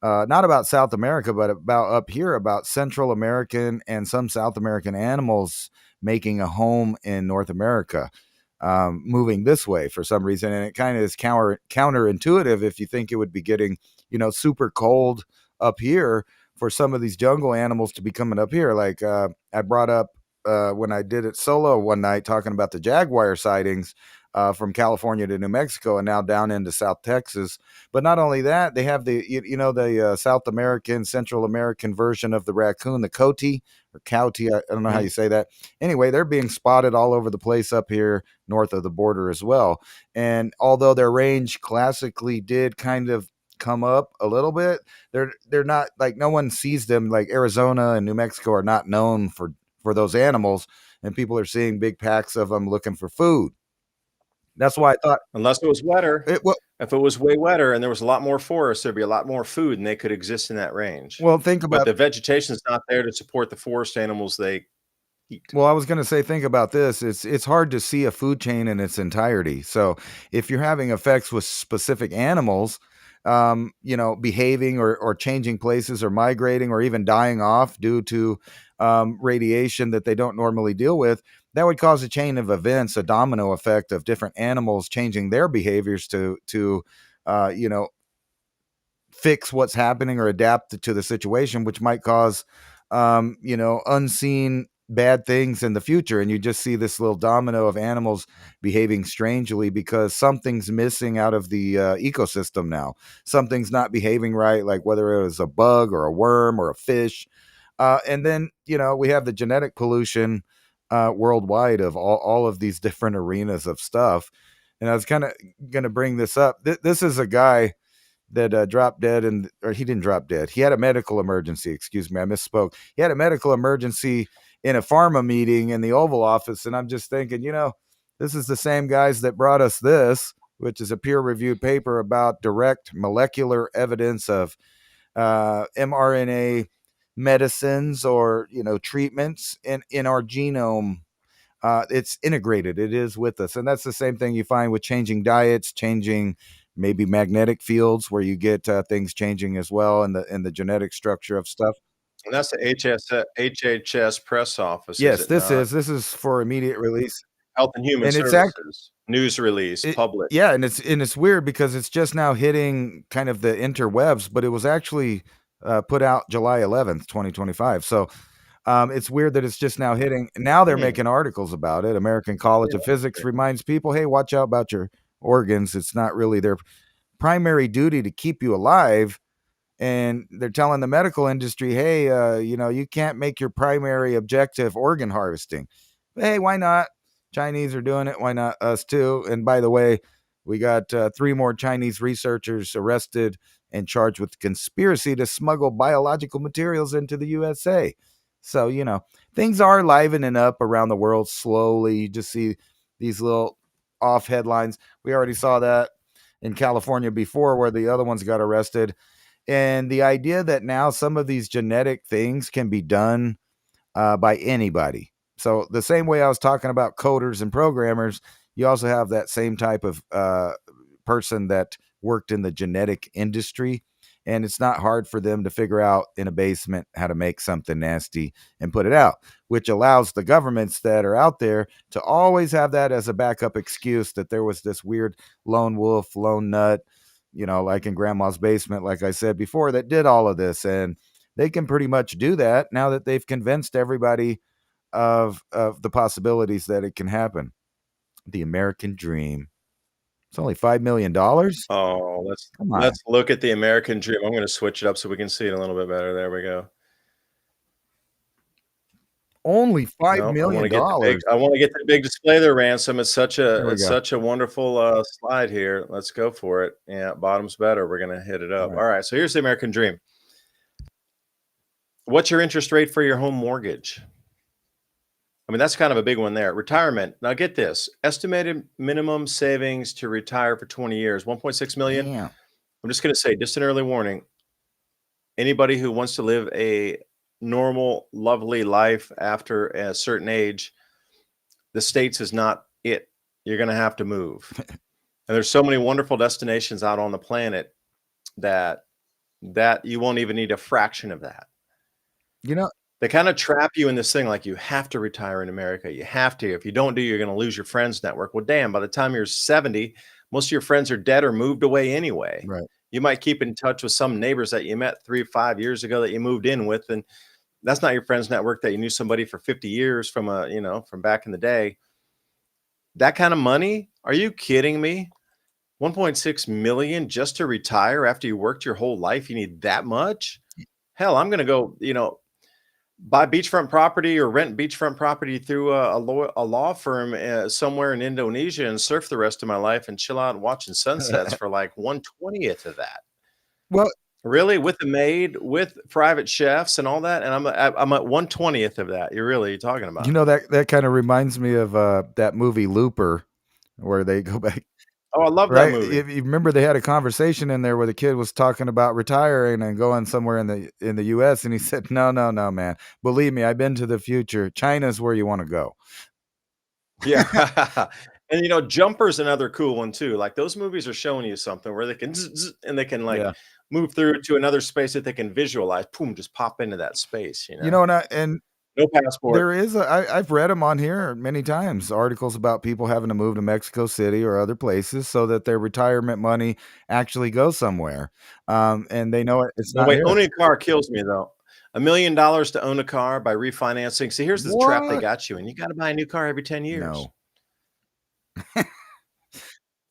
not about South America, but about up here, about Central American and some South American animals making a home in North America, moving this way for some reason. And it kind of is counterintuitive if you think it would be getting, super cold up here for some of these jungle animals to be coming up here. Like I brought up when I did it solo one night talking about the jaguar sightings. from California to New Mexico and now down into South Texas. But not only that, they have the South American, Central American version of the raccoon, the coati or cowtie. I don't know how you say that. Anyway, they're being spotted all over the place up here north of the border as well. And although their range classically did kind of come up a little bit, they're not, like, no one sees them. Like Arizona and New Mexico are not known for those animals, and people are seeing big packs of them looking for food. That's why I thought Unless it was wetter. well, If it was way wetter and there was a lot more forest, there'd be a lot more food and they could exist in that range. think But about the vegetation's not there to support the forest animals they eat. Well, I was going to say, think about this. It's hard to see a food chain in its entirety. So if you're having effects with specific animals, behaving or changing places or migrating or even dying off due to radiation that they don't normally deal with, that would cause a chain of events, a domino effect of different animals changing their behaviors to fix what's happening or adapt to the situation, which might cause unseen bad things in the future. And you just see this little domino of animals behaving strangely because something's missing out of the ecosystem now. Something's not behaving right, like whether it was a bug or a worm or a fish. And then, we have the genetic pollution worldwide of all of these different arenas of stuff. And I was kind of going to bring this up. This is a guy that dropped dead, or he didn't drop dead. He had a medical emergency. Excuse me, I misspoke. He had a medical emergency in a pharma meeting in the Oval Office, and I'm just thinking, this is the same guys that brought us this, which is a peer-reviewed paper about direct molecular evidence of mRNA medicines or treatments in our genome. It's integrated. It is with us, and that's the same thing you find with changing diets, changing maybe magnetic fields, where you get things changing as well in the genetic structure of stuff. And that's the HHS press office, Yes, is it not? this is for immediate release, Health and Human and it's Services. News release, public. yeah, and it's weird because it's just now hitting kind of the interwebs, but it was actually put out July 11th, 2025. So it's weird that it's just now hitting. Now they're making articles about it. American College of Physics reminds people, hey, watch out about your organs. It's not really their primary duty to keep you alive. And they're telling the medical industry, hey, you can't make your primary objective organ harvesting. But hey, why not? Chinese are doing it. Why not us too? And by the way, we got 3 more Chinese researchers arrested and charged with conspiracy to smuggle biological materials into the USA. So, things are livening up around the world slowly. You just see these little off headlines. We already saw that in California before, where the other ones got arrested. And the idea that now some of these genetic things can be done by anybody. So the same way I was talking about coders and programmers, you also have that same type of person that worked in the genetic industry. And it's not hard for them to figure out in a basement how to make something nasty and put it out, which allows the governments that are out there to always have that as a backup excuse that there was this weird lone wolf, lone nut, like in grandma's basement, like I said before, that did all of this. And they can pretty much do that now that they've convinced everybody of the possibilities that it can happen. The American dream. It's only $5 million. Oh, Come on. let's look at the American dream. I'm going to switch it up so we can see it a little bit better. There we go. Only $5 No, million. I want to get the big display of the ransom. It's such There we go. such a wonderful slide here. Let's go for it. Yeah, bottom's better. We're going to hit it up. All right. So here's the American dream. What's your interest rate for your home mortgage? I mean, that's kind of a big one there. Retirement. Now get this. Estimated minimum savings to retire for 20 years, 1.6 million. Yeah. I'm just going to say, just an early warning. Anybody who wants to live a normal, lovely life after a certain age, the States is not it. You're going to have to move. And there's so many wonderful destinations out on the planet that you won't even need a fraction of that. They kind of trap you in this thing like you have to retire in America. You have to. If you don't do, you're going to lose your friends network. Well, damn, by the time you're 70, most of your friends are dead or moved away anyway. Right. You might keep in touch with some neighbors that you met 3 or 5 years ago that you moved in with. And that's not your friends network that you knew somebody for 50 years from from back in the day. That kind of money? Are you kidding me? 1.6 million just to retire after you worked your whole life? You need that much? Hell, I'm going to go, buy beachfront property or rent beachfront property through a law firm somewhere in Indonesia and surf the rest of my life and chill out watching sunsets for like 1/20th of that. Well, Really, with the maid, with private chefs and all that, and I'm at 1/20th of that. You're really talking about? that kind of reminds me of that movie Looper, where they go back. Oh, I love that Right? movie. If you remember, they had a conversation in there where the kid was talking about retiring and going somewhere in the US, and he said, "No, no, no, man. Believe me, I've been to the future. China's where you want to go." Yeah. And Jumper's another cool one too. Like those movies are showing you something where they can and they can like Yeah. move through to another space that they can visualize. Boom, just pop into that space, And No passport. there is I've read them on here many times, articles about people having to move to Mexico City or other places so that their retirement money actually goes somewhere. And they know it's No, not wait, here. owning a car kills me though. $1 million to own a car by refinancing. See, here's the trap they What? got you in. You got to buy a new car every 10 years. No.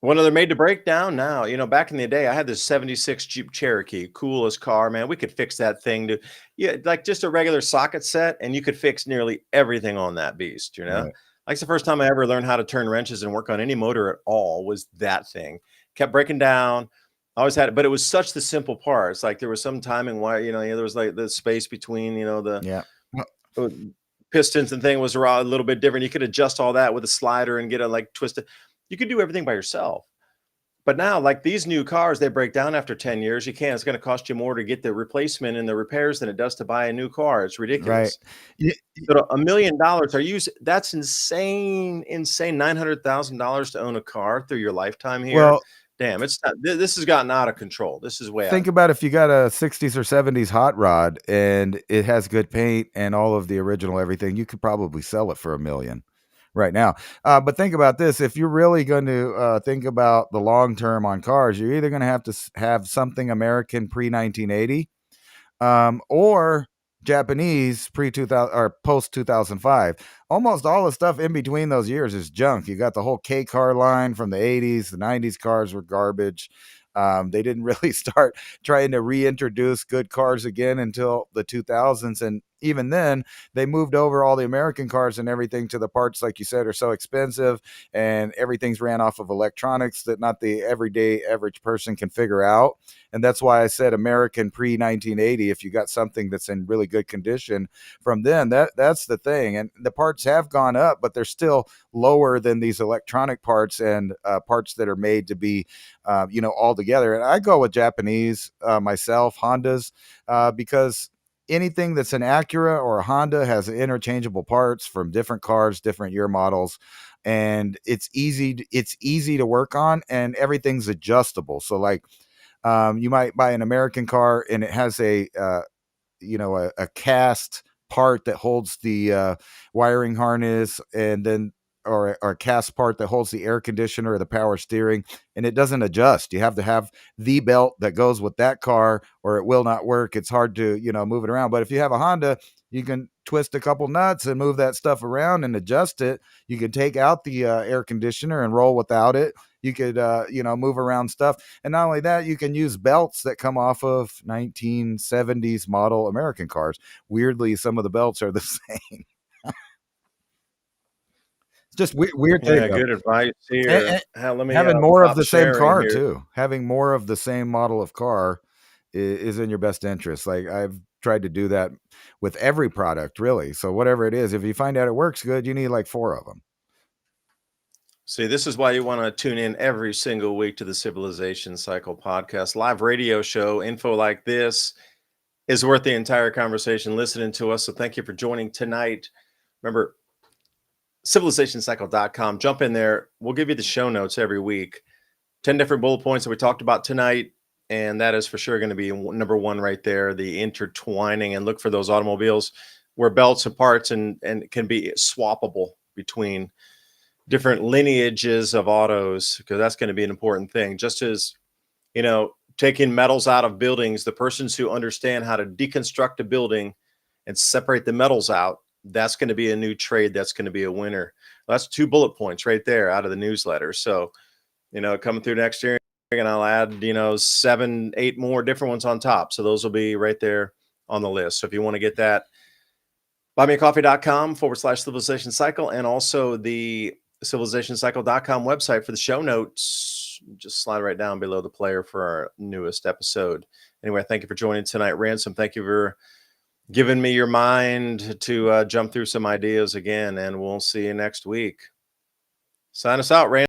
Well, they're made to break down now. Back in the day, I had this 76 Jeep Cherokee, coolest car, man. We could fix that thing to, yeah, like just a regular socket set, and you could fix nearly everything on that beast, Right. Like it's the first time I ever learned how to turn wrenches and work on any motor at all was that thing. Kept breaking down. I always had it, but it was such the simple parts. Like there was some timing why, there was like the space between, Yeah. Well, uh, pistons and thing was a little bit different. You could adjust all that with a slider and get it like twisted. You could do everything by yourself. But now, like these new cars, they break down after 10 years. You can't. It's going to cost you more to get the replacement and the repairs than it does to buy a new car. It's right. ridiculous. Y- But $1 million, that's insane, insane. $900,000 to own a car through your lifetime here. Well, Damn, it's not, this has gotten out of control. This is way out. think about if you got a 60s or 70s hot rod and it has good paint and all of the original everything, you could probably sell it for $1 million right now. But think about this. If you're really going to think about the long term on cars, you're either going to have to have something American pre-1980 or Japanese pre-2000 or post-2005. Almost all the stuff in between those years is junk. You got the whole K car line from the 80s. The 90s cars were garbage. They didn't really start trying to reintroduce good cars again until the 2000s. And even then, they moved over all the American cars and everything to the parts, like you said, are so expensive and everything's ran off of electronics that not the everyday average person can figure out. And that's why I said American pre-1980. If you got something that's in really good condition from then, that's the thing. And the parts have gone up, but they're still lower than these electronic parts and parts that are made to be, all together. And I go with Japanese myself, Hondas, because anything that's an Acura or a Honda has interchangeable parts from different cars, different year models, and it's easy to work on, and everything's adjustable. So like you might buy an American car and it has a cast part that holds the wiring harness, and then or a cast part that holds the air conditioner or the power steering, and it doesn't adjust. You have to have the belt that goes with that car or it will not work. It's hard to move it around. But if you have a Honda, you can twist a couple nuts and move that stuff around and adjust it. You can take out the air conditioner and roll without it. You could move around stuff. And not only that, you can use belts that come off of 1970s model American cars. Weirdly, some of the belts are the same. It's just weird thing. Yeah, good advice here. Hell, let me Having more of stop the same sharing car here. too. Having more of the same model of car is in your best interest. Like I've tried to do that with every product, really. So whatever it is, if you find out it works good, you need like 4 of them. See, this is why you want to tune in every single week to the Civilization Cycle podcast, live radio show. Info like this is worth the entire conversation listening to us. So thank you for joining tonight. Remember, civilizationcycle.com. Jump in there. We'll give you the show notes every week. 10 different bullet points that we talked about tonight. And that is for sure going to be number 1 right there, the intertwining, and look for those automobiles where belts and parts and can be swappable between different lineages of autos, because that's going to be an important thing. Just as, taking metals out of buildings, the persons who understand how to deconstruct a building and separate the metals out, that's going to be a new trade. That's going to be a winner. That's 2 bullet points right there out of the newsletter. So, coming through next year, and I'll add, 7, 8 more different ones on top. So those will be right there on the list. So if you want to get that, buymeacoffee.com/civilization cycle, and also the civilizationcycle.com website for the show notes. Just slide right down below the player for our newest episode. Anyway, thank you for joining tonight, Ransom. Thank you for giving me your mind to jump through some ideas again, and we'll see you next week. Sign us out, Ransom.